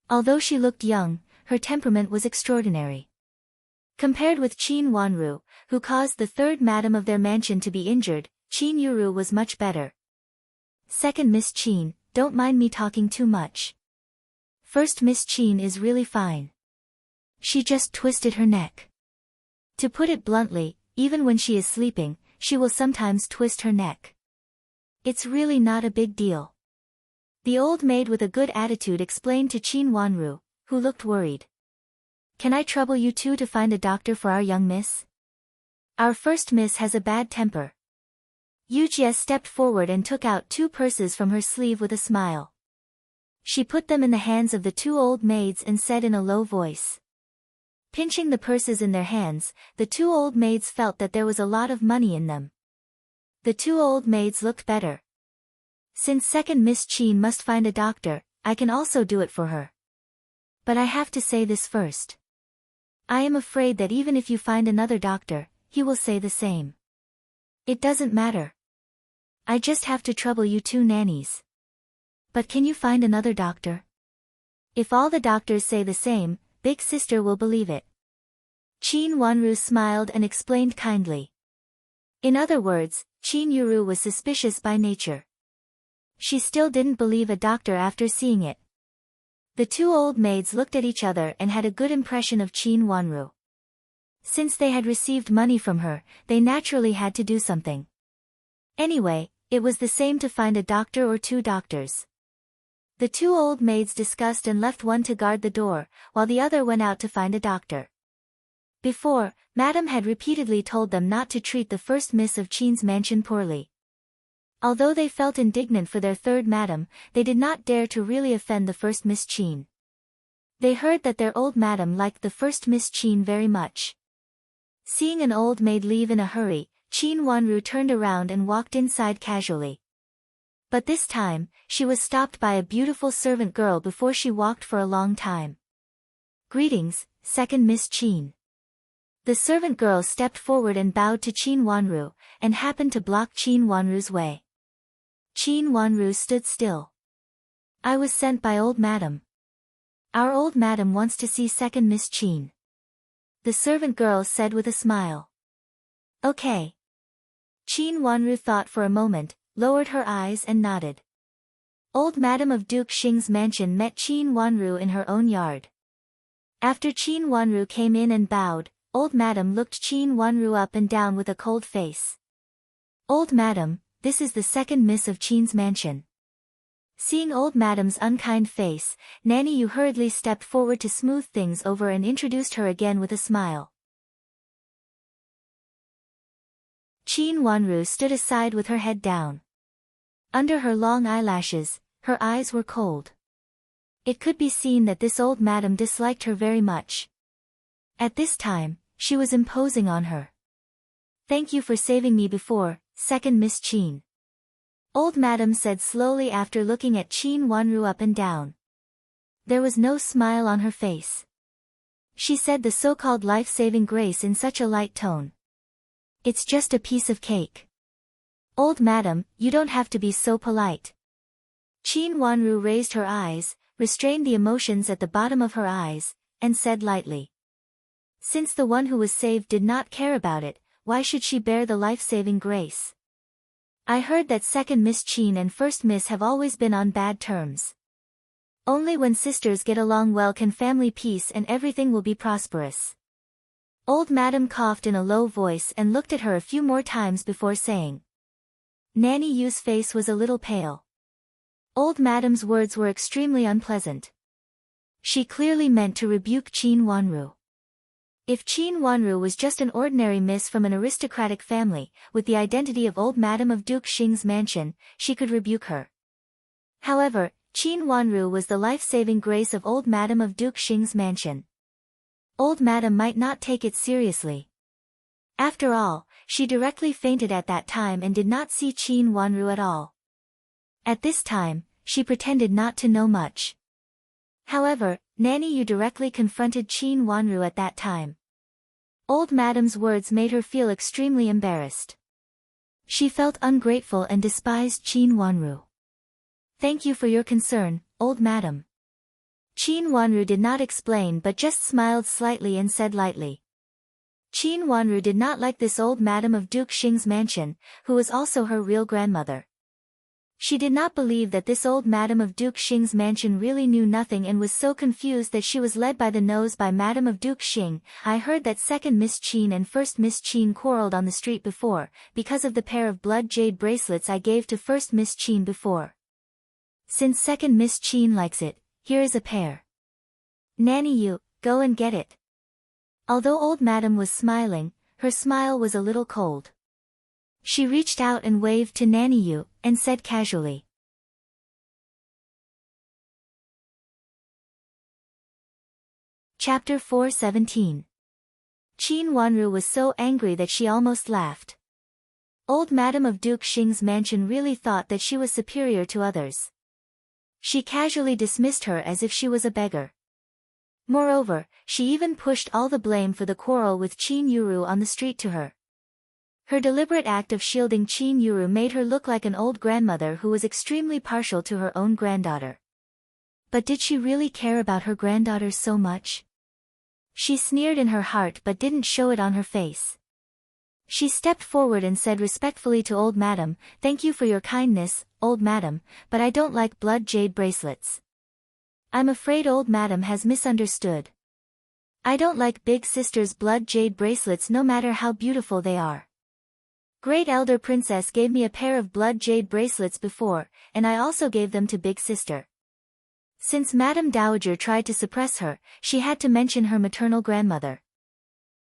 Although she looked young, her temperament was extraordinary. Compared with Qin Wanru, who caused the third madam of their mansion to be injured, Qin Yuru was much better. "Second Miss Qin, don't mind me talking too much. First Miss Qin is really fine. She just twisted her neck. To put it bluntly, even when she is sleeping, she will sometimes twist her neck. It's really not a big deal." The old maid with a good attitude explained to Qin Wanru, who looked worried. "Can I trouble you two to find a doctor for our young miss? Our first miss has a bad temper." Yujie stepped forward and took out 2 purses from her sleeve with a smile. She put them in the hands of the 2 old maids and said in a low voice. Pinching the purses in their hands, the 2 old maids felt that there was a lot of money in them. The 2 old maids looked better. "Since second Miss Qin must find a doctor, I can also do it for her. But I have to say this first. I am afraid that even if you find another doctor, he will say the same. It doesn't matter. I just have to trouble you 2 nannies. But can you find another doctor? If all the doctors say the same, big sister will believe it." Qin Wanru smiled and explained kindly. In other words, Qin Yuru was suspicious by nature. She still didn't believe a doctor after seeing it. The 2 old maids looked at each other and had a good impression of Qin Wanru. Since they had received money from her, they naturally had to do something. Anyway, it was the same to find a doctor or 2 doctors. The two old maids discussed and left one to guard the door, while the other went out to find a doctor. Before, Madame had repeatedly told them not to treat the first Miss of Qin's mansion poorly. Although they felt indignant for their third Madame, they did not dare to really offend the first Miss Qin. They heard that their old Madame liked the first Miss Qin very much. Seeing an old maid leave in a hurry, Qin Wanru turned around and walked inside casually. But this time, she was stopped by a beautiful servant girl before she walked for a long time. "Greetings, second Miss Qin." The servant girl stepped forward and bowed to Qin Wanru, and happened to block Qin Wanru's way. Qin Wanru stood still. "I was sent by old Madam. Our old Madam wants to see second Miss Qin," the servant girl said with a smile. "Okay." Qin Wanru thought for a moment, lowered her eyes and nodded. Old Madam of Duke Xing's mansion met Qin Wanru in her own yard. After Qin Wanru came in and bowed, old Madam looked Qin Wanru up and down with a cold face. "Old Madam, this is the second Miss of Qin's mansion." Seeing old Madam's unkind face, Nanny Yu hurriedly stepped forward to smooth things over and introduced her again with a smile. Qin Wanru stood aside with her head down. Under her long eyelashes, her eyes were cold. It could be seen that this old Madam disliked her very much. At this time, she was imposing on her. "Thank you for saving me before, second Miss Qin," old Madam said slowly after looking at Qin Wanru up and down. There was no smile on her face. She said the so-called life-saving grace in such a light tone. "It's just a piece of cake. Old Madam, you don't have to be so polite." Qin Wanru raised her eyes, restrained the emotions at the bottom of her eyes, and said lightly. Since the one who was saved did not care about it, why should she bear the life-saving grace? I heard that second Miss Qin and first Miss have always been on bad terms. Only when sisters get along well can family peace and everything will be prosperous. Old Madam coughed in a low voice and looked at her a few more times before saying. Nanny Yu's face was a little pale. Old Madam's words were extremely unpleasant. She clearly meant to rebuke Qin Wanru. If Qin Wanru was just an ordinary miss from an aristocratic family, with the identity of old Madam of Duke Xing's mansion, she could rebuke her. However, Qin Wanru was the life-saving grace of old Madam of Duke Xing's mansion. Old Madam might not take it seriously. After all, she directly fainted at that time and did not see Qin Wanru at all. At this time, she pretended not to know much. However, Nanny Yu directly confronted Qin Wanru at that time. Old Madam's words made her feel extremely embarrassed. She felt ungrateful and despised Qin Wanru. "Thank you for your concern, old Madam." Qin Wanru did not explain but just smiled slightly and said lightly. Qin Wanru did not like this old Madam of Duke Xing's mansion, who was also her real grandmother. She did not believe that this old Madam of Duke Xing's mansion really knew nothing and was so confused that she was led by the nose by Madam of Duke Xing. "I heard that second Miss Qin and first Miss Qin quarreled on the street before, because of the pair of blood jade bracelets I gave to first Miss Qin before. Since second Miss Qin likes it, here is a pair. Nanny Yu, go and get it." Although old Madam was smiling, her smile was a little cold. She reached out and waved to Nanny Yu, and said casually. Chapter 4:17. Qin Wanru was so angry that she almost laughed. Old Madam of Duke Xing's mansion really thought that she was superior to others. She casually dismissed her as if she was a beggar. Moreover, she even pushed all the blame for the quarrel with Qin Yuru on the street to her. Her deliberate act of shielding Qin Yuru made her look like an old grandmother who was extremely partial to her own granddaughter. But did she really care about her granddaughter so much? She sneered in her heart but didn't show it on her face. She stepped forward and said respectfully to old Madam, "Thank you for your kindness, old Madam, but I don't like blood jade bracelets. I'm afraid old Madam has misunderstood. I don't like big sister's blood jade bracelets no matter how beautiful they are. Great elder princess gave me a pair of blood jade bracelets before, and I also gave them to big sister. Since Madame Dowager tried to suppress her, she had to mention her maternal grandmother.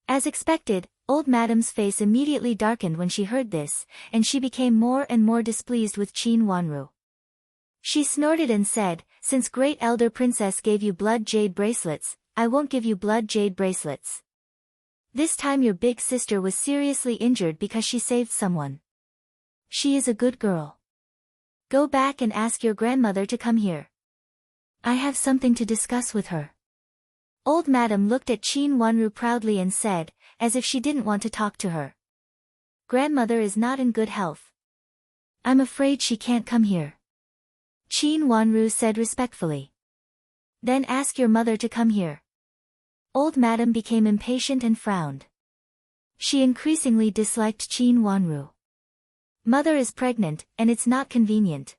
As expected, old Madame's face immediately darkened when she heard this, and she became more and more displeased with Qin Wanru. She snorted and said, "Since great elder princess gave you blood jade bracelets, I won't give you blood jade bracelets. This time your big sister was seriously injured because she saved someone. She is a good girl. Go back and ask your grandmother to come here. I have something to discuss with her." Old Madame looked at Qin Wanru proudly and said, as if she didn't want to talk to her. "Grandmother is not in good health. I'm afraid she can't come here." Qin Wanru said respectfully. "Then ask your mother to come here." Old Madame became impatient and frowned. She increasingly disliked Qin Wanru. "Mother is pregnant, and it's not convenient."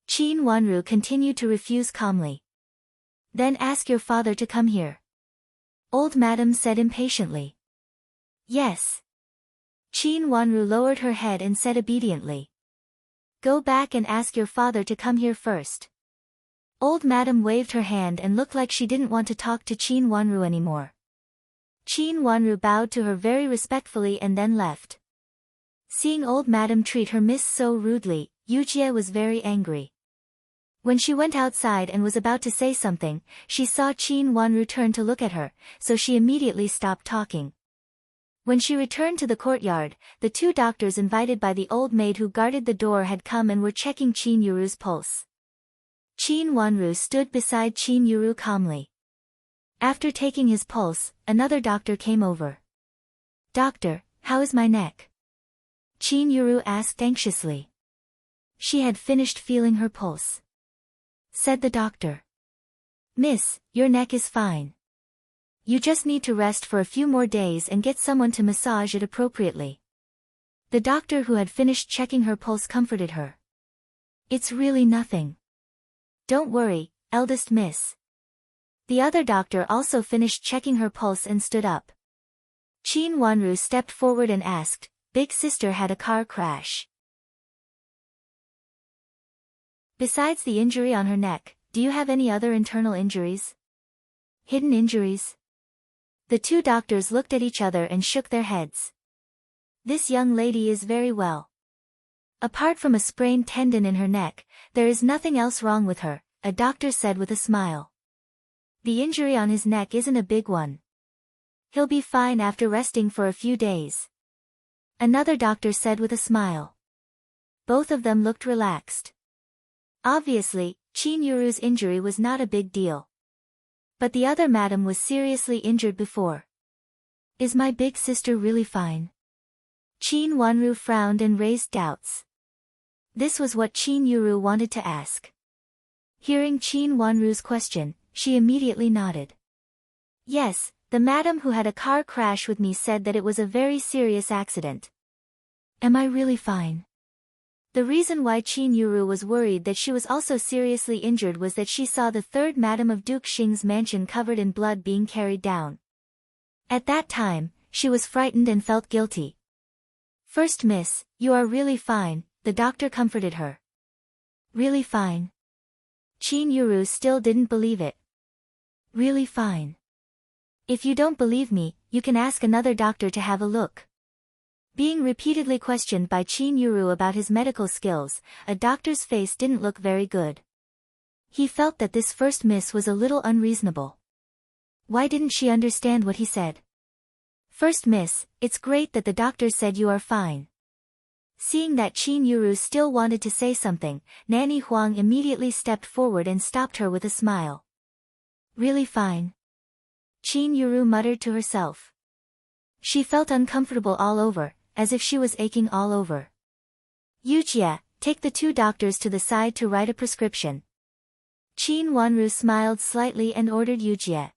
Qin Wanru continued to refuse calmly. "Then ask your father to come here." Old Madame said impatiently. "Yes." Qin Wanru lowered her head and said obediently. "Go back and ask your father to come here first." Old Madame waved her hand and looked like she didn't want to talk to Qin Wanru anymore. Qin Wanru bowed to her very respectfully and then left. Seeing Old Madame treat her miss so rudely, Yujie was very angry. When she went outside and was about to say something, she saw Qin Wanru turn to look at her, so she immediately stopped talking. When she returned to the courtyard, the two doctors invited by the old maid who guarded the door had come and were checking Qin Yuru's pulse. Qin Wanru stood beside Qin Yuru calmly. After taking his pulse, another doctor came over. "Doctor, how is my neck?" Qin Yuru asked anxiously. She had finished feeling her pulse. Said the doctor. "Miss, your neck is fine. You just need to rest for a few more days and get someone to massage it appropriately." The doctor who had finished checking her pulse comforted her. "It's really nothing. Don't worry, eldest miss." The other doctor also finished checking her pulse and stood up. Qin Wanru stepped forward and asked, "Big sister had a car crash. Besides the injury on her neck, do you have any other internal injuries? Hidden injuries?" The two doctors looked at each other and shook their heads. "This young lady is very well. Apart from a sprained tendon in her neck, there is nothing else wrong with her," a doctor said with a smile. "The injury on his neck isn't a big one. He'll be fine after resting for a few days," another doctor said with a smile. Both of them looked relaxed. Obviously, Qin Yuru's injury was not a big deal. But the other madam was seriously injured before. "Is my big sister really fine?" Qin Wanru frowned and raised doubts. This was what Qin Yuru wanted to ask. Hearing Qin Wanru's question, she immediately nodded. "Yes, the madam who had a car crash with me said that it was a very serious accident." "Am I really fine?" The reason why Qin Yuru was worried that she was also seriously injured was that she saw the third madam of Duke Xing's mansion covered in blood being carried down. At that time, she was frightened and felt guilty. "First miss, you are really fine," the doctor comforted her. "Really fine?" Qin Yuru still didn't believe it. "Really fine. If you don't believe me, you can ask another doctor to have a look." Being repeatedly questioned by Qin Yuru about his medical skills, a doctor's face didn't look very good. He felt that this first miss was a little unreasonable. Why didn't she understand what he said? "First miss, it's great that the doctor said you are fine." Seeing that Qin Yuru still wanted to say something, Nanny Huang immediately stepped forward and stopped her with a smile. "Really fine?" Qin Yuru muttered to herself. She felt uncomfortable all over, as if she was aching all over. "Yujie, take the two doctors to the side to write a prescription." Qin Wanru smiled slightly and ordered Yujie.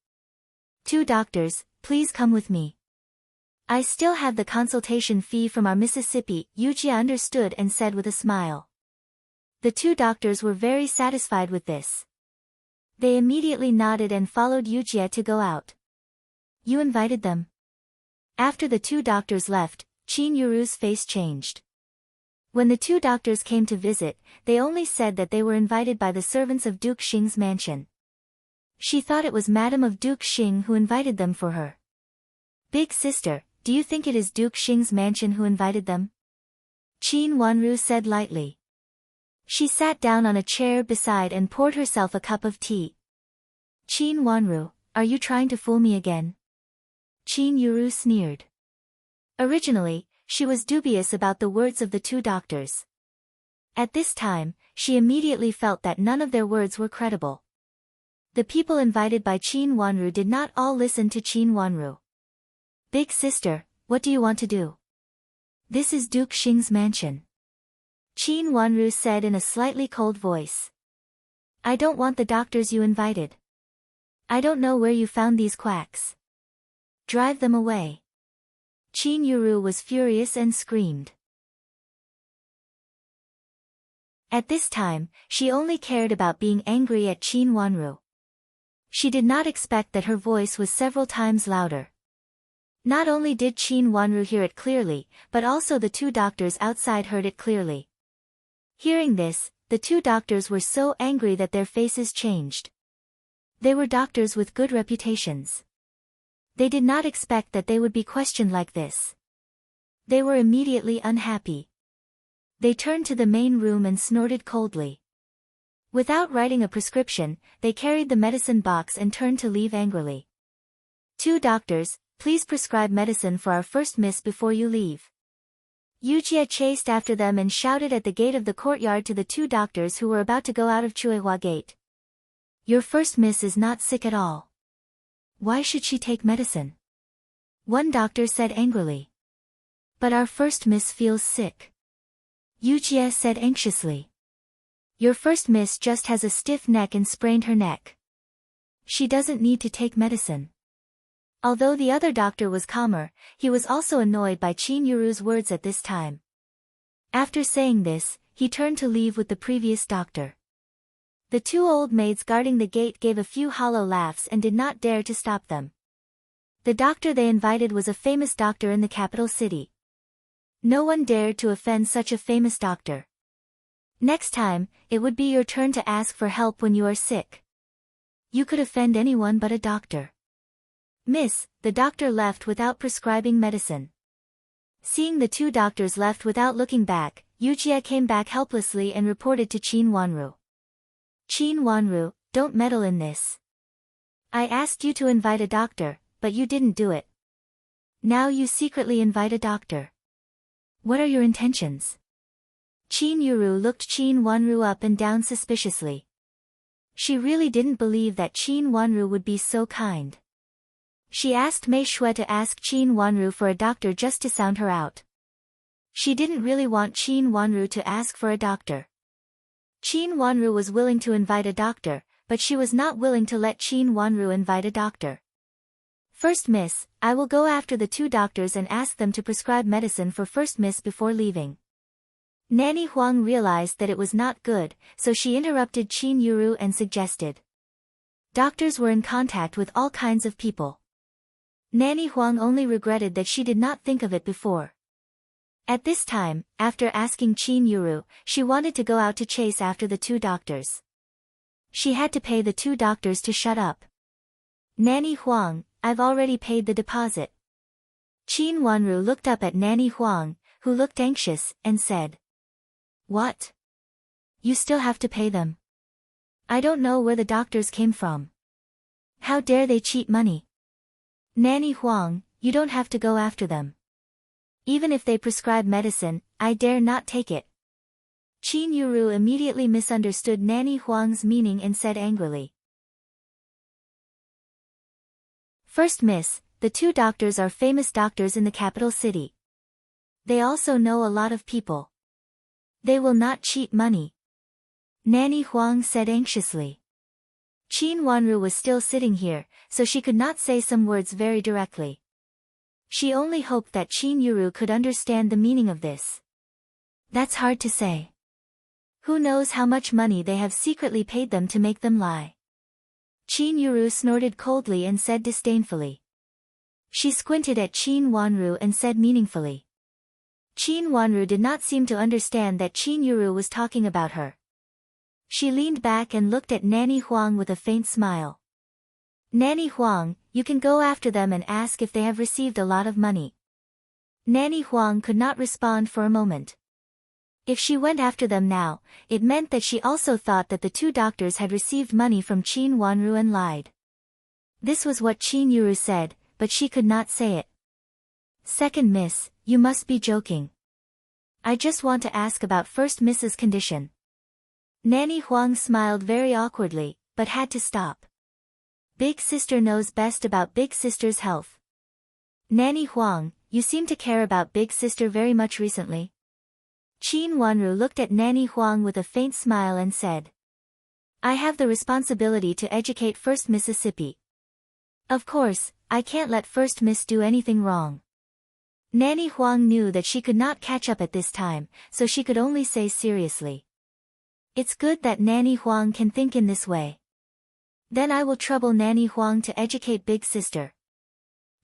"Two doctors, please come with me. I still have the consultation fee from our Mississippi," Yujie understood and said with a smile. The two doctors were very satisfied with this. They immediately nodded and followed Yujie to go out. "You invited them?" After the two doctors left, Qin Yuru's face changed. When the two doctors came to visit, they only said that they were invited by the servants of Duke Xing's mansion. She thought it was Madam of Duke Xing who invited them for her. Big sister, do you think it is Duke Xing's mansion who invited them? Qin Wanru said lightly. She sat down on a chair beside and poured herself a cup of tea. Qin Wanru, are you trying to fool me again? Qin Yuru sneered. Originally, she was dubious about the words of the two doctors. At this time, she immediately felt that none of their words were credible. The people invited by Qin Wanru did not all listen to Qin Wanru. Big sister, what do you want to do? This is Duke Xing's mansion. Qin Wanru said in a slightly cold voice. I don't want the doctors you invited. I don't know where you found these quacks. Drive them away. Qin Yuru was furious and screamed. At this time, she only cared about being angry at Qin Wanru. She did not expect that her voice was several times louder. Not only did Qin Wanru hear it clearly, but also the two doctors outside heard it clearly. Hearing this, the two doctors were so angry that their faces changed. They were doctors with good reputations. They did not expect that they would be questioned like this. They were immediately unhappy. They turned to the main room and snorted coldly. Without writing a prescription, they carried the medicine box and turned to leave angrily. Two doctors, please prescribe medicine for our first miss before you leave. Yujia chased after them and shouted at the gate of the courtyard to the two doctors who were about to go out of Chuehua Gate. Your first miss is not sick at all. Why should she take medicine? One doctor said angrily. But our first miss feels sick. Yujia said anxiously. Your first miss just has a stiff neck and sprained her neck. She doesn't need to take medicine. Although the other doctor was calmer, he was also annoyed by Qin Yuru's words at this time. After saying this, he turned to leave with the previous doctor. The two old maids guarding the gate gave a few hollow laughs and did not dare to stop them. The doctor they invited was a famous doctor in the capital city. No one dared to offend such a famous doctor. Next time, it would be your turn to ask for help when you are sick. You could offend anyone but a doctor. Miss, the doctor left without prescribing medicine. Seeing the two doctors left without looking back, Yujia came back helplessly and reported to Qin Wanru. Qin Wanru, don't meddle in this. I asked you to invite a doctor, but you didn't do it. Now you secretly invite a doctor. What are your intentions? Qin Yuru looked Qin Wanru up and down suspiciously. She really didn't believe that Qin Wanru would be so kind. She asked Mei Shui to ask Qin Wanru for a doctor just to sound her out. She didn't really want Qin Wanru to ask for a doctor. Qin Wanru was willing to invite a doctor, but she was not willing to let Qin Wanru invite a doctor. First miss, I will go after the two doctors and ask them to prescribe medicine for first miss before leaving. Nanny Huang realized that it was not good, so she interrupted Qin Yuru and suggested. Doctors were in contact with all kinds of people. Nanny Huang only regretted that she did not think of it before. At this time, after asking Qin Yuru, she wanted to go out to chase after the two doctors. She had to pay the two doctors to shut up. Nanny Huang, I've already paid the deposit. Qin Wanru looked up at Nanny Huang, who looked anxious, and said. What? You still have to pay them? I don't know where the doctors came from. How dare they cheat money? Nanny Huang, you don't have to go after them. Even if they prescribe medicine, I dare not take it. Qin Yuru immediately misunderstood Nanny Huang's meaning and said angrily. First miss, the two doctors are famous doctors in the capital city. They also know a lot of people. They will not cheat money. Nanny Huang said anxiously. Qin Wanru was still sitting here, so she could not say some words very directly. She only hoped that Qin Yuru could understand the meaning of this. That's hard to say. Who knows how much money they have secretly paid them to make them lie. Qin Yuru snorted coldly and said disdainfully. She squinted at Qin Wanru and said meaningfully. Qin Wanru did not seem to understand that Qin Yuru was talking about her. She leaned back and looked at Nanny Huang with a faint smile. Nanny Huang, you can go after them and ask if they have received a lot of money. Nanny Huang could not respond for a moment. If she went after them now, it meant that she also thought that the two doctors had received money from Qin Wanru and lied. This was what Qin Yuru said, but she could not say it. Second miss, you must be joking. I just want to ask about first miss's condition. Nanny Huang smiled very awkwardly, but had to stop. Big sister knows best about big sister's health. Nanny Huang, you seem to care about big sister very much recently. Qin Wanru looked at Nanny Huang with a faint smile and said, I have the responsibility to educate First Mississippi. Of course, I can't let First Miss do anything wrong. Nanny Huang knew that she could not catch up at this time, so she could only say seriously. It's good that Nanny Huang can think in this way. Then I will trouble Nanny Huang to educate big sister.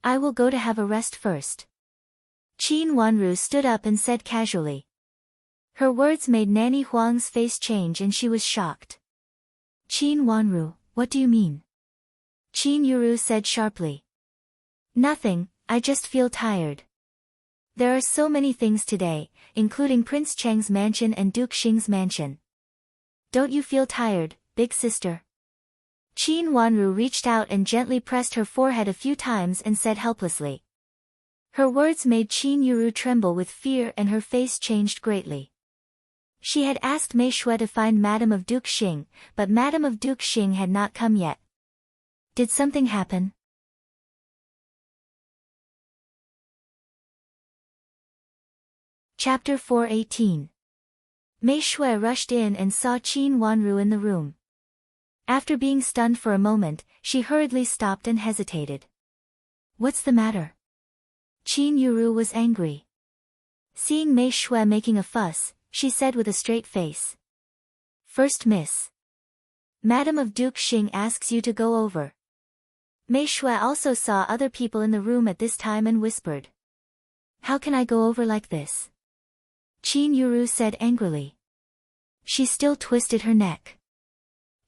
I will go to have a rest first. Qin Wanru stood up and said casually. Her words made Nanny Huang's face change and she was shocked. Qin Wanru, what do you mean? Qin Yuru said sharply. Nothing, I just feel tired. There are so many things today, including Prince Cheng's mansion and Duke Xing's mansion. Don't you feel tired, big sister? Qin Wanru reached out and gently pressed her forehead a few times and said helplessly. Her words made Qin Yuru tremble with fear and her face changed greatly. She had asked Mei Shui to find Madame of Duke Xing, but Madame of Duke Xing had not come yet. Did something happen? Chapter 418. Mei Shui rushed in and saw Qin Wanru in the room. After being stunned for a moment, she hurriedly stopped and hesitated. What's the matter? Qin Yuru was angry. Seeing Mei Shui making a fuss, she said with a straight face. First miss. Madame of Duke Xing asks you to go over. Mei Shui also saw other people in the room at this time and whispered. How can I go over like this? Qin Yuru said angrily. She still twisted her neck.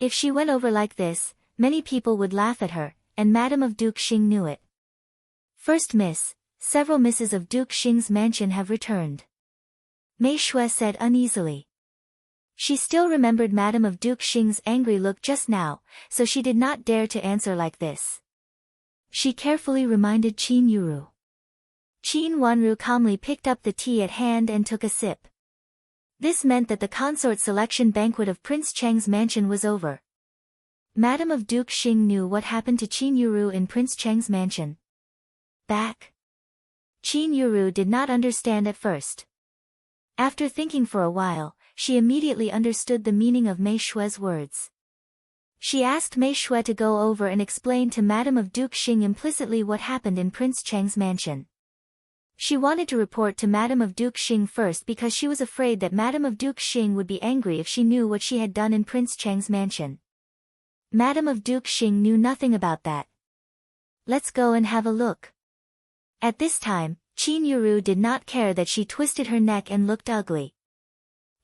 If she went over like this, many people would laugh at her, and Madame of Duke Xing knew it. First miss, several misses of Duke Xing's mansion have returned. Mei Shui said uneasily. She still remembered Madame of Duke Xing's angry look just now, so she did not dare to answer like this. She carefully reminded Qin Yuru. Qin Wanru calmly picked up the tea at hand and took a sip. This meant that the consort selection banquet of Prince Cheng's mansion was over. Madame of Duke Xing knew what happened to Qin Yuru in Prince Cheng's mansion. Back. Qin Yuru did not understand at first. After thinking for a while, she immediately understood the meaning of Mei Shui's words. She asked Mei Shui to go over and explain to Madame of Duke Xing implicitly what happened in Prince Cheng's mansion. She wanted to report to Madame of Duke Xing first because she was afraid that Madame of Duke Xing would be angry if she knew what she had done in Prince Cheng's mansion. Madame of Duke Xing knew nothing about that. Let's go and have a look. At this time, Qin Yuru did not care that she twisted her neck and looked ugly.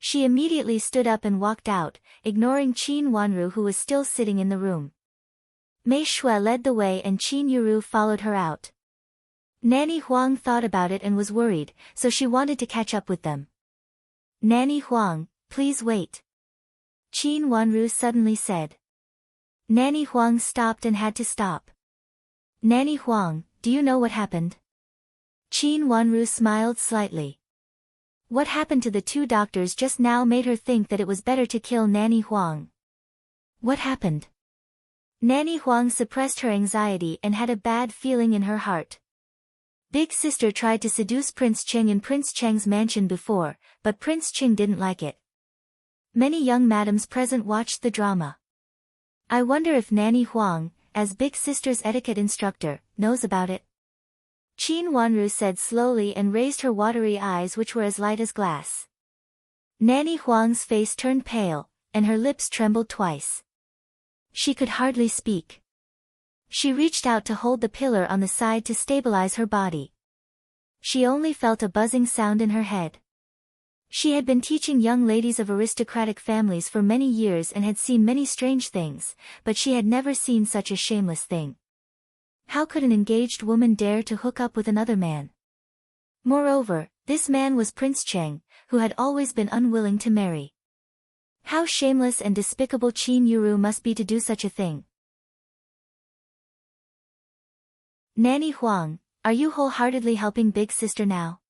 She immediately stood up and walked out, ignoring Qin Wanru who was still sitting in the room. Mei Shui led the way and Qin Yuru followed her out. Nanny Huang thought about it and was worried, so she wanted to catch up with them. Nanny Huang, please wait. Qin Wanru suddenly said. Nanny Huang stopped and had to stop. Nanny Huang, do you know what happened? Qin Wanru smiled slightly. What happened to the two doctors just now made her think that it was better to kill Nanny Huang. What happened? Nanny Huang suppressed her anxiety and had a bad feeling in her heart. Big sister tried to seduce Prince Cheng in Prince Cheng's mansion before, but Prince Cheng didn't like it. Many young madams present watched the drama. I wonder if Nanny Huang, as big sister's etiquette instructor, knows about it. Qin Wanru said slowly and raised her watery eyes which were as light as glass. Nanny Huang's face turned pale, and her lips trembled twice. She could hardly speak. She reached out to hold the pillar on the side to stabilize her body. She only felt a buzzing sound in her head. She had been teaching young ladies of aristocratic families for many years and had seen many strange things, but she had never seen such a shameless thing. How could an engaged woman dare to hook up with another man? Moreover, this man was Prince Cheng, who had always been unwilling to marry. How shameless and despicable Qin Yuru must be to do such a thing. Nanny Huang, are you wholeheartedly helping big sister now?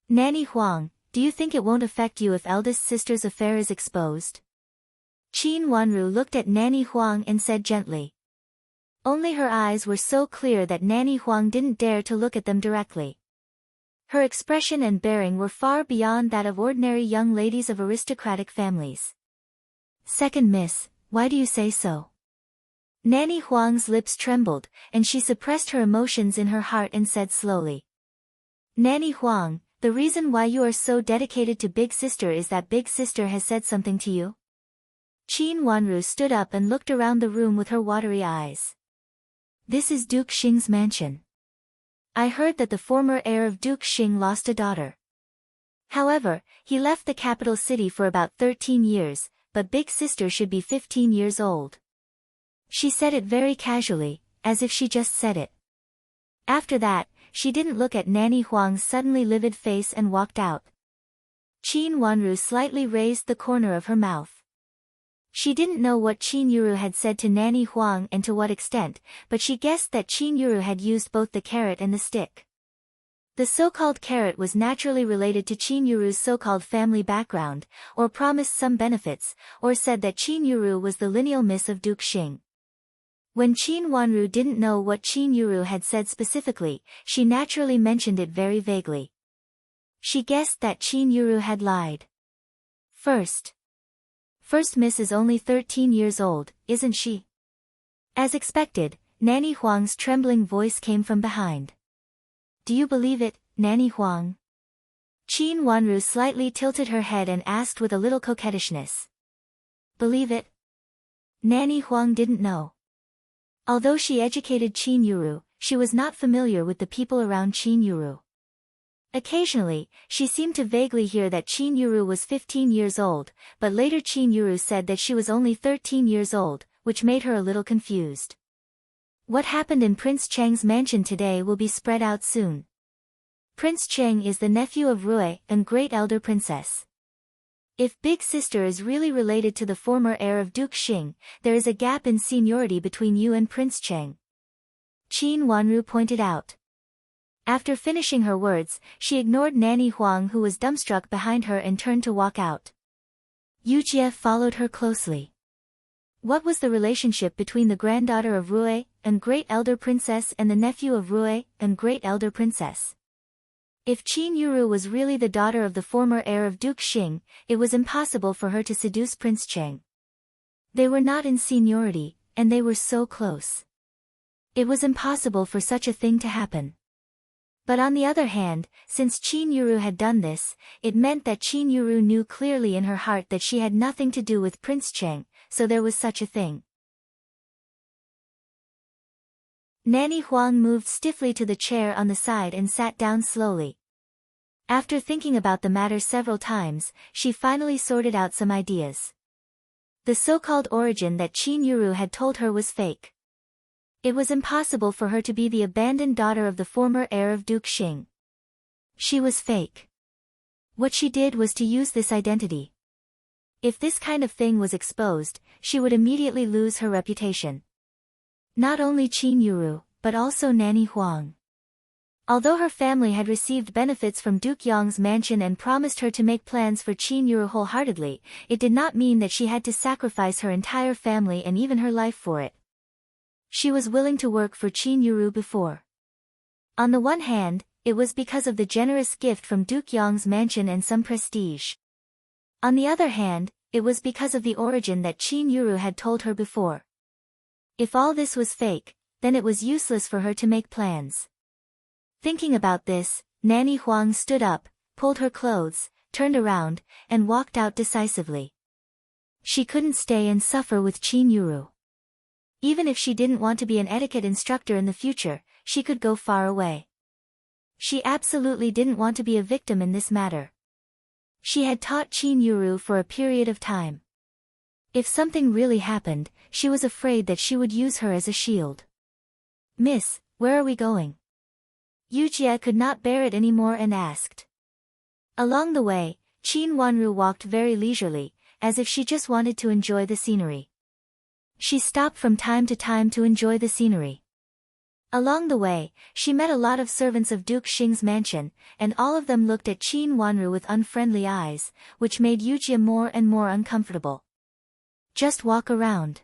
Nanny Huang, do you think it won't affect you if eldest sister's affair is exposed? Qin Wanru looked at Nanny Huang and said gently. Only her eyes were so clear that Nanny Huang didn't dare to look at them directly. Her expression and bearing were far beyond that of ordinary young ladies of aristocratic families. Second miss, why do you say so? Nanny Huang's lips trembled, and she suppressed her emotions in her heart and said slowly. Nanny Huang, the reason why you are so dedicated to Big Sister is that Big Sister has said something to you? Qin Wanru stood up and looked around the room with her watery eyes. This is Duke Xing's mansion. I heard that the former heir of Duke Xing lost a daughter. However, he left the capital city for about 13 years, but Big Sister should be 15 years old. She said it very casually, as if she just said it. After that, she didn't look at Nanny Huang's suddenly livid face and walked out. Qin Wanru slightly raised the corner of her mouth. She didn't know what Qin Yuru had said to Nanny Huang and to what extent, but she guessed that Qin Yuru had used both the carrot and the stick. The so-called carrot was naturally related to Qin Yuru's so-called family background, or promised some benefits, or said that Qin Yuru was the lineal miss of Duke Xing. When Qin Wanru didn't know what Qin Yuru had said specifically, she naturally mentioned it very vaguely. She guessed that Qin Yuru had lied. First Miss is only 13 years old, isn't she? As expected, Nanny Huang's trembling voice came from behind. Do you believe it, Nanny Huang? Qin Wanru slightly tilted her head and asked with a little coquettishness. Believe it? Nanny Huang didn't know. Although she educated Qin Yuru, she was not familiar with the people around Qin Yuru. Occasionally, she seemed to vaguely hear that Qin Yuru was 15 years old, but later Qin Yuru said that she was only 13 years old, which made her a little confused. What happened in Prince Cheng's mansion today will be spread out soon. Prince Cheng is the nephew of Rui and great elder princess. If Big Sister is really related to the former heir of Duke Xing, there is a gap in seniority between you and Prince Cheng. Qin Wanru pointed out. After finishing her words, she ignored Nanny Huang who was dumbstruck behind her and turned to walk out. Yu Jie followed her closely. What was the relationship between the granddaughter of Rui and great elder princess and the nephew of Rui and great elder princess? If Qin Yuru was really the daughter of the former heir of Duke Xing, it was impossible for her to seduce Prince Cheng. They were not in seniority, and they were so close. It was impossible for such a thing to happen. But on the other hand, since Qin Yuru had done this, it meant that Qin Yuru knew clearly in her heart that she had nothing to do with Prince Cheng, so there was such a thing. Nanny Huang moved stiffly to the chair on the side and sat down slowly. After thinking about the matter several times, she finally sorted out some ideas. The so-called origin that Qin Yuru had told her was fake. It was impossible for her to be the abandoned daughter of the former heir of Duke Xing. She was fake. What she did was to use this identity. If this kind of thing was exposed, she would immediately lose her reputation. Not only Qin Yuru, but also Nanny Huang. Although her family had received benefits from Duke Yang's mansion and promised her to make plans for Qin Yuru wholeheartedly, it did not mean that she had to sacrifice her entire family and even her life for it. She was willing to work for Qin Yuru before. On the one hand, it was because of the generous gift from Duke Yang's mansion and some prestige. On the other hand, it was because of the origin that Qin Yuru had told her before. If all this was fake, then it was useless for her to make plans. Thinking about this, Nanny Huang stood up, pulled her clothes, turned around, and walked out decisively. She couldn't stay and suffer with Qin Yuru. Even if she didn't want to be an etiquette instructor in the future, she could go far away. She absolutely didn't want to be a victim in this matter. She had taught Qin Yuru for a period of time. If something really happened, she was afraid that she would use her as a shield. Miss, where are we going? Yujie could not bear it anymore and asked. Along the way, Qin Wanru walked very leisurely, as if she just wanted to enjoy the scenery. She stopped from time to time to enjoy the scenery. Along the way, she met a lot of servants of Duke Xing's mansion, and all of them looked at Qin Wanru with unfriendly eyes, which made Yujie more and more uncomfortable. Just walk around.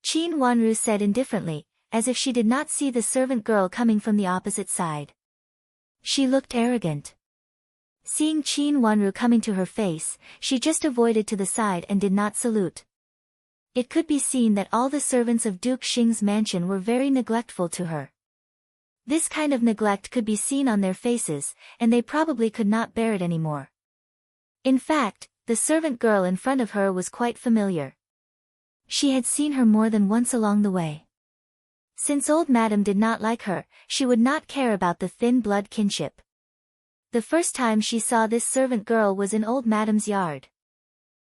Qin Wanru said indifferently, as if she did not see the servant girl coming from the opposite side. She looked arrogant. Seeing Qin Wanru coming to her face, she just avoided to the side and did not salute. It could be seen that all the servants of Duke Xing's mansion were very neglectful to her. This kind of neglect could be seen on their faces, and they probably could not bear it anymore. In fact, the servant girl in front of her was quite familiar. She had seen her more than once along the way. Since old madam did not like her, she would not care about the thin blood kinship. The first time she saw this servant girl was in old madam's yard.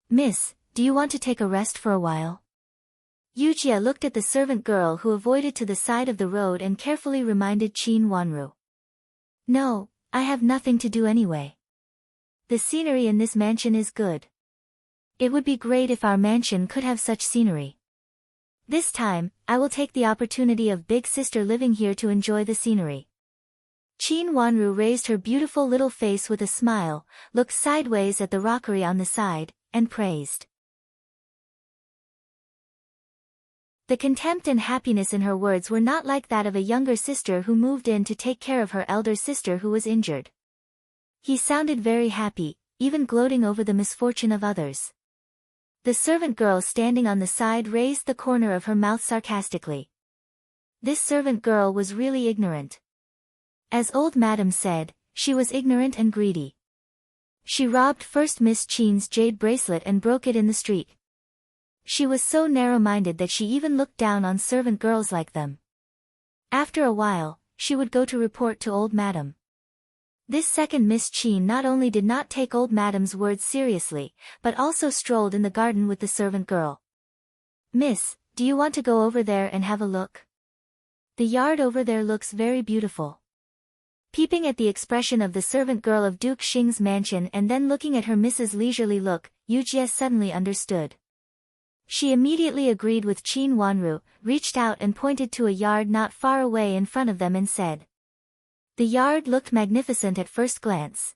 Miss, do you want to take a rest for a while? Yujie looked at the servant girl who avoided to the side of the road and carefully reminded Qin Wanru. No, I have nothing to do anyway. The scenery in this mansion is good. It would be great if our mansion could have such scenery. This time, I will take the opportunity of big sister living here to enjoy the scenery. Qin Wanru raised her beautiful little face with a smile, looked sideways at the rockery on the side, and praised. The contempt and happiness in her words were not like that of a younger sister who moved in to take care of her elder sister who was injured. He sounded very happy, even gloating over the misfortune of others. The servant girl standing on the side raised the corner of her mouth sarcastically. This servant girl was really ignorant. As old madam said, she was ignorant and greedy. She robbed first Miss Qin's jade bracelet and broke it in the street. She was so narrow-minded that she even looked down on servant girls like them. After a while, she would go to report to old madam. This second Miss Qin not only did not take old madam's words seriously, but also strolled in the garden with the servant girl. Miss, do you want to go over there and have a look? The yard over there looks very beautiful. Peeping at the expression of the servant girl of Duke Xing's mansion and then looking at her Mrs. leisurely look, Yujie suddenly understood. She immediately agreed with Qin Wanru, reached out and pointed to a yard not far away in front of them and said. The yard looked magnificent at first glance.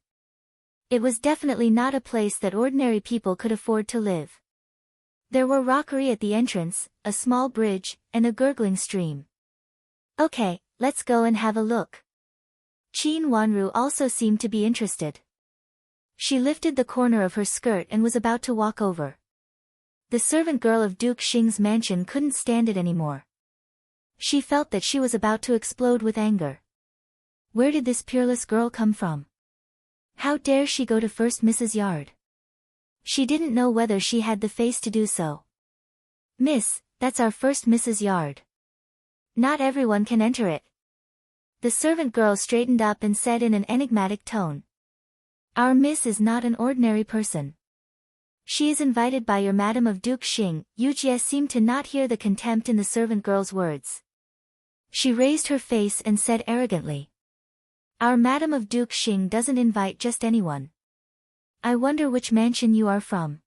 It was definitely not a place that ordinary people could afford to live. There were rockery at the entrance, a small bridge, and a gurgling stream. Okay, let's go and have a look. Qin Wanru also seemed to be interested. She lifted the corner of her skirt and was about to walk over. The servant girl of Duke Xing's mansion couldn't stand it anymore. She felt that she was about to explode with anger. Where did this peerless girl come from? How dare she go to first Mrs. Yard? She didn't know whether she had the face to do so. Miss, that's our first Mrs. Yard. Not everyone can enter it. The servant girl straightened up and said in an enigmatic tone. Our miss is not an ordinary person. She is invited by your madam of Duke Xing. Yujie seemed to not hear the contempt in the servant girl's words. She raised her face and said arrogantly. Our madam of Duke Xing doesn't invite just anyone. I wonder which mansion you are from.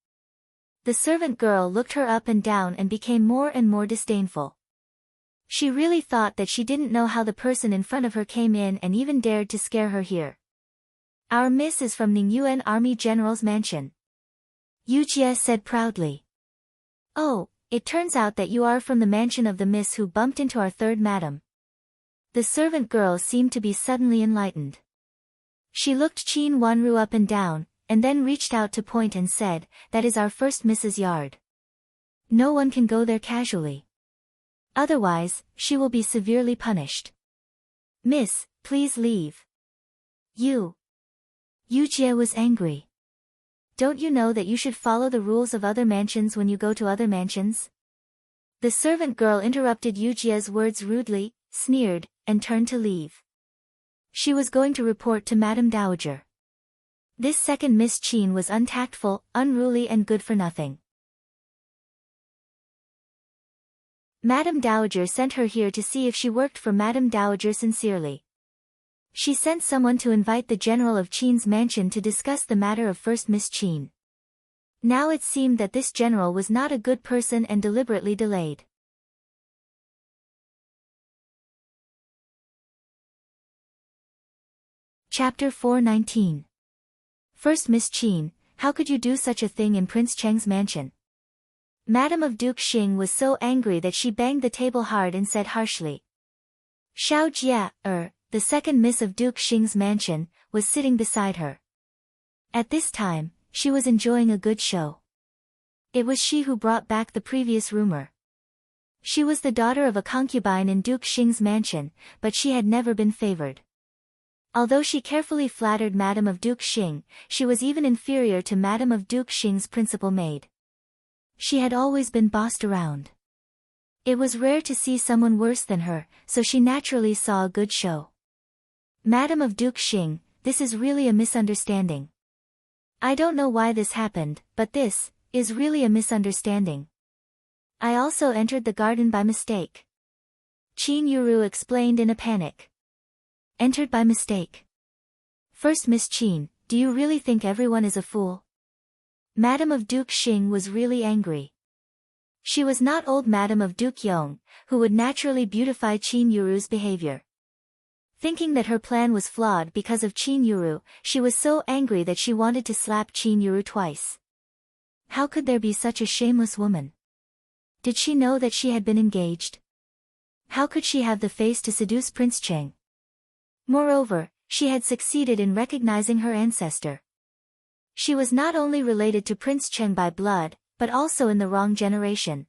The servant girl looked her up and down and became more and more disdainful. She really thought that she didn't know how the person in front of her came in and even dared to scare her here. Our miss is from Ningyuan Army General's mansion. Yujie said proudly. Oh, it turns out that you are from the mansion of the miss who bumped into our third madam. The servant girl seemed to be suddenly enlightened. She looked Qin Wanru up and down, and then reached out to point and said, that is our first Mrs. Yard. No one can go there casually. Otherwise, she will be severely punished. Miss, please leave. Yujie was angry. Don't you know that you should follow the rules of other mansions when you go to other mansions? The servant girl interrupted Yujie's words rudely, sneered, and turned to leave. She was going to report to Madame Dowager. This second Miss Qin was untactful, unruly and good for nothing. Madame Dowager sent her here to see if she worked for Madame Dowager sincerely. She sent someone to invite the general of Qin's mansion to discuss the matter of first Miss Qin. Now it seemed that this general was not a good person and deliberately delayed. Chapter 419. First Miss Qin, how could you do such a thing in Prince Cheng's mansion? Madame of Duke Xing was so angry that she banged the table hard and said harshly. Xiao Jia, the second miss of Duke Xing's mansion, was sitting beside her. At this time, she was enjoying a good show. It was she who brought back the previous rumor. She was the daughter of a concubine in Duke Xing's mansion, but she had never been favored. Although she carefully flattered Madame of Duke Xing, she was even inferior to Madame of Duke Xing's principal maid. She had always been bossed around. It was rare to see someone worse than her, so she naturally saw a good show. Madame of Duke Xing, this is really a misunderstanding. I don't know why this happened, but this is really a misunderstanding. I also entered the garden by mistake. Qin Yuru explained in a panic. Entered by mistake. First Miss Qin, do you really think everyone is a fool? Madame of Duke Xing was really angry. She was not old Madame of Duke Yong, who would naturally beautify Qin Yuru's behavior. Thinking that her plan was flawed because of Qin Yuru, she was so angry that she wanted to slap Qin Yuru twice. How could there be such a shameless woman? Did she know that she had been engaged? How could she have the face to seduce Prince Cheng? Moreover, she had succeeded in recognizing her ancestor. She was not only related to Prince Cheng by blood, but also in the wrong generation.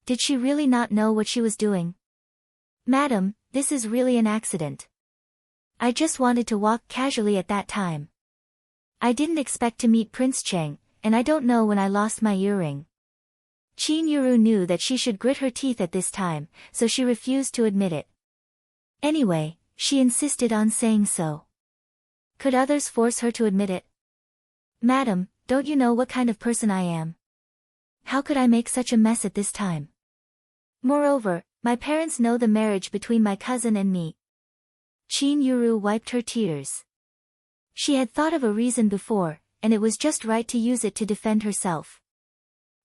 Did she really not know what she was doing? Madam, this is really an accident. I just wanted to walk casually at that time. I didn't expect to meet Prince Cheng, and I don't know when I lost my earring. Qin Yuru knew that she should grit her teeth at this time, so she refused to admit it. Anyway, she insisted on saying so. Could others force her to admit it? Madam, don't you know what kind of person I am? How could I make such a mess at this time? Moreover, my parents know the marriage between my cousin and me. Qin Yuru wiped her tears. She had thought of a reason before, and it was just right to use it to defend herself.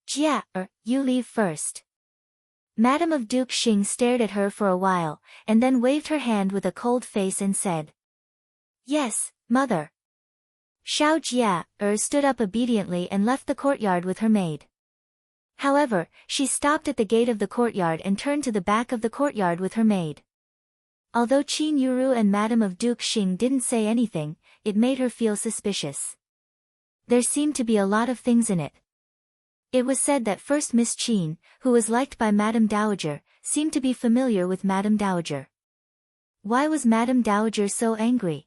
Jia, you leave first. Madame of Duke Xing stared at her for a while, and then waved her hand with a cold face and said. Yes, mother. Xiao Jia, stood up obediently and left the courtyard with her maid. However, she stopped at the gate of the courtyard and turned to the back of the courtyard with her maid. Although Qin Yuru and Madame of Duke Xing didn't say anything, it made her feel suspicious. There seemed to be a lot of things in it. It was said that first Miss Qin, who was liked by Madame Dowager, seemed to be familiar with Madame Dowager. Why was Madame Dowager so angry?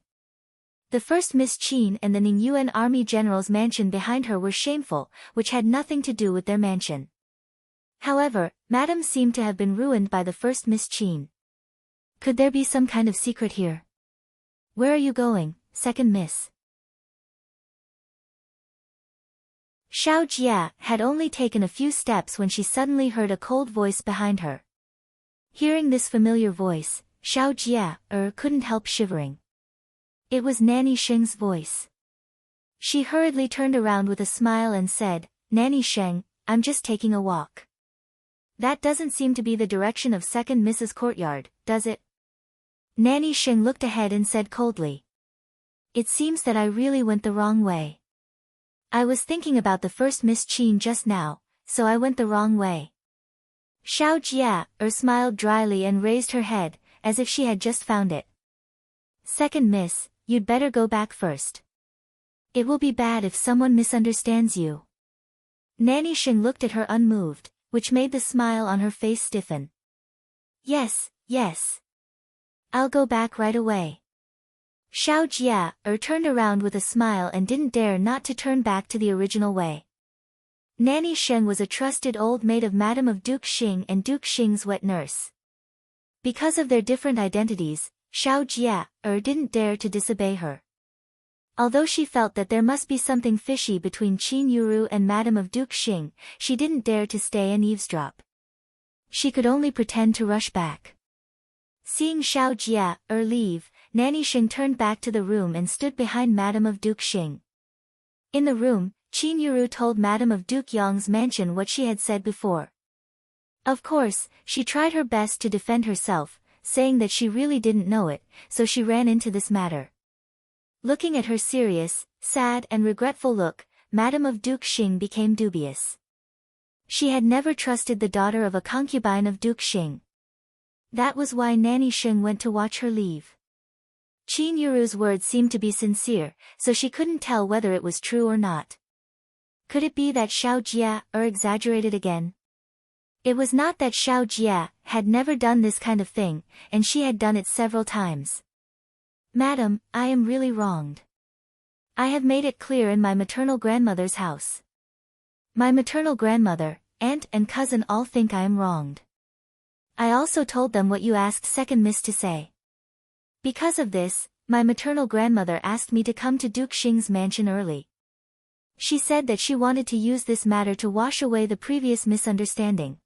The first Miss Qin and the Ningyuan army general's mansion behind her were shameful, which had nothing to do with their mansion. However, Madame seemed to have been ruined by the first Miss Qin. Could there be some kind of secret here? Where are you going, second Miss? Xiao Jia had only taken a few steps when she suddenly heard a cold voice behind her. Hearing this familiar voice, Xiao Jia couldn't help shivering. It was Nanny Sheng's voice. She hurriedly turned around with a smile and said, Nanny Sheng, I'm just taking a walk. That doesn't seem to be the direction of second Mrs. Courtyard, does it? Nanny Sheng looked ahead and said coldly. It seems that I really went the wrong way. I was thinking about the first Miss Qin just now, so I went the wrong way. Xiao Jia smiled dryly and raised her head, as if she had just found it. Second Miss, you'd better go back first. It will be bad if someone misunderstands you. Nanny Sheng looked at her unmoved, which made the smile on her face stiffen. Yes, yes. I'll go back right away. Xiao Jia turned around with a smile and didn't dare not to turn back to the original way. Nanny Sheng was a trusted old maid of Madame of Duke Xing and Duke Xing's wet nurse. Because of their different identities, Xiao Jia didn't dare to disobey her. Although she felt that there must be something fishy between Qin Yuru and Madame of Duke Xing, she didn't dare to stay and eavesdrop. She could only pretend to rush back. Seeing Xiao Jia leave, Nanny Xing turned back to the room and stood behind Madame of Duke Xing. In the room, Qin Yuru told Madame of Duke Yang's mansion what she had said before. Of course, she tried her best to defend herself, saying that she really didn't know it, so she ran into this matter. Looking at her serious, sad and regretful look, Madame of Duke Xing became dubious. She had never trusted the daughter of a concubine of Duke Xing. That was why Nanny Xing went to watch her leave. Qin Yuru's words seemed to be sincere, so she couldn't tell whether it was true or not. Could it be that Xiao Jia exaggerated again? It was not that Xiao Jia had never done this kind of thing, and she had done it several times. Madam, I am really wronged. I have made it clear in my maternal grandmother's house. My maternal grandmother, aunt and cousin all think I am wronged. I also told them what you asked second miss to say. Because of this, my maternal grandmother asked me to come to Duke Xing's mansion early. She said that she wanted to use this matter to wash away the previous misunderstanding.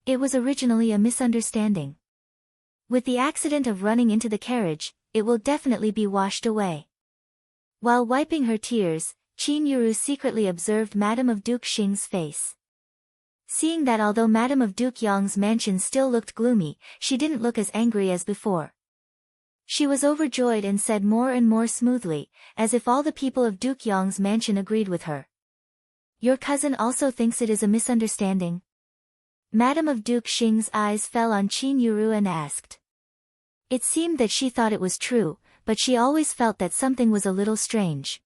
It was originally a misunderstanding. With the accident of running into the carriage, it will definitely be washed away. While wiping her tears, Qin Yuru secretly observed Madame of Duke Xing's face. Seeing that although Madame of Duke Yang's mansion still looked gloomy, she didn't look as angry as before. She was overjoyed and said more and more smoothly, as if all the people of Duke Yang's mansion agreed with her. Your cousin also thinks it is a misunderstanding? Madame of Duke Xing's eyes fell on Qin Yuru and asked. It seemed that she thought it was true, but she always felt that something was a little strange.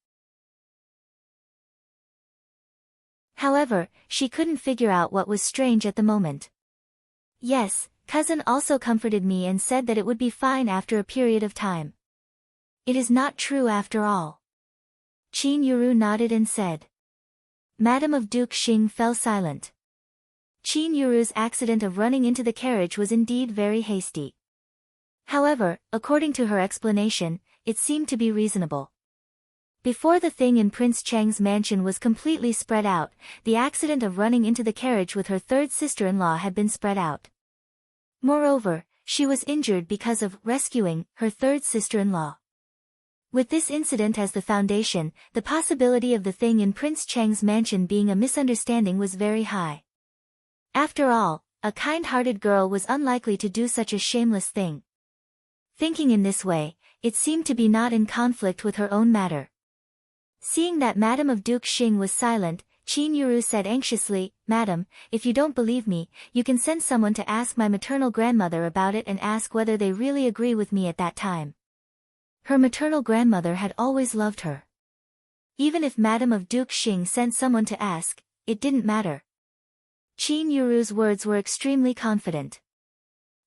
However, she couldn't figure out what was strange at the moment. Yes, cousin also comforted me and said that it would be fine after a period of time. It is not true after all. Qin Yuru nodded and said. Madame of Duke Xing fell silent. Qin Yuru's accident of running into the carriage was indeed very hasty. However, according to her explanation, it seemed to be reasonable. Before the thing in Prince Cheng's mansion was completely spread out, the accident of running into the carriage with her third sister-in-law had been spread out. Moreover, she was injured because of rescuing her third sister-in-law. With this incident as the foundation, the possibility of the thing in Prince Cheng's mansion being a misunderstanding was very high. After all, a kind-hearted girl was unlikely to do such a shameless thing. Thinking in this way, it seemed to be not in conflict with her own matter. Seeing that Madame of Duke Xing was silent, Qin Yuru said anxiously, Madam, if you don't believe me, you can send someone to ask my maternal grandmother about it and ask whether they really agree with me at that time. Her maternal grandmother had always loved her. Even if Madame of Duke Xing sent someone to ask, it didn't matter. Qin Yuru's words were extremely confident.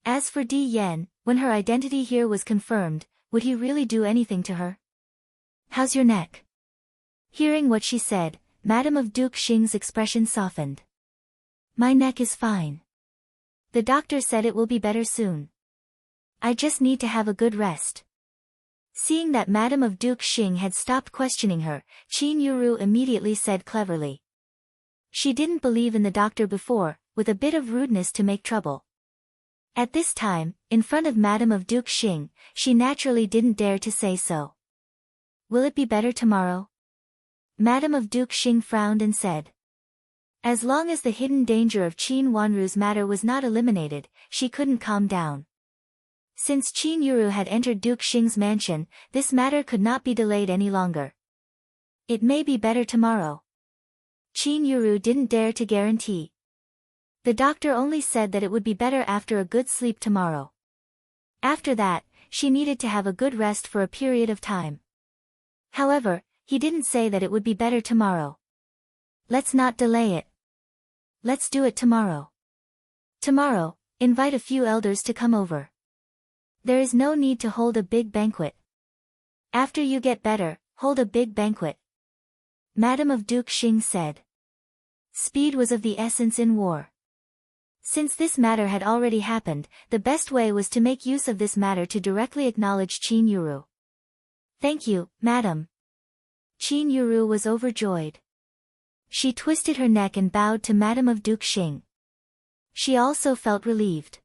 As for Di Yan, when her identity here was confirmed, would he really do anything to her? How's your neck? Hearing what she said, Madame of Duke Xing's expression softened. My neck is fine. The doctor said it will be better soon. I just need to have a good rest. Seeing that Madame of Duke Xing had stopped questioning her, Qin Yuru immediately said cleverly. She didn't believe in the doctor before, with a bit of rudeness to make trouble. At this time, in front of Madame of Duke Xing, she naturally didn't dare to say so. Will it be better tomorrow? Madame of Duke Xing frowned and said. As long as the hidden danger of Qin Wanru's matter was not eliminated, she couldn't calm down. Since Qin Yuru had entered Duke Xing's mansion, this matter could not be delayed any longer. It may be better tomorrow. Qin Yuru didn't dare to guarantee. The doctor only said that it would be better after a good sleep tomorrow. After that, she needed to have a good rest for a period of time. However, he didn't say that it would be better tomorrow. Let's not delay it. Let's do it tomorrow. Tomorrow, invite a few elders to come over. There is no need to hold a big banquet. After you get better, hold a big banquet. Madame of Duke Xing said. Speed was of the essence in war. Since this matter had already happened, the best way was to make use of this matter to directly acknowledge Qin Yuru. "Thank you, madam." Qin Yuru was overjoyed. She twisted her neck and bowed to Madam of Duke Xing. She also felt relieved.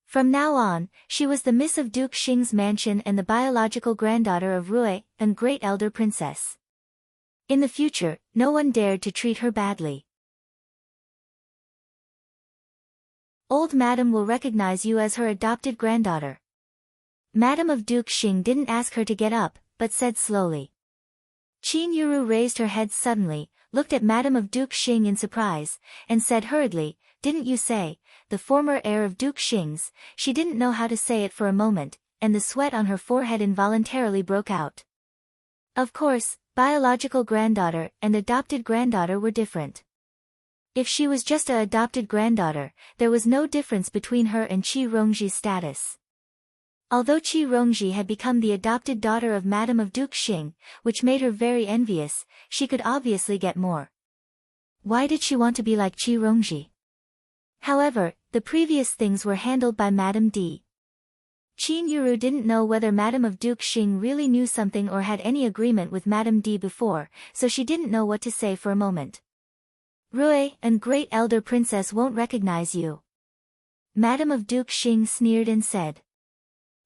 From now on, she was the Miss of Duke Xing's mansion and the biological granddaughter of Rui, and great elder princess. In the future, no one dared to treat her badly. Old Madam will recognize you as her adopted granddaughter. Madam of Duke Xing didn't ask her to get up, but said slowly. Qin Yuru raised her head suddenly, looked at Madam of Duke Xing in surprise, and said hurriedly, "Didn't you say, the former heir of Duke Xing's?" She didn't know how to say it for a moment, and the sweat on her forehead involuntarily broke out. Of course, biological granddaughter and adopted granddaughter were different. If she was just a adopted granddaughter, there was no difference between her and Qi Rongji's status. Although Qi Rongji had become the adopted daughter of Madam of Duke Xing, which made her very envious, she could obviously get more. Why did she want to be like Qi Rongji? However, the previous things were handled by Madame D. Qin Yuru didn't know whether Madam of Duke Xing really knew something or had any agreement with Madame D before, so she didn't know what to say for a moment. "Rui and great elder princess won't recognize you." Madam of Duke Xing sneered and said.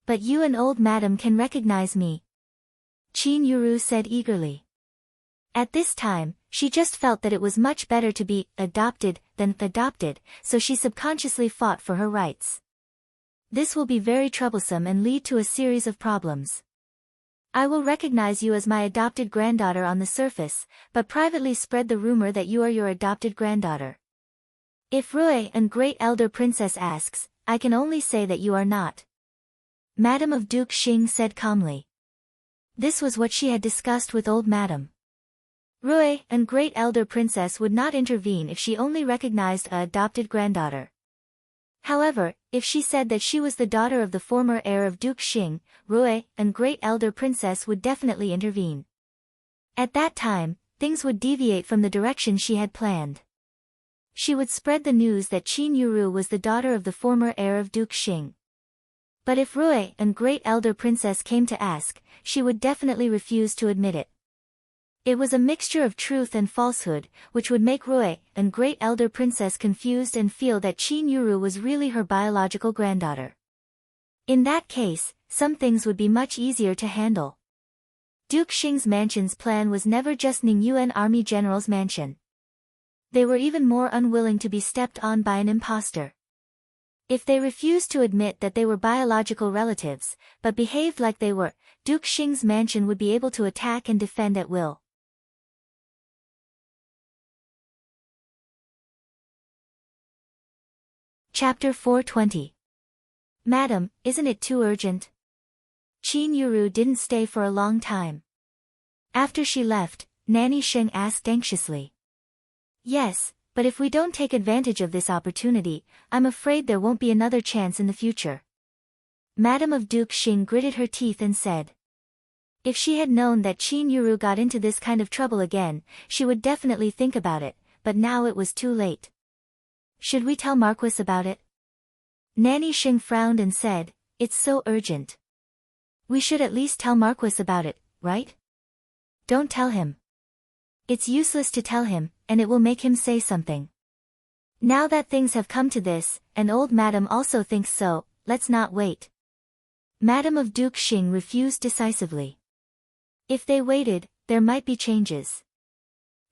"But you and old madam can recognize me," Qin Yuru said eagerly. At this time, she just felt that it was much better to be adopted than adopted, so she subconsciously fought for her rights. This will be very troublesome and lead to a series of problems. I will recognize you as my adopted granddaughter on the surface, but privately spread the rumor that you are your adopted granddaughter. If Rui and great elder princess asks, I can only say that you are not. Madam of Duke Xing said calmly. This was what she had discussed with old madam. Rui and great elder princess would not intervene if she only recognized a adopted granddaughter. However, if she said that she was the daughter of the former heir of Duke Xing, Rui and great elder princess would definitely intervene. At that time, things would deviate from the direction she had planned. She would spread the news that Qin Yuru was the daughter of the former heir of Duke Xing. But if Rui and great elder princess came to ask, she would definitely refuse to admit it. It was a mixture of truth and falsehood, which would make Rui and great elder princess confused and feel that Qin Yuru was really her biological granddaughter. In that case, some things would be much easier to handle. Duke Xing's mansion's plan was never just Ning Yuan army general's mansion. They were even more unwilling to be stepped on by an impostor. If they refused to admit that they were biological relatives, but behaved like they were, Duke Xing's mansion would be able to attack and defend at will. Chapter 420. Madam, isn't it too urgent? Qin Yuru didn't stay for a long time. After she left, Nanny Sheng asked anxiously. Yes, but if we don't take advantage of this opportunity, I'm afraid there won't be another chance in the future. Madam of Duke Xing gritted her teeth and said. If she had known that Qin Yuru got into this kind of trouble again, she would definitely think about it, but now it was too late. Should we tell Marquis about it? Nanny Sheng frowned and said, It's so urgent. We should at least tell Marquis about it, right? Don't tell him. It's useless to tell him, and it will make him say something. Now that things have come to this, and old madam also thinks so, let's not wait. Madam of Duke Xing refused decisively. If they waited, there might be changes.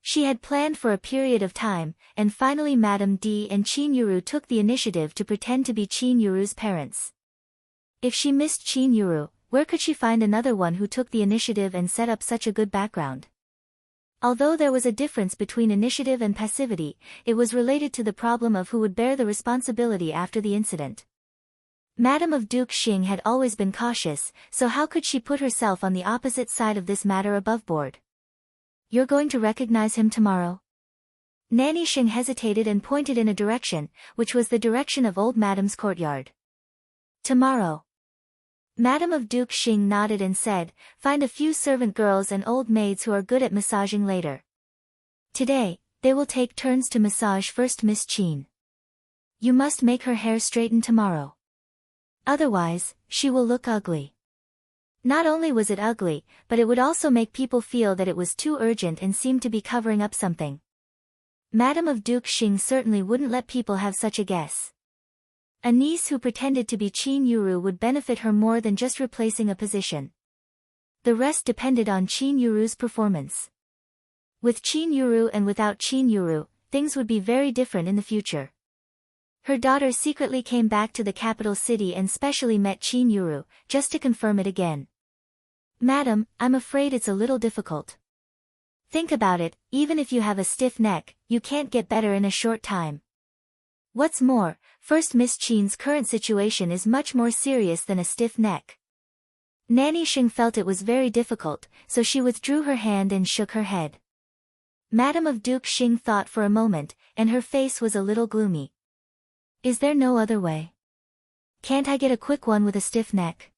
She had planned for a period of time, and finally Madame D and Qin Yuru took the initiative to pretend to be Qin Yuru's parents. If she missed Qin Yuru, where could she find another one who took the initiative and set up such a good background? Although there was a difference between initiative and passivity, it was related to the problem of who would bear the responsibility after the incident. Madame of Duke Xing had always been cautious, so how could she put herself on the opposite side of this matter above board? You're going to recognize him tomorrow? Nanny Sheng hesitated and pointed in a direction, which was the direction of old Madame's courtyard. Tomorrow. Madame of Duke Xing nodded and said, Find a few servant girls and old maids who are good at massaging later. Today, they will take turns to massage first Miss Qin. You must make her hair straighten tomorrow. Otherwise, she will look ugly. Not only was it ugly, but it would also make people feel that it was too urgent and seemed to be covering up something. Madame of Duke Xing certainly wouldn't let people have such a guess. A niece who pretended to be Qin Yuru would benefit her more than just replacing a position. The rest depended on Qin Yuru's performance. With Qin Yuru and without Qin Yuru, things would be very different in the future. Her daughter secretly came back to the capital city and specially met Qin Yuru, just to confirm it again. Madam, I'm afraid it's a little difficult. Think about it, even if you have a stiff neck, you can't get better in a short time. What's more, first Miss Qin's current situation is much more serious than a stiff neck. Nanny Xing felt it was very difficult, so she withdrew her hand and shook her head. Madame of Duke Xing thought for a moment, and her face was a little gloomy. Is there no other way? Can't I get a quick one with a stiff neck?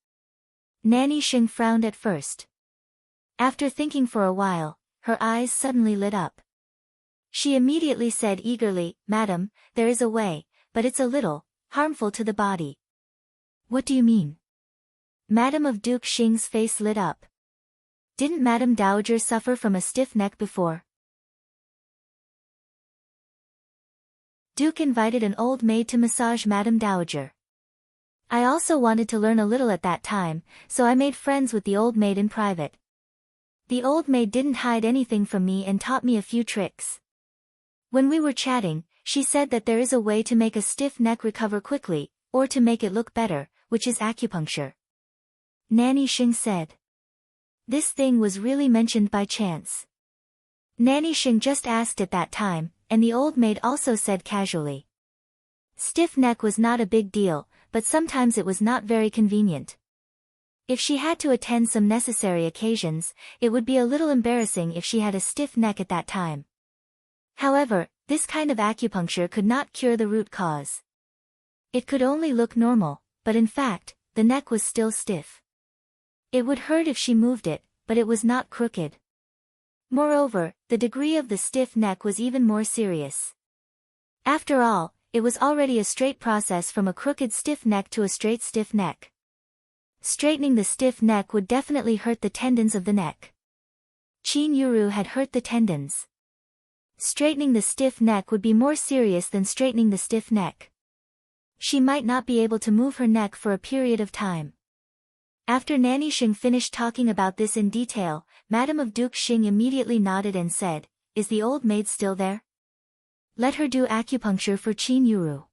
Nanny Xing frowned at first. After thinking for a while, her eyes suddenly lit up. She immediately said eagerly, Madam, there is a way, but it's a little harmful to the body. What do you mean? Madame of Duke Xing's face lit up. Didn't Madame Dowager suffer from a stiff neck before? Duke invited an old maid to massage Madame Dowager. I also wanted to learn a little at that time, so I made friends with the old maid in private. The old maid didn't hide anything from me and taught me a few tricks. When we were chatting, she said that there is a way to make a stiff neck recover quickly, or to make it look better, which is acupuncture. Nanny Xing said. This thing was really mentioned by chance. Nanny Xing just asked at that time, and the old maid also said casually. Stiff neck was not a big deal, but sometimes it was not very convenient. If she had to attend some necessary occasions, it would be a little embarrassing if she had a stiff neck at that time. However, this kind of acupuncture could not cure the root cause. It could only look normal, but in fact, the neck was still stiff. It would hurt if she moved it, but it was not crooked. Moreover, the degree of the stiff neck was even more serious. After all, it was already a straight process from a crooked stiff neck to a straight stiff neck. Straightening the stiff neck would definitely hurt the tendons of the neck. Qin Yuru had hurt the tendons. Straightening the stiff neck would be more serious than straightening the stiff neck. She might not be able to move her neck for a period of time. After Nanny Xing finished talking about this in detail, Madame of Duke Xing immediately nodded and said, Is the old maid still there? Let her do acupuncture for Qin Yuru.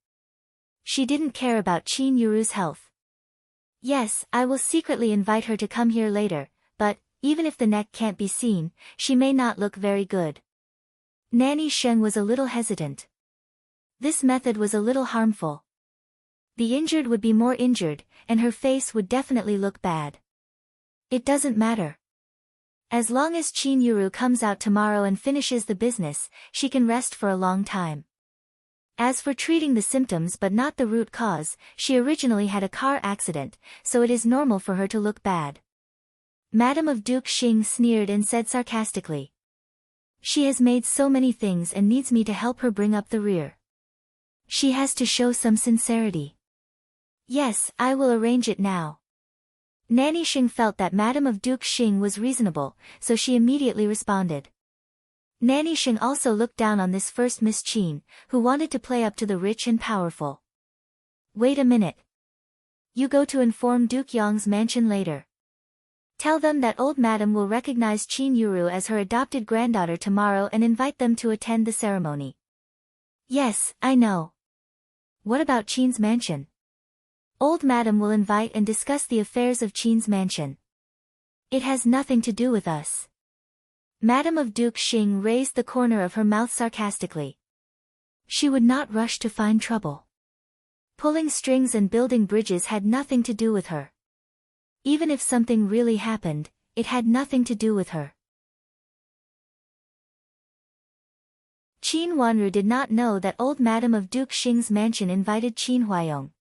She didn't care about Qin Yuru's health. Yes, I will secretly invite her to come here later, but, even if the neck can't be seen, she may not look very good. Nanny Xing was a little hesitant. This method was a little harmful. The injured would be more injured, and her face would definitely look bad. It doesn't matter. As long as Qin Yuru comes out tomorrow and finishes the business, she can rest for a long time. As for treating the symptoms but not the root cause, she originally had a car accident, so it is normal for her to look bad. Madame of Duke Xing sneered and said sarcastically. She has made so many things and needs me to help her bring up the rear. She has to show some sincerity. Yes, I will arrange it now. Nanny Xing felt that Madame of Duke Xing was reasonable, so she immediately responded. Nanny Xing also looked down on this first Miss Qin, who wanted to play up to the rich and powerful. Wait a minute. You go to inform Duke Yong's mansion later. Tell them that old madam will recognize Qin Yuru as her adopted granddaughter tomorrow and invite them to attend the ceremony. Yes, I know. What about Qin's mansion? Old madam will invite and discuss the affairs of Qin's mansion. It has nothing to do with us. Madame of Duke Xing raised the corner of her mouth sarcastically. She would not rush to find trouble. Pulling strings and building bridges had nothing to do with her. Even if something really happened, it had nothing to do with her. Qin Wanru did not know that old Madame of Duke Xing's mansion invited Qin Huayong.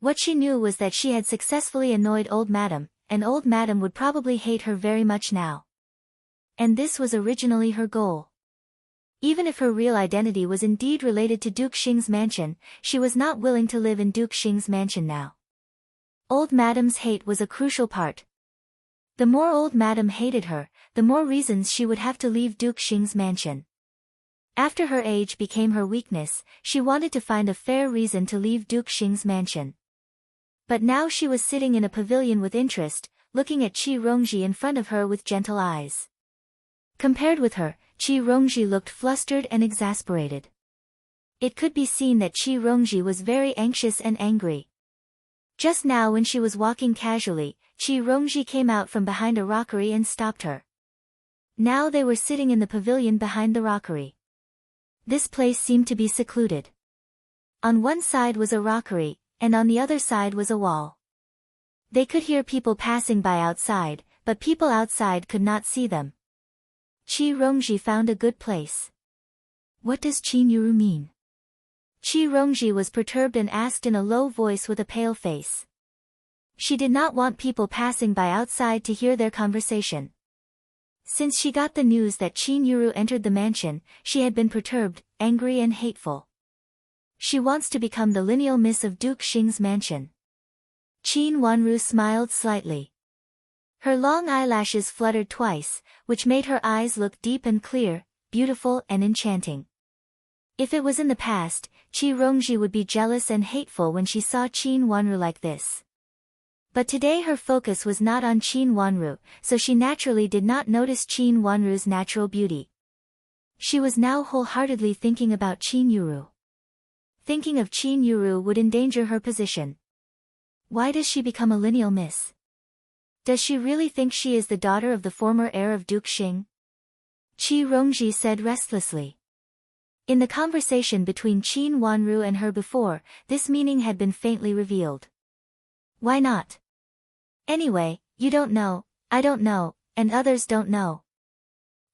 What she knew was that she had successfully annoyed old madam, and old madam would probably hate her very much now. And this was originally her goal. Even if her real identity was indeed related to Duke Xing's mansion, she was not willing to live in Duke Xing's mansion now. Old Madam's hate was a crucial part. The more Old Madam hated her, the more reasons she would have to leave Duke Xing's mansion. After her age became her weakness, she wanted to find a fair reason to leave Duke Xing's mansion. But now she was sitting in a pavilion with interest, looking at Qi Rongji in front of her with gentle eyes. Compared with her, Qi Rongji looked flustered and exasperated. It could be seen that Qi Rongji was very anxious and angry. Just now when she was walking casually, Qi Rongji came out from behind a rockery and stopped her. Now they were sitting in the pavilion behind the rockery. This place seemed to be secluded. On one side was a rockery, and on the other side was a wall. They could hear people passing by outside, but people outside could not see them. Qi Rongji found a good place. What does Qin Yuru mean? Qi Rongji was perturbed and asked in a low voice with a pale face. She did not want people passing by outside to hear their conversation. Since she got the news that Qin Yuru entered the mansion, she had been perturbed, angry and hateful. She wants to become the lineal miss of Duke Xing's mansion. Qin Wanru smiled slightly. Her long eyelashes fluttered twice, which made her eyes look deep and clear, beautiful and enchanting. If it was in the past, Qi Rongji would be jealous and hateful when she saw Qin Wanru like this. But today her focus was not on Qin Wanru, so she naturally did not notice Qin Wanru's natural beauty. She was now wholeheartedly thinking about Qin Yuru. Thinking of Qin Yuru would endanger her position. Why does she become a lineal miss? Does she really think she is the daughter of the former heir of Duke Xing? Qi Rongji said restlessly. In the conversation between Qin Wanru and her before, this meaning had been faintly revealed. Why not? Anyway, you don't know, I don't know, and others don't know.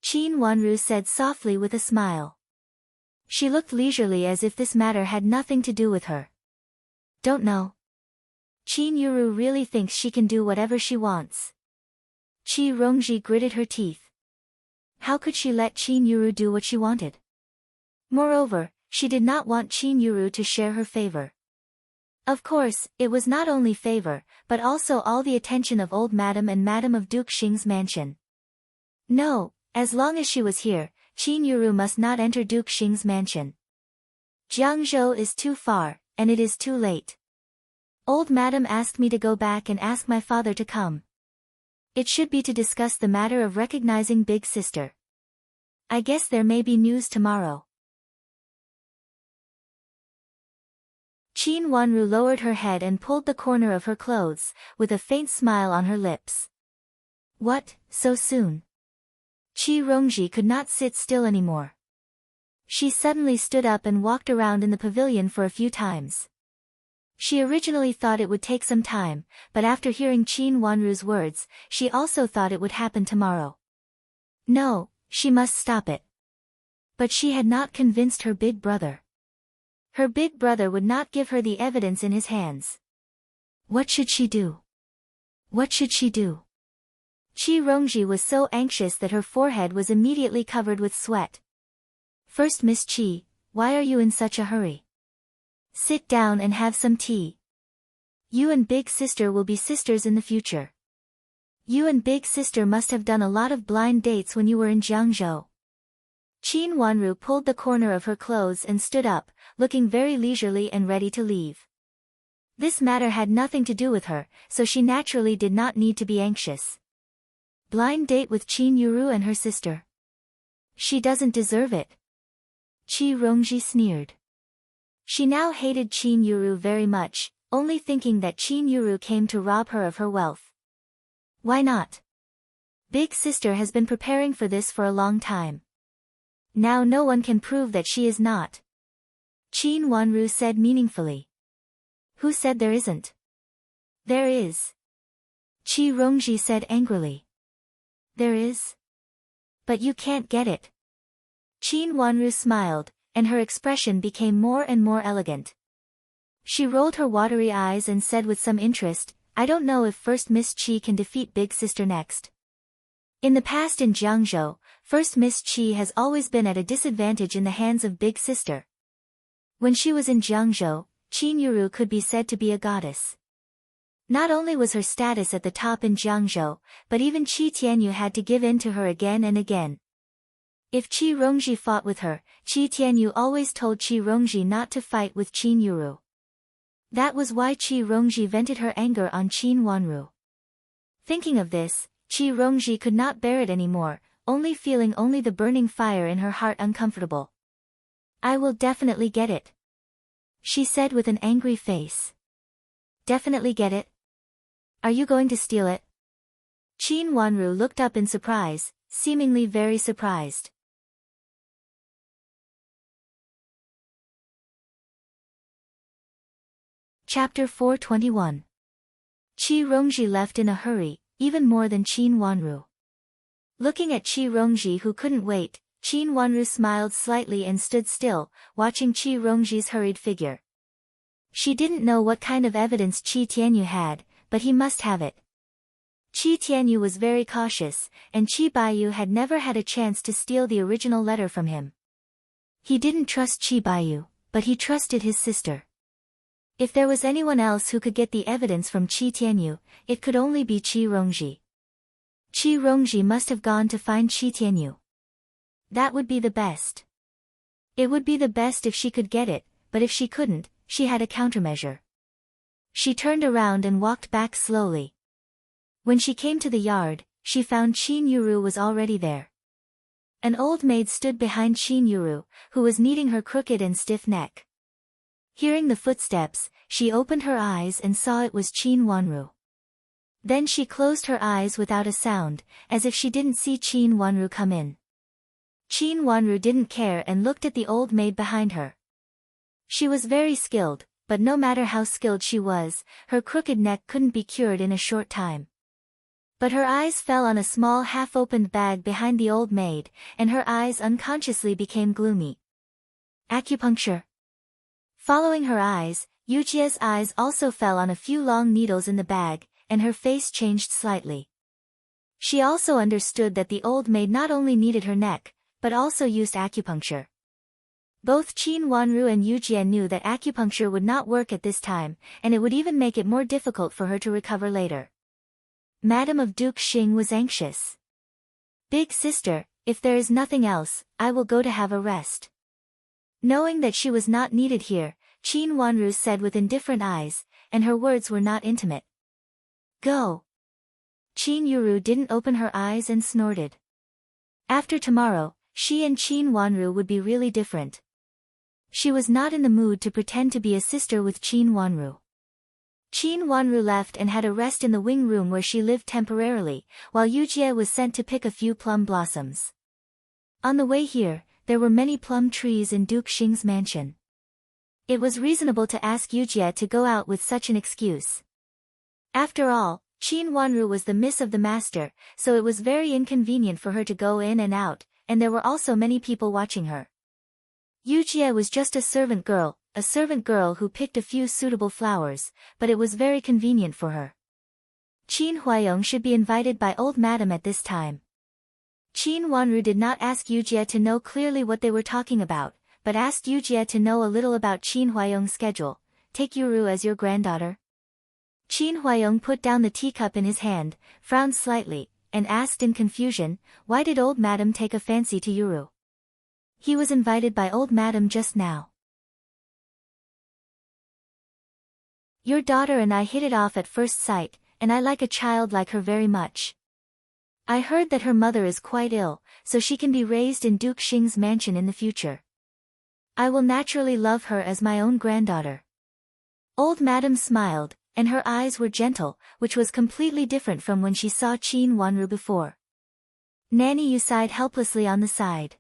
Qin Wanru said softly with a smile. She looked leisurely as if this matter had nothing to do with her. Don't know. Qin Yuru really thinks she can do whatever she wants. Qi Rongji gritted her teeth. How could she let Qin Yuru do what she wanted? Moreover, she did not want Qin Yuru to share her favor. Of course, it was not only favor, but also all the attention of Old Madam and Madam of Duke Xing's mansion. No, as long as she was here, Qin Yuru must not enter Duke Xing's mansion. Jiangzhou is too far, and it is too late. Old Madam asked me to go back and ask my father to come. It should be to discuss the matter of recognizing Big Sister. I guess there may be news tomorrow. Qin Wanru lowered her head and pulled the corner of her clothes, with a faint smile on her lips. What, so soon? Qi Rongji could not sit still anymore. She suddenly stood up and walked around in the pavilion for a few times. She originally thought it would take some time, but after hearing Qin Wanru's words, she also thought it would happen tomorrow. No, she must stop it. But she had not convinced her big brother. Her big brother would not give her the evidence in his hands. What should she do? What should she do? Qi Rongji was so anxious that her forehead was immediately covered with sweat. First, Miss Qi, why are you in such a hurry? Sit down and have some tea. You and Big Sister will be sisters in the future. You and Big Sister must have done a lot of blind dates when you were in Jiangzhou. Qin Wanru pulled the corner of her clothes and stood up, looking very leisurely and ready to leave. This matter had nothing to do with her, so she naturally did not need to be anxious. Blind date with Qin Yuru and her sister. She doesn't deserve it. Qi Rongji sneered. She now hated Qin Yuru very much, only thinking that Qin Yuru came to rob her of her wealth. Why not? Big Sister has been preparing for this for a long time. Now no one can prove that she is not. Qin Wanru said meaningfully. Who said there isn't? There is. Qi Rongji said angrily. There is? But you can't get it. Qin Wanru smiled, and her expression became more and more elegant. She rolled her watery eyes and said with some interest, I don't know if first Miss Qi can defeat Big Sister next. In the past in Jiangzhou, first Miss Qi has always been at a disadvantage in the hands of big sister. When she was in Jiangzhou, Qin Yuru could be said to be a goddess. Not only was her status at the top in Jiangzhou, but even Qi Tianyu had to give in to her again and again. If Qi Rongji fought with her, Qi Tianyu always told Qi Rongji not to fight with Qin Yuru. That was why Qi Rongji vented her anger on Qin Wanru. Thinking of this, Qi Rongji could not bear it anymore, feeling the burning fire in her heart uncomfortable. I will definitely get it, she said with an angry face. Definitely get it? Are you going to steal it? Qin Wanru looked up in surprise, seemingly very surprised. Chapter 421. Qi Rongji left in a hurry, even more than Qin Wanru. Looking at Qi Rongji who couldn't wait, Qin Wanru smiled slightly and stood still, watching Qi Rongji's hurried figure. She didn't know what kind of evidence Qi Tianyu had, but he must have it. Qi Tianyu was very cautious, and Qi Baiyu had never had a chance to steal the original letter from him. He didn't trust Qi Baiyu, but he trusted his sister. If there was anyone else who could get the evidence from Qi Tianyu, it could only be Qi Rongji. Qi Rongji must have gone to find Qi Tianyu. That would be the best. It would be the best if she could get it, but if she couldn't, she had a countermeasure. She turned around and walked back slowly. When she came to the yard, she found Qin Yuru was already there. An old maid stood behind Qin Yuru, who was kneading her crooked and stiff neck. Hearing the footsteps, she opened her eyes and saw it was Qin Wanru. Then she closed her eyes without a sound, as if she didn't see Qin Wanru come in. Qin Wanru didn't care and looked at the old maid behind her. She was very skilled, but no matter how skilled she was, her crooked neck couldn't be cured in a short time. But her eyes fell on a small half-opened bag behind the old maid, and her eyes unconsciously became gloomy. Acupuncture. Following her eyes, Yujie's eyes also fell on a few long needles in the bag, and her face changed slightly. She also understood that the old maid not only kneaded her neck, but also used acupuncture. Both Qin Wanru and Yujie knew that acupuncture would not work at this time, and it would even make it more difficult for her to recover later. Madame of Duke Xing was anxious. Big sister, if there is nothing else, I will go to have a rest. Knowing that she was not needed here, Qin Wanru said with indifferent eyes, and her words were not intimate. Go. Qin Yuru didn't open her eyes and snorted. After tomorrow, she and Qin Wanru would be really different. She was not in the mood to pretend to be a sister with Qin Wanru. Qin Wanru left and had a rest in the wing room where she lived temporarily, while Yujie was sent to pick a few plum blossoms. On the way here, there were many plum trees in Duke Xing's mansion. It was reasonable to ask Yujie to go out with such an excuse. After all, Qin Wanru was the miss of the master, so it was very inconvenient for her to go in and out, and there were also many people watching her. Yujie was just a servant girl who picked a few suitable flowers, but it was very convenient for her. Qin Huayong should be invited by old madam at this time. Qin Wanru did not ask Yujie to know clearly what they were talking about, but asked Yujie to know a little about Qin Huayong's schedule. Take Yuru as your granddaughter? Qin Huayong put down the teacup in his hand, frowned slightly, and asked in confusion, why did old madam take a fancy to Yuru? He was invited by old madam just now. Your daughter and I hit it off at first sight, and I like a child like her very much. I heard that her mother is quite ill, so she can be raised in Duke Xing's mansion in the future. I will naturally love her as my own granddaughter. Old madam smiled, and her eyes were gentle, which was completely different from when she saw Qin Wanru before. Nanny Yu sighed helplessly on the side.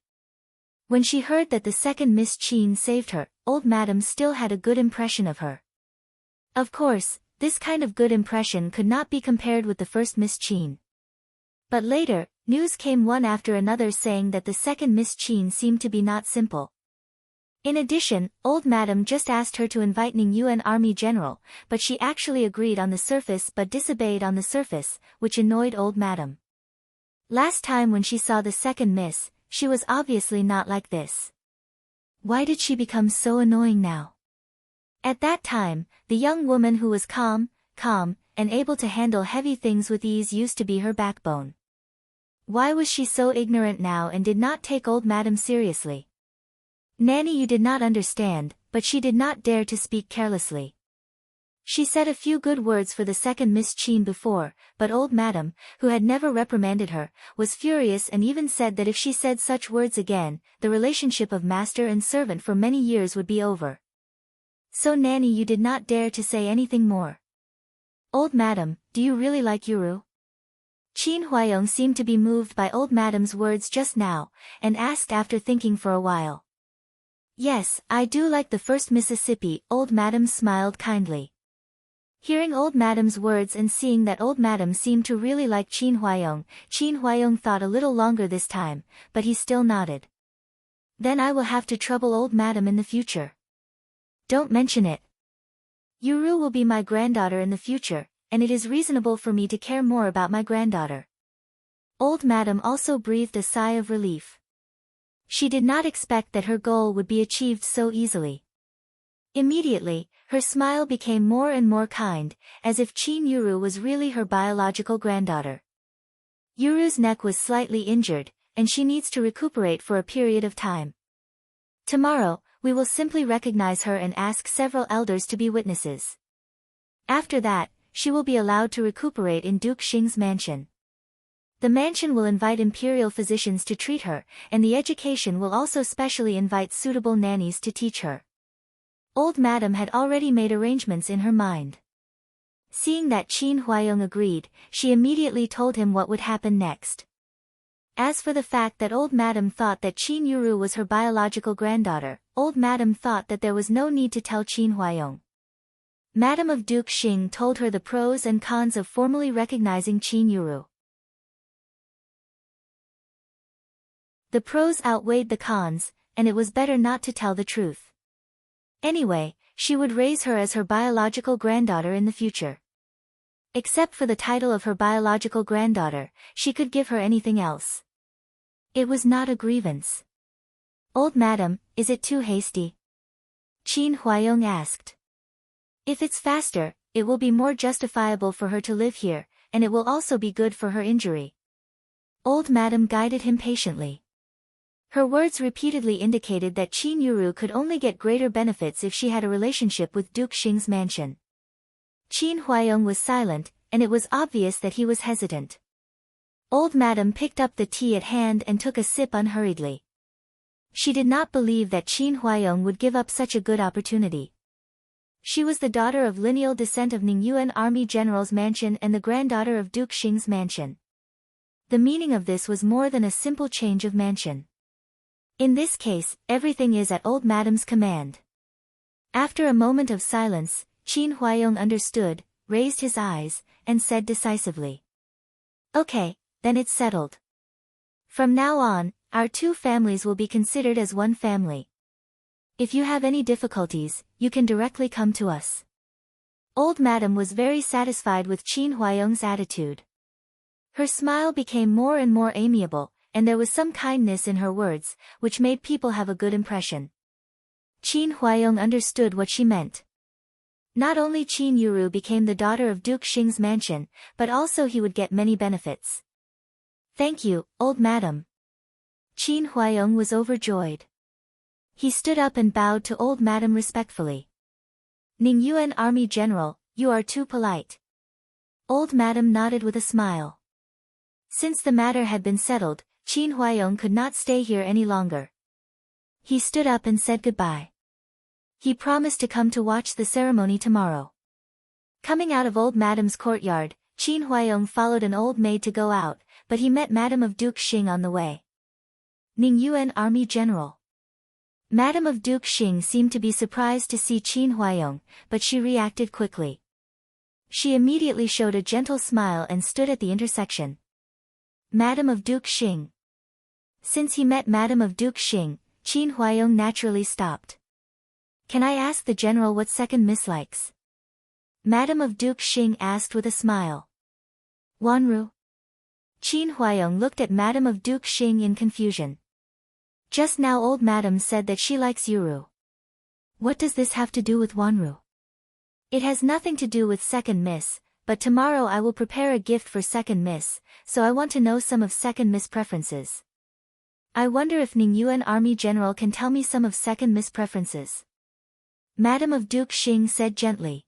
When she heard that the second Miss Qin saved her, old madam still had a good impression of her. Of course, this kind of good impression could not be compared with the first Miss Qin. But later, news came one after another saying that the second Miss Qin seemed to be not simple. In addition, old madam just asked her to invite Ning Yuan army general, but she actually agreed on the surface but disobeyed on the surface, which annoyed old madam. Last time when she saw the second miss, she was obviously not like this. Why did she become so annoying now? At that time, the young woman who was calm, and able to handle heavy things with ease used to be her backbone. Why was she so ignorant now and did not take old madam seriously? Nanny you did not understand, but she did not dare to speak carelessly. She said a few good words for the second Miss Chin before, but old madam, who had never reprimanded her, was furious and even said that if she said such words again, the relationship of master and servant for many years would be over. So Nanny you did not dare to say anything more. Old madam, do you really like Yuru? Chin Huayong seemed to be moved by old madam's words just now, and asked after thinking for a while. Yes, I do like the first Mississippi, old madam smiled kindly. Hearing old madam's words and seeing that old madam seemed to really like Chin Huayong thought a little longer this time, but he still nodded. Then I will have to trouble old madam in the future. Don't mention it. Yuru will be my granddaughter in the future, and it is reasonable for me to care more about my granddaughter. Old madam also breathed a sigh of relief. She did not expect that her goal would be achieved so easily. Immediately, her smile became more and more kind, as if Chin Yuru was really her biological granddaughter. Yuru's neck was slightly injured, and she needs to recuperate for a period of time. Tomorrow, we will simply recognize her and ask several elders to be witnesses. After that, she will be allowed to recuperate in Duke Xing's mansion. The mansion will invite imperial physicians to treat her, and the education will also specially invite suitable nannies to teach her. Old madam had already made arrangements in her mind. Seeing that Chin Huayong agreed, she immediately told him what would happen next. As for the fact that old madam thought that Chin Yuru was her biological granddaughter, old madam thought that there was no need to tell Chin Huayong. Madam of Duke Xing told her the pros and cons of formally recognizing Chin Yuru. The pros outweighed the cons, and it was better not to tell the truth. Anyway, she would raise her as her biological granddaughter in the future. Except for the title of her biological granddaughter, she could give her anything else. It was not a grievance. Old madam, is it too hasty? Chin Huayong asked. If it's faster, it will be more justifiable for her to live here, and it will also be good for her injury. Old madam guided him patiently. Her words repeatedly indicated that Chin Yuru could only get greater benefits if she had a relationship with Duke Xing's mansion. Chin Huayong was silent, and it was obvious that he was hesitant. Old madam picked up the tea at hand and took a sip unhurriedly. She did not believe that Chin Huayong would give up such a good opportunity. She was the daughter of lineal descent of Ningyuan army general's mansion and the granddaughter of Duke Xing's mansion. The meaning of this was more than a simple change of mansion. In this case, everything is at old madam's command. After a moment of silence, Chin Huayong understood, raised his eyes, and said decisively. Okay, then it's settled. From now on, our two families will be considered as one family. If you have any difficulties, you can directly come to us. Old madam was very satisfied with Chin Huayong's attitude. Her smile became more and more amiable, and there was some kindness in her words, which made people have a good impression. Chin Huayong understood what she meant. Not only Chin Yuru became the daughter of Duke Xing's mansion, but also he would get many benefits. Thank you, old madam. Chin Huayong was overjoyed. He stood up and bowed to old madam respectfully. Ningyuan army general, you are too polite. Old madam nodded with a smile. Since the matter had been settled, Chin Huayong could not stay here any longer. He stood up and said goodbye. He promised to come to watch the ceremony tomorrow. Coming out of old madam's courtyard, Chin Huayong followed an old maid to go out, but he met Madam of Duke Xing on the way. Ningyuan army general. Madam of Duke Xing seemed to be surprised to see Chin Huayong, but she reacted quickly. She immediately showed a gentle smile and stood at the intersection. Madam of Duke Xing. Since he met Madam of Duke Xing, Chin Huayong naturally stopped. Can I ask the general what second miss likes? Madam of Duke Xing asked with a smile. Wanru. Qin Huayong looked at Madame of Duke Xing in confusion. Just now old Madame said that she likes Yuru. What does this have to do with Wanru? It has nothing to do with second miss, but tomorrow I will prepare a gift for second miss, so I want to know some of second miss preferences. I wonder if Ningyuan Army General can tell me some of second miss preferences. Madame of Duke Xing said gently.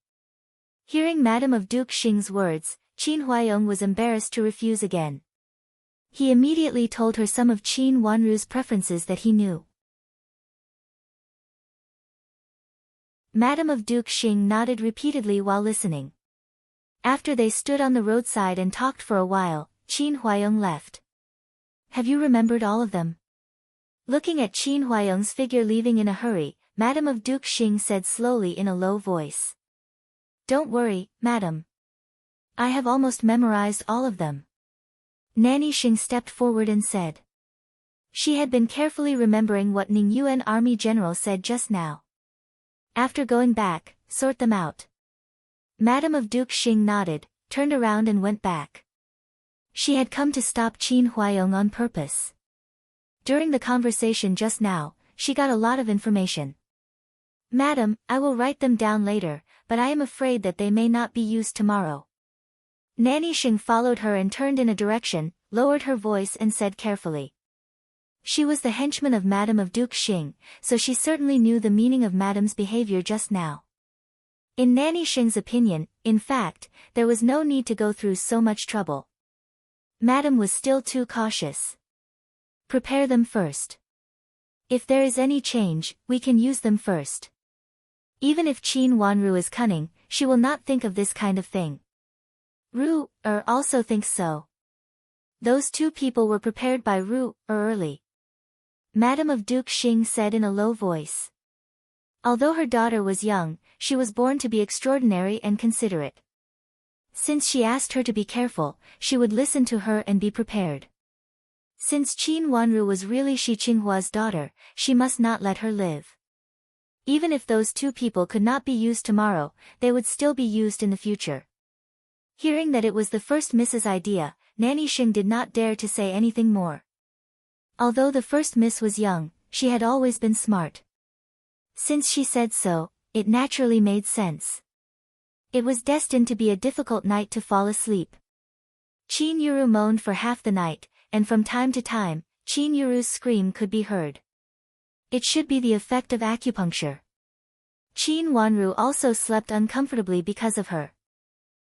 Hearing Madame of Duke Xing's words, Qin Huayong was embarrassed to refuse again. He immediately told her some of Qin Wanru's preferences that he knew. Madame of Duke Xing nodded repeatedly while listening. After they stood on the roadside and talked for a while, Qin Huayong left. Have you remembered all of them? Looking at Qin Huayong's figure leaving in a hurry, Madame of Duke Xing said slowly in a low voice. Don't worry, Madame. I have almost memorized all of them. Nanny Xing stepped forward and said. She had been carefully remembering what Ningyuan Army General said just now. After going back, sort them out. Madame of Duke Xing nodded, turned around and went back. She had come to stop Qin Huayong on purpose. During the conversation just now, she got a lot of information. Madam, I will write them down later, but I am afraid that they may not be used tomorrow. Nanny Xing followed her and turned in a direction, lowered her voice and said carefully. She was the henchman of Madame of Duke Xing, so she certainly knew the meaning of Madame's behavior just now. In Nanny Xing's opinion, in fact, there was no need to go through so much trouble. Madame was still too cautious. Prepare them first. If there is any change, we can use them first. Even if Qin Wanru is cunning, she will not think of this kind of thing. Ru also thinks so. Those two people were prepared by Ru early. Madame of Duke Xing said in a low voice. Although her daughter was young, she was born to be extraordinary and considerate. Since she asked her to be careful, she would listen to her and be prepared. Since Qin Wanru was really Shi Qinghua's daughter, she must not let her live. Even if those two people could not be used tomorrow, they would still be used in the future. Hearing that it was the first Miss's idea, Nanny Xing did not dare to say anything more. Although the first Miss was young, she had always been smart. Since she said so, it naturally made sense. It was destined to be a difficult night to fall asleep. Qin Yuru moaned for half the night, and from time to time, Qin Yuru's scream could be heard. It should be the effect of acupuncture. Qin Wanru also slept uncomfortably because of her.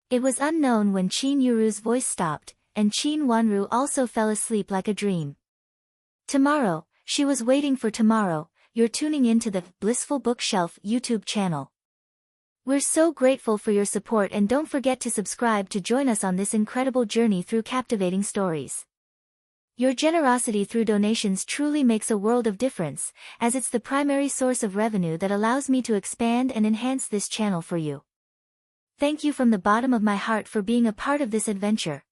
It was unknown when Qin Yuru's voice stopped, and Qin Wanru also fell asleep like a dream. Tomorrow, she was waiting for tomorrow. You're tuning into the Blissful Bookshelf YouTube channel. We're so grateful for your support and don't forget to subscribe to join us on this incredible journey through captivating stories. Your generosity through donations truly makes a world of difference, as it's the primary source of revenue that allows me to expand and enhance this channel for you. Thank you from the bottom of my heart for being a part of this adventure.